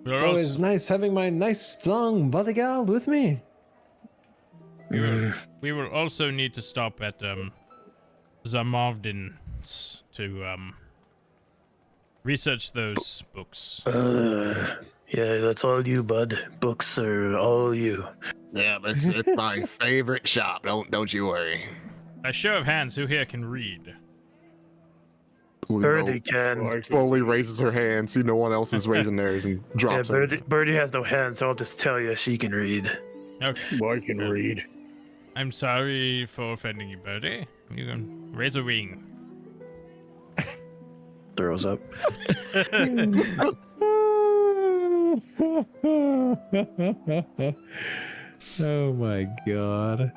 Speaker 1: It's always nice having my nice, strong bodyguard with me.
Speaker 3: We will also need to stop at Zamovdin's to research those books.
Speaker 5: Yeah, that's all you, bud. Books are all you.
Speaker 4: Yeah, it's my favorite shop. Don't you worry.
Speaker 3: A show of hands, who here can read?
Speaker 5: Birdie can.
Speaker 4: Slowly raises her hand, see no one else is raising theirs, and drops
Speaker 5: Yeah,
Speaker 4: hers.
Speaker 5: Birdie has no hands, so I'll just tell you she can read.
Speaker 3: Okay.
Speaker 6: I can read.
Speaker 3: I'm sorry for offending you, Birdie. You can raise a wing.
Speaker 5: Throws up.
Speaker 1: Oh my god.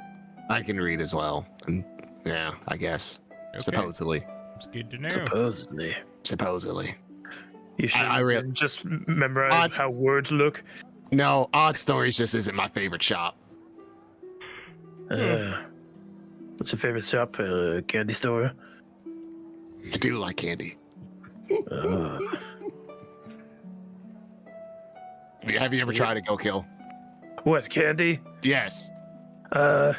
Speaker 4: I can read as well. And yeah, I guess.
Speaker 3: Okay.
Speaker 4: Supposedly.
Speaker 3: It's good to know.
Speaker 4: Supposedly.
Speaker 5: You should
Speaker 4: I really-
Speaker 5: just memorize how words look.
Speaker 4: No, Odd Stories just isn't my favorite shop.
Speaker 5: What's your favorite shop? Candy store?
Speaker 4: I do like candy. Have you ever tried to go kill?
Speaker 5: What, candy?
Speaker 4: Yes.
Speaker 5: No.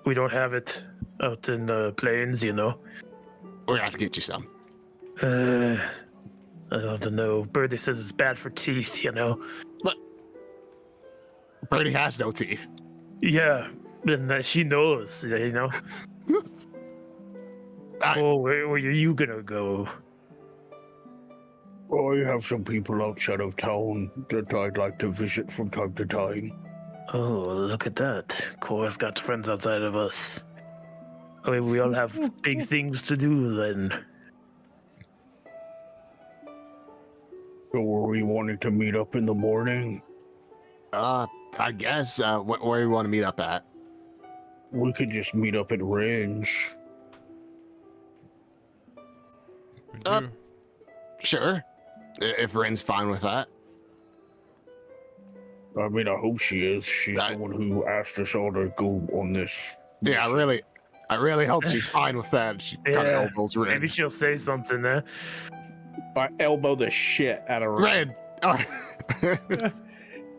Speaker 5: We don't have it out in the plains, you know.
Speaker 4: We're gonna have to get you some.
Speaker 5: I don't know. Birdie says it's bad for teeth, you know.
Speaker 4: Look, Birdie has no teeth.
Speaker 5: Yeah, and she knows, you know. Where are you gonna go?
Speaker 6: I have some people outside of town that I'd like to visit from time to time.
Speaker 5: Oh, look at that. Cora's got friends outside of us. I mean, we all have big things to do then.
Speaker 6: So were we wanting to meet up in the morning?
Speaker 4: I guess. Where do you want to meet up at?
Speaker 6: We could just meet up at Range.
Speaker 4: Sure. If Ren's fine with that.
Speaker 6: I mean, I hope she is. She's the one who asked us all to go on this.
Speaker 4: Yeah, I really hope she's fine with that. She kind of elbows Ren.
Speaker 5: Maybe she'll say something there.
Speaker 2: I elbow the shit out of
Speaker 4: Ren!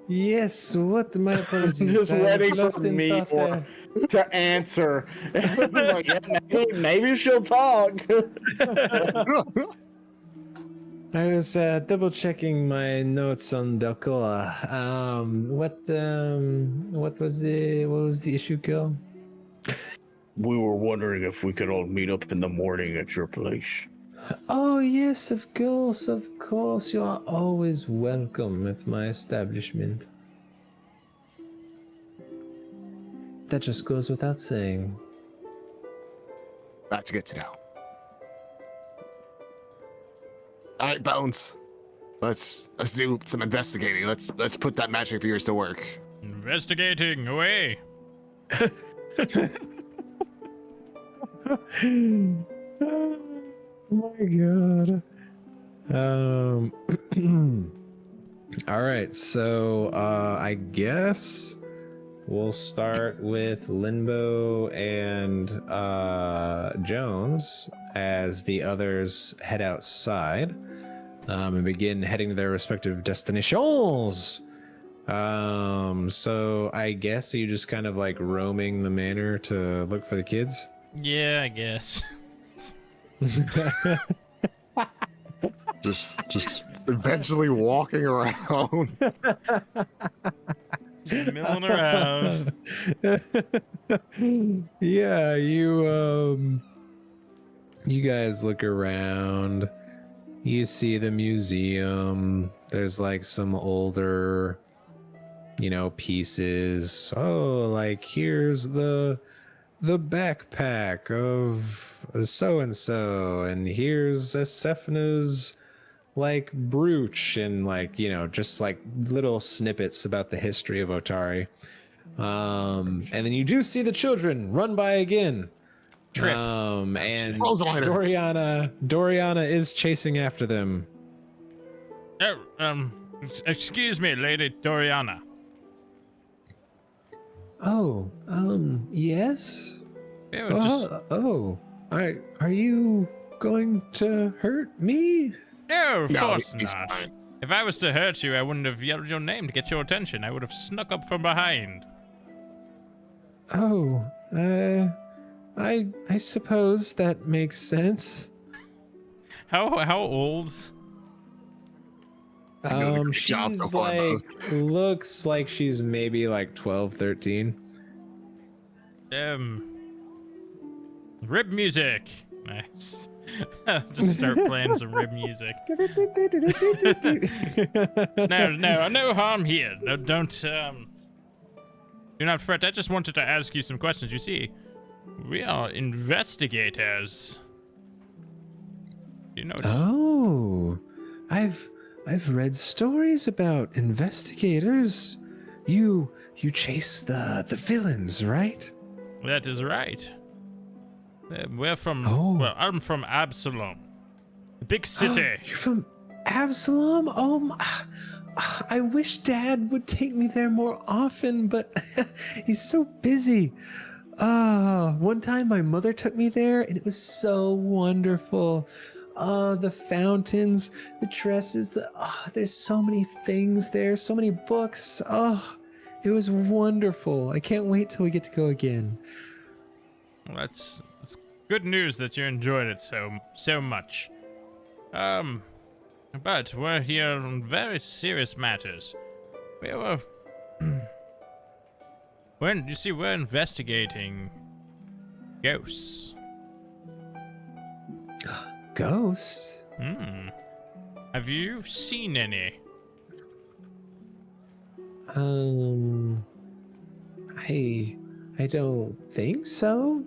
Speaker 1: Yes, what my apologies.
Speaker 2: Just
Speaker 1: I was
Speaker 2: ready
Speaker 1: lost
Speaker 2: for
Speaker 1: in
Speaker 2: me
Speaker 1: thought
Speaker 2: or
Speaker 1: there.
Speaker 2: to answer. Like, yeah, maybe she'll talk.
Speaker 1: I was double checking my notes on Belcoa. What was the issue, Kill?
Speaker 6: We were wondering if we could all meet up in the morning at your place.
Speaker 1: Oh yes, of course. You are always welcome at my establishment. That just goes without saying.
Speaker 4: That's good to know. All right, Bones. Let's do some investigating. Let's put that magic of yours to work.
Speaker 3: Investigating away.
Speaker 1: Oh my god. All right, so I guess we'll start with Limbo and Jones as the others head outside and begin heading to their respective destinations. So I guess you just kind of like roaming the manor to look for the kids?
Speaker 3: Yeah, I guess.
Speaker 4: just eventually walking around.
Speaker 3: Just milling around.
Speaker 1: Yeah, you guys look around. You see the museum. There's like some older, pieces. Oh, like here's the backpack of so and so, and here's Esephana's like brooch, and just like little snippets about the history of Otari. And then you do see the children run by again.
Speaker 3: Trip.
Speaker 1: And Doriana is chasing after them.
Speaker 3: Oh, excuse me, Lady Doriana.
Speaker 1: Oh, yes?
Speaker 3: Yeah,
Speaker 1: Are you going to hurt me?
Speaker 3: No, of course
Speaker 4: he's
Speaker 3: not.
Speaker 4: fine.
Speaker 3: If I was to hurt you, I wouldn't have yelled your name to get your attention. I would have snuck up from behind.
Speaker 1: Oh, I suppose that makes sense.
Speaker 3: How old?
Speaker 4: You're doing a great job so
Speaker 1: She's
Speaker 4: far,
Speaker 1: like, looks like she's maybe like 12, 13.
Speaker 3: Rib music. Nice. Just start playing some rib music. No harm here. No, don't do not fret. I just wanted to ask you some questions. You see, we are investigators. You know.
Speaker 1: Oh, I've read stories about investigators. You chase the villains, right?
Speaker 3: That is right. We're from.
Speaker 1: Oh.
Speaker 3: Well, I'm from Absalom, the big city.
Speaker 1: You're from Absalom? Oh, I wish Dad would take me there more often, but he's so busy. One time my mother took me there, and it was so wonderful. The fountains, the dresses, there's so many things there, so many books. It was wonderful. I can't wait till we get to go again.
Speaker 3: Well, that's good news that you enjoyed it so much. But we're here on very serious matters. We were we're investigating ghosts.
Speaker 1: Ghosts?
Speaker 3: Have you seen any?
Speaker 1: I don't think so.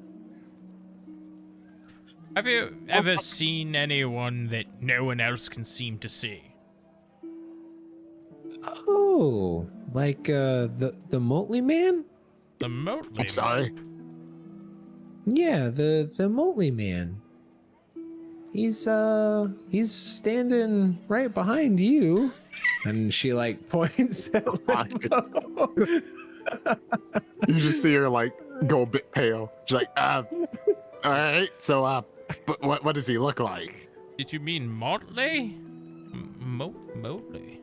Speaker 3: Have you ever seen anyone that no one else can seem to see?
Speaker 1: Oh, like the Motley Man?
Speaker 3: The Motley Man?
Speaker 4: I'm sorry.
Speaker 1: Yeah, the Motley Man. He's standing right behind you, and she like points at Limbo.
Speaker 4: You just see her like go a bit pale. She's like, all right. So, but what does he look like?
Speaker 3: Did you mean Motley? Motley.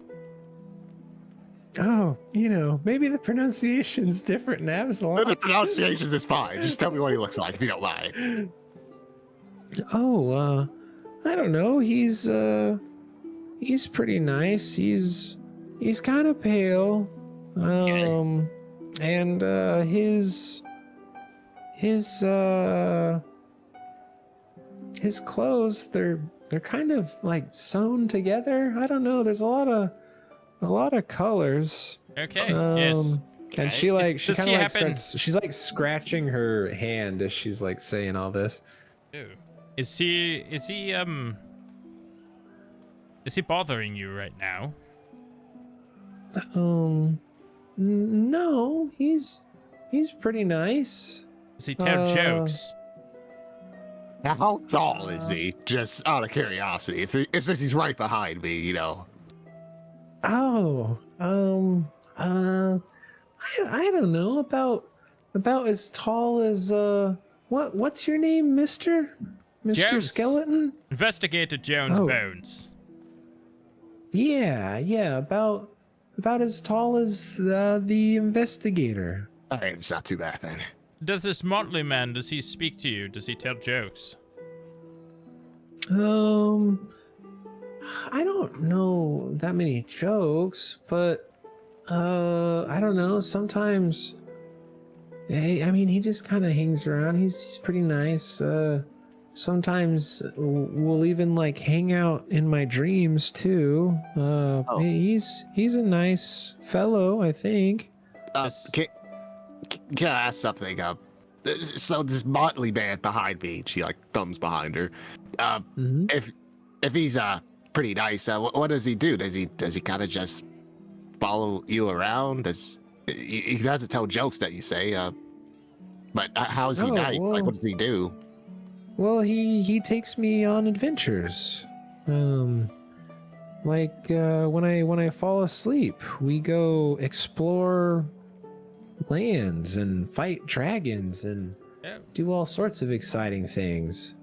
Speaker 1: Oh, maybe the pronunciation's different in Absalom.
Speaker 4: The pronunciation is fine. Just tell me what he looks like if you don't mind.
Speaker 1: Oh, I don't know. He's pretty nice. He's kind of pale. And his clothes, they're kind of like sewn together. I don't know. There's a lot of colors.
Speaker 3: Okay. Yes.
Speaker 1: And she
Speaker 3: Does
Speaker 1: kind
Speaker 3: he
Speaker 1: of like
Speaker 3: happen-
Speaker 1: starts. She's like scratching her hand as she's like saying all this.
Speaker 3: Ew. Is he bothering you right now?
Speaker 1: No, he's pretty nice.
Speaker 3: Does he tell jokes?
Speaker 4: How tall is he? Just out of curiosity. If it says he's right behind me,
Speaker 1: Oh, I don't know, about as tall as what's your name, Mr.
Speaker 3: Jones.
Speaker 1: Skeleton?
Speaker 3: Investigator Jones
Speaker 1: Oh.
Speaker 3: Bones.
Speaker 1: Yeah, about as tall as the investigator.
Speaker 4: it's not too bad then.
Speaker 3: Does this Motley Man, does he speak to you? Does he tell jokes?
Speaker 1: I don't know that many jokes, but I don't know. Sometimes, he just kind of hangs around. He's pretty nice. Sometimes we'll even like hang out in my dreams too. He's a nice fellow, I think.
Speaker 4: Can I ask something? So this motley man behind me, she like thumbs behind her. If he's pretty nice, what does he do? Does he kind of just follow you around? He doesn't tell jokes that you say. But how is he nice?
Speaker 1: Well,
Speaker 4: like, what does he do?
Speaker 1: Well, he takes me on adventures. Like when I fall asleep, we go explore lands and fight dragons and do all sorts of exciting things.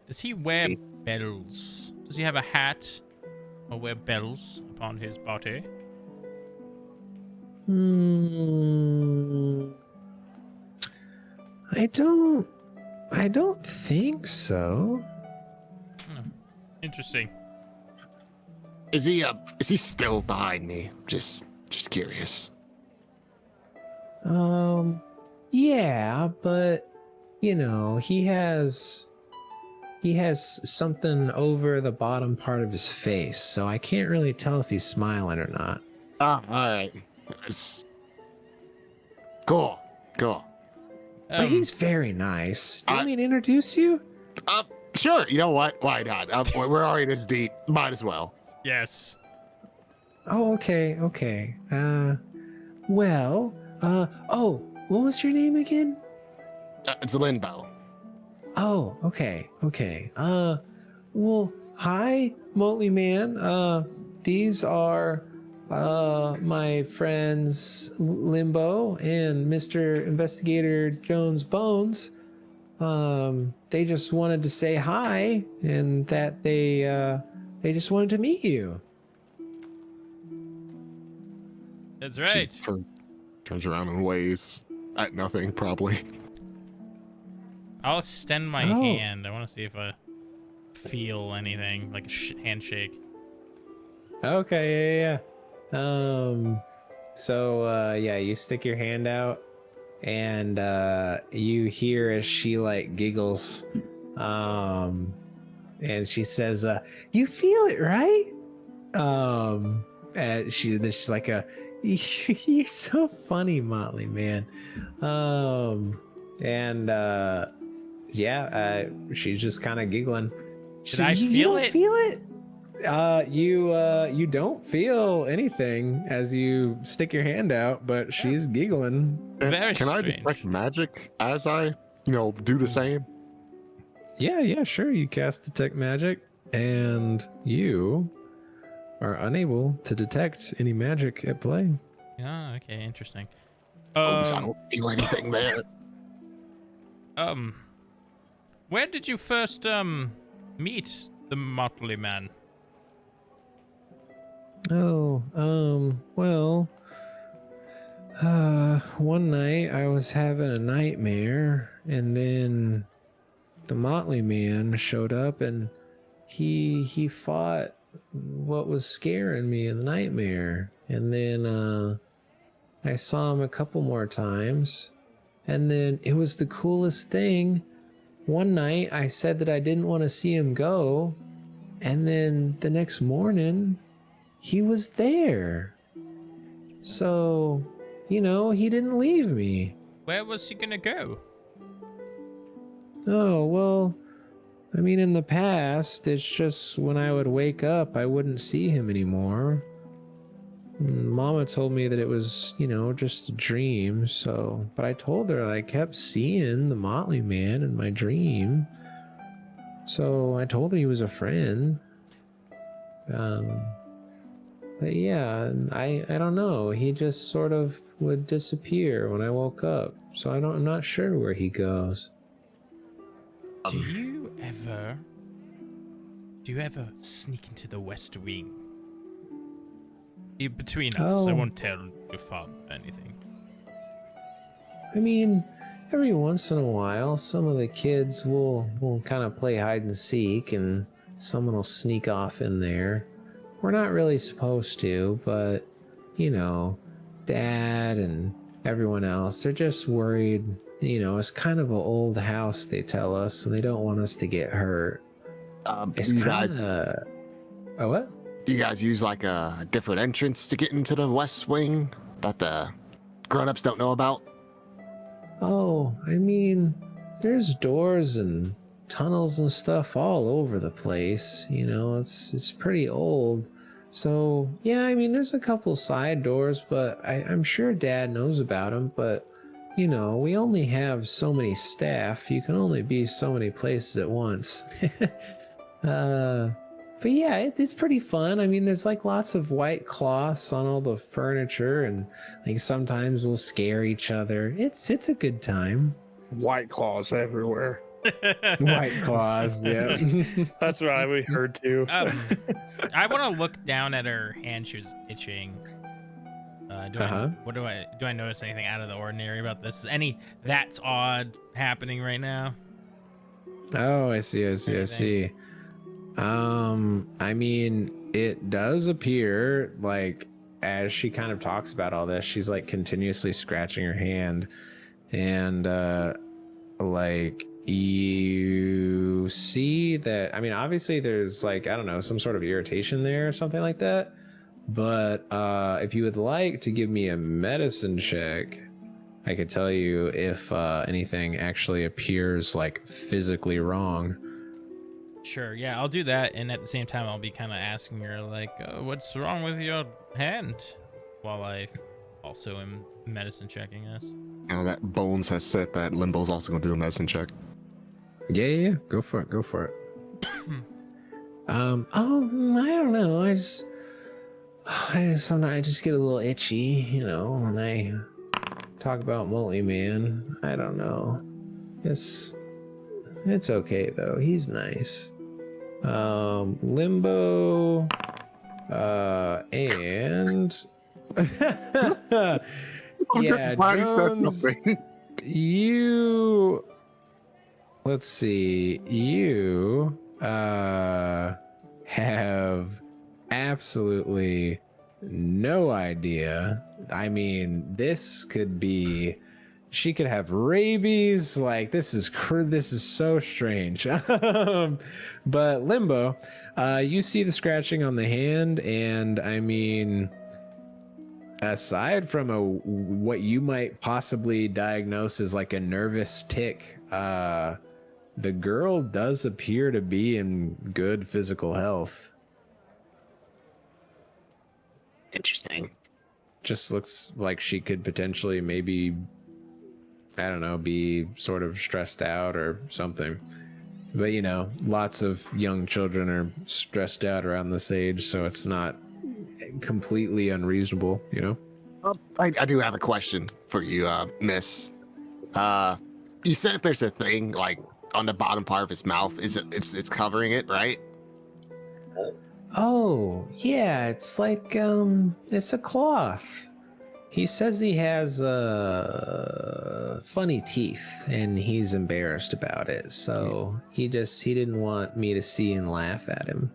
Speaker 3: Does he wear bells? Does he have a hat or wear bells upon his body?
Speaker 1: I don't think so.
Speaker 3: Interesting.
Speaker 4: Is he still behind me? Just curious.
Speaker 1: Yeah, but you know, he has something over the bottom part of his face, so I can't really tell if he's smiling or not.
Speaker 4: Ah, all right. It's cool. Cool.
Speaker 1: But he's very nice. Do you
Speaker 4: I-
Speaker 1: want me to introduce you?
Speaker 4: Sure. You know what? Why not? We're already this deep. Might as well.
Speaker 3: Yes.
Speaker 1: Oh, okay, okay. Well, oh, what was your name again?
Speaker 4: It's Limbo.
Speaker 1: Oh, okay, okay. Well, hi, Motley Man. These are, my friends Limbo and Mr. Investigator Jones Bones. They just wanted to say hi and that they just wanted to meet you.
Speaker 3: That's
Speaker 4: She
Speaker 3: right.
Speaker 4: turns around and waves at nothing, probably.
Speaker 3: I'll extend my
Speaker 1: Oh.
Speaker 3: hand. I want to see if I feel anything, like a handshake.
Speaker 1: Okay, yeah. So yeah, you stick your hand out and you hear as she like giggles. And she says, you feel it, right? And she's like you're so funny, Motley Man. And yeah, she's just kind of giggling.
Speaker 3: Did I
Speaker 1: you
Speaker 3: feel
Speaker 1: don't
Speaker 3: it?
Speaker 1: feel it? You don't feel anything as you stick your hand out, but she's giggling.
Speaker 3: Very
Speaker 4: Can I
Speaker 3: strange.
Speaker 4: detect magic as I, do the same?
Speaker 1: Yeah, sure. You cast detect magic, and you are unable to detect any magic at play.
Speaker 3: Oh, okay, interesting.
Speaker 4: I don't feel anything there.
Speaker 3: Where did you first meet the Motley Man?
Speaker 1: Oh, well, one night I was having a nightmare, and then the Motley Man showed up, and he fought what was scaring me in the nightmare, and then I saw him a couple more times, and then it was the coolest thing. One night I said that I didn't want to see him go, and then the next morning he was there. So, he didn't leave me.
Speaker 3: Where was he gonna go?
Speaker 1: Oh, well, I mean, in the past, it's just when I would wake up, I wouldn't see him anymore. Mama told me that it was, just a dream, but I told her I kept seeing the Motley Man in my dream. So I told her he was a friend. But yeah, I don't know. He just sort of would disappear when I woke up. So I'm not sure where he goes.
Speaker 3: Do you ever sneak into the West Wing? Between us, I
Speaker 1: Oh.
Speaker 3: won't tell your father anything.
Speaker 1: I mean, every once in a while, some of the kids will kind of play hide and seek, and someone will sneak off in there. We're not really supposed to, but Dad and everyone else, they're just worried. It's kind of an old house, they tell us, and they don't want us to get hurt. It's
Speaker 4: you
Speaker 1: kind
Speaker 4: guys,
Speaker 1: of oh, what?
Speaker 4: do you guys use like a different entrance to get into the West Wing that the grown-ups don't know about?
Speaker 1: Oh, I mean, there's doors and tunnels and stuff all over the place. It's pretty old. So yeah, I mean, there's a couple side doors, but I'm sure Dad knows about them. But we only have so many staff. You can only be so many places at once. But yeah, it's pretty fun. I mean, there's like lots of white cloths on all the furniture, and like sometimes we'll scare each other. It's a good time.
Speaker 2: White claws everywhere.
Speaker 1: White claws, yeah.
Speaker 5: That's what we heard too.
Speaker 3: I want to look down at her hand. She was itching. Do I notice anything out of the ordinary about this? That's odd happening right now?
Speaker 1: Oh, I see. I mean, it does appear like as she kind of talks about all this, she's like continuously scratching her hand, and like you see that, I mean, obviously there's like, I don't know, some sort of irritation there or something like that, but if you would like to give me a medicine check, I could tell you if anything actually appears like physically wrong.
Speaker 3: Sure, yeah, I'll do that, and at the same time, I'll be kind of asking her, like, what's wrong with your hand? While I also am medicine checking this.
Speaker 4: Now that Bones has said that, Limbo's also gonna do a medicine check.
Speaker 1: Yeah, go for it. Oh, I don't know. I just sometimes I just get a little itchy, you know, when I talk about Molly Man. I don't know. It's okay though. He's nice. Limbo, and yeah, Jones. You. Let's see. You have absolutely no idea. I mean, this could be. She could have rabies. Like, this is so strange. But Limbo, you see the scratching on the hand, and I mean, aside from what you might possibly diagnose as like a nervous tick, the girl does appear to be in good physical health.
Speaker 4: Interesting.
Speaker 1: Just looks like she could potentially maybe, I don't know, be sort of stressed out or something. But, you know, lots of young children are stressed out around this age, so it's not completely unreasonable, you know?
Speaker 4: I do have a question for you, Miss. You said there's a thing, like, on the bottom part of his mouth. It's covering it, right?
Speaker 1: Oh, yeah, it's like, it's a cloth. He says he has funny teeth, and he's embarrassed about it. So he didn't want me to see and laugh at him.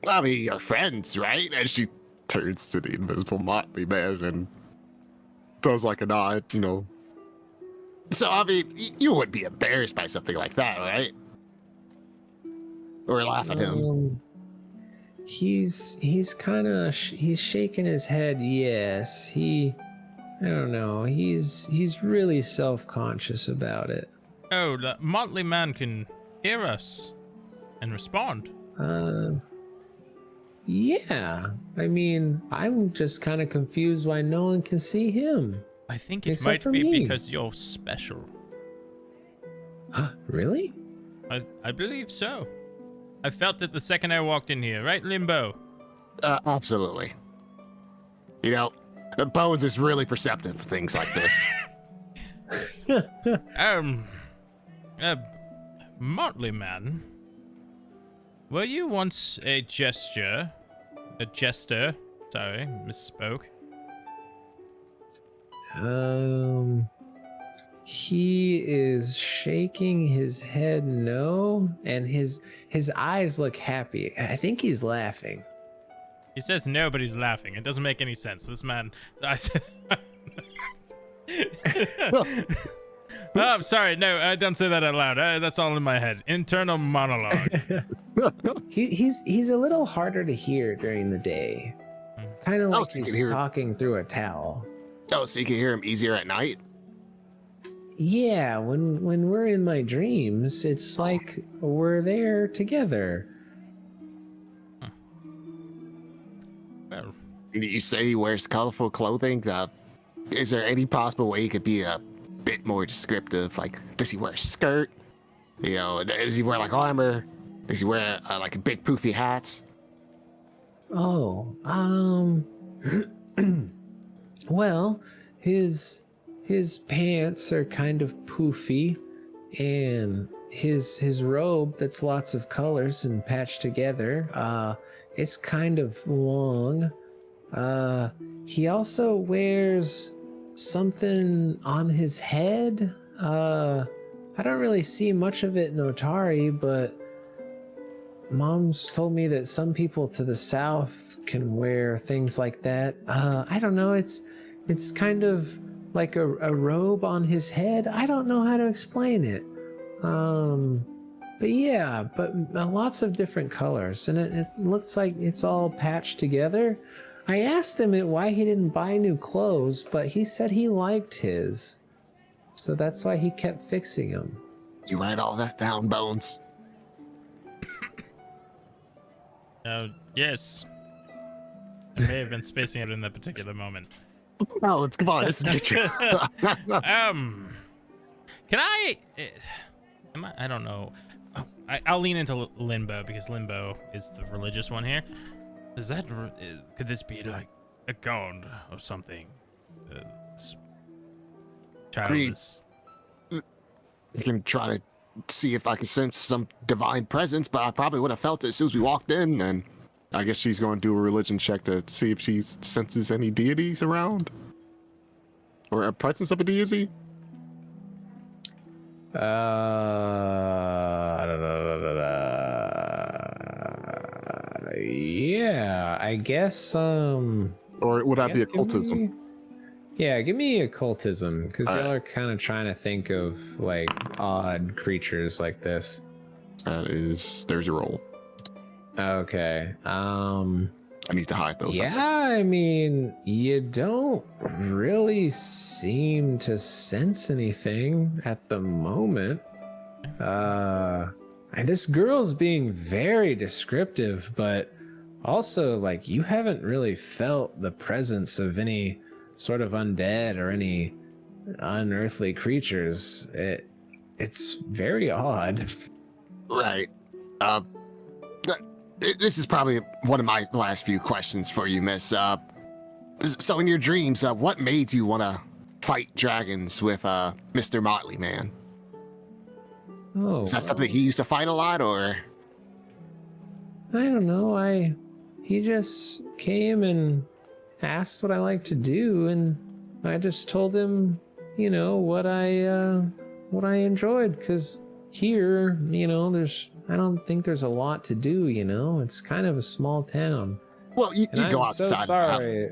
Speaker 4: I mean, you're friends, right? And she turns to the invisible motley man and does like a nod, you know. So I mean, you would be embarrassed by something like that, right? Or laugh at him.
Speaker 1: He's shaking his head. Yes, I don't know. He's really self-conscious about it.
Speaker 3: Oh, the motley man can hear us and respond.
Speaker 1: Yeah. I mean, I'm just kind of confused why no one can see him.
Speaker 3: I think it
Speaker 1: Except
Speaker 3: might
Speaker 1: for
Speaker 3: be
Speaker 1: me.
Speaker 3: because you're special.
Speaker 1: Really?
Speaker 3: I believe so. I felt it the second I walked in here, right, Limbo?
Speaker 4: Absolutely. You know, Bones is really perceptive for things like this.
Speaker 3: Motley man. Were you once a jester? Sorry, misspoke.
Speaker 1: He is shaking his head no, and his eyes look happy. I think he's laughing.
Speaker 3: He says no, but he's laughing. It doesn't make any sense. This man, I said. Oh, I'm sorry. No, don't say that out loud. That's all in my head. Internal monologue.
Speaker 1: He's a little harder to hear during the day. Kind of like he's talking through a towel.
Speaker 4: Oh, so you can hear him easier at night?
Speaker 1: Yeah, when we're in my dreams, it's like we're there together.
Speaker 3: Well,
Speaker 4: You say he wears colorful clothing. Is there any possible way he could be a bit more descriptive? Like, does he wear a skirt? You know, does he wear like armor? Does he wear like a big poofy hat?
Speaker 1: Oh, well, his pants are kind of poofy, and his robe that's lots of colors and patched together, it's kind of long. He also wears something on his head. I don't really see much of it in Otari, but Mom's told me that some people to the south can wear things like that. I don't know, it's kind of like a robe on his head. I don't know how to explain it. But yeah, but lots of different colors, and it looks like it's all patched together. I asked him why he didn't buy new clothes, but he said he liked his. So that's why he kept fixing them.
Speaker 4: You write all that down, Bones?
Speaker 3: Yes. I may have been spacing it in that particular moment.
Speaker 4: No, let's come on. This is
Speaker 3: Can I? I don't know. I'll lean into Limbo because Limbo is the religious one here. Is that? Could this be like a god or something? Child is.
Speaker 4: You can try to see if I can sense some divine presence, but I probably would have felt it as soon as we walked in, and I guess she's going to do a religion check to see if she senses any deities around. Or a presence of a deity?
Speaker 1: Yeah, I guess,
Speaker 4: Or would that be occultism?
Speaker 1: Give me occultism, because y'all
Speaker 4: Alright.
Speaker 1: are kind of trying to think of, like, odd creatures like this.
Speaker 4: There's your roll.
Speaker 1: Okay,
Speaker 4: I need to hide those.
Speaker 1: yeah, I mean, you don't really seem to sense anything at the moment. And this girl's being very descriptive, but also, like, you haven't really felt the presence of any sort of undead or any unearthly creatures. It's very odd.
Speaker 4: Right. This is probably one of my last few questions for you, miss. So in your dreams, what made you want to fight dragons with Mr. Motley Man?
Speaker 1: Oh,
Speaker 4: Is that something he used to fight a lot, or?
Speaker 1: I don't know. He just came and asked what I like to do, and I just told him, what I enjoyed, because here, I don't think there's a lot to do, It's kind of a small town.
Speaker 4: Well, you
Speaker 1: And
Speaker 4: go
Speaker 1: I'm
Speaker 4: outside.
Speaker 1: so
Speaker 4: the
Speaker 1: sorry,
Speaker 4: house.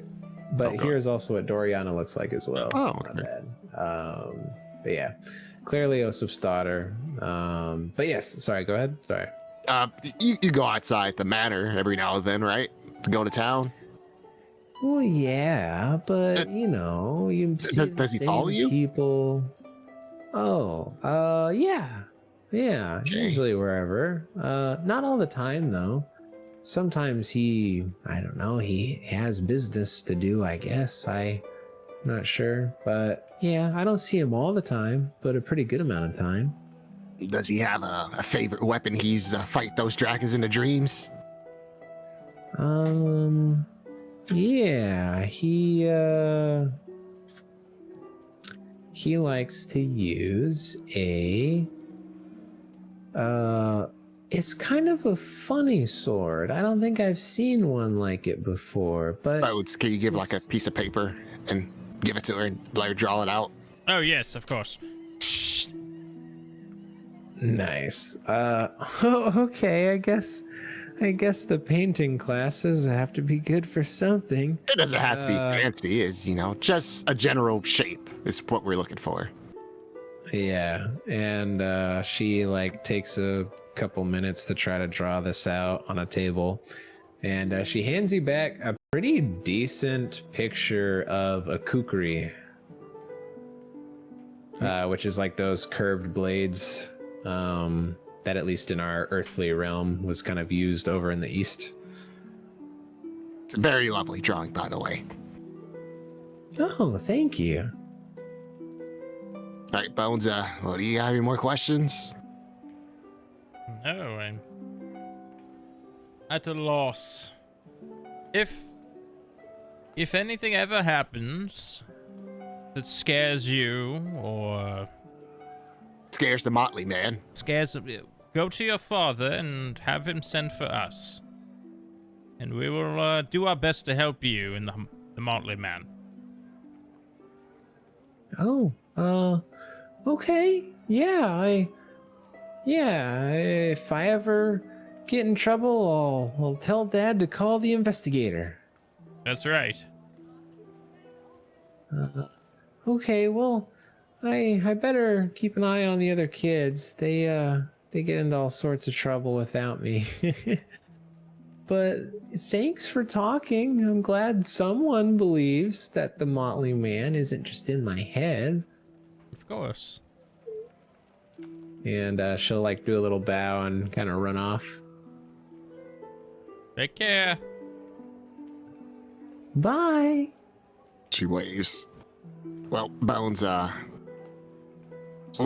Speaker 1: but
Speaker 4: Oh,
Speaker 1: here's also what Doriana looks like as well.
Speaker 4: Oh,
Speaker 1: My
Speaker 4: okay.
Speaker 1: bad. But yeah, clearly Osif's daughter. But yes, sorry, go ahead. Sorry.
Speaker 4: You go outside the manor every now and then, right? To go to town.
Speaker 1: Well, yeah, but you see
Speaker 4: Does he
Speaker 1: the
Speaker 4: follow
Speaker 1: same
Speaker 4: you?
Speaker 1: people. Oh, yeah,
Speaker 4: Okay.
Speaker 1: usually wherever. Not all the time though. Sometimes he has business to do, I guess. I'm not sure, but yeah, I don't see him all the time, but a pretty good amount of time.
Speaker 4: Does he have a favorite weapon he's fight those dragons in the dreams?
Speaker 1: Yeah, he likes to use it's kind of a funny sword. I don't think I've seen one like it before, but
Speaker 4: Can you give like a piece of paper and give it to her and let her draw it out?
Speaker 3: Oh yes, of course.
Speaker 1: nice. Okay, I guess the painting classes have to be good for something.
Speaker 4: It doesn't have to be fancy, it's, just a general shape is what we're looking for.
Speaker 1: Yeah, and she takes a couple minutes to try to draw this out on a table, and she hands you back a pretty decent picture of a kukri, which is like those curved blades that at least in our earthly realm was kind of used over in the east.
Speaker 4: It's a very lovely drawing, by the way.
Speaker 1: Oh, thank you.
Speaker 4: All right, Bones, do you have any more questions?
Speaker 3: No, I'm at a loss. If anything ever happens that scares you or
Speaker 4: Scares the Motley Man.
Speaker 3: go to your father and have him send for us, and we will do our best to help you in the Motley Man.
Speaker 1: Oh, okay. Yeah, if I ever get in trouble, I'll tell Dad to call the investigator.
Speaker 3: That's right.
Speaker 1: Okay, well, I better keep an eye on the other kids. They get into all sorts of trouble without me. But thanks for talking. I'm glad someone believes that the Motley Man isn't just in my head.
Speaker 3: Of course.
Speaker 1: And she'll like do a little bow and kind of run off.
Speaker 3: Take care.
Speaker 1: Bye.
Speaker 4: She waves. Well, Bones,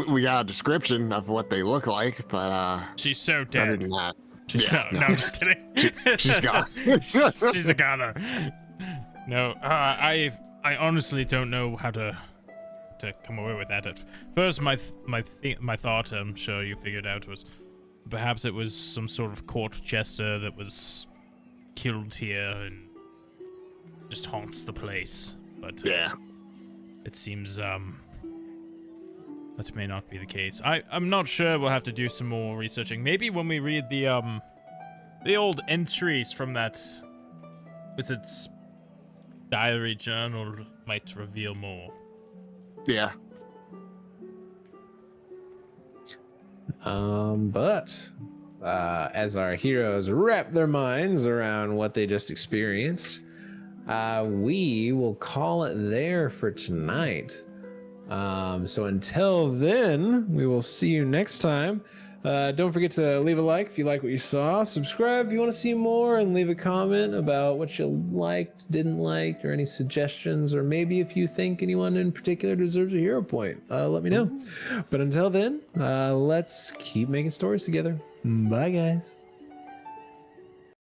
Speaker 4: we got a description of what they look like, but
Speaker 3: She's so
Speaker 4: other
Speaker 3: dead.
Speaker 4: than that,
Speaker 3: She's
Speaker 4: yeah,
Speaker 3: no, I'm just kidding.
Speaker 4: she's gone.
Speaker 3: She's a goner. No, I honestly don't know how to come away with that. At first, my thought, I'm sure you figured out, was perhaps it was some sort of court jester that was killed here and just haunts the place. But
Speaker 4: Yeah.
Speaker 3: it seems that may not be the case. I'm not sure. We'll have to do some more researching. Maybe when we read the old entries from that wizard's diary journal might reveal more.
Speaker 4: Yeah.
Speaker 1: But as our heroes wrap their minds around what they just experienced, we will call it there for tonight. So until then, we will see you next time. Don't forget to leave a like if you like what you saw, subscribe if you want to see more, and leave a comment about what you liked, didn't like, or any suggestions, or maybe if you think anyone in particular deserves a hero point, let me know. But until then, let's keep making stories together. Bye, guys.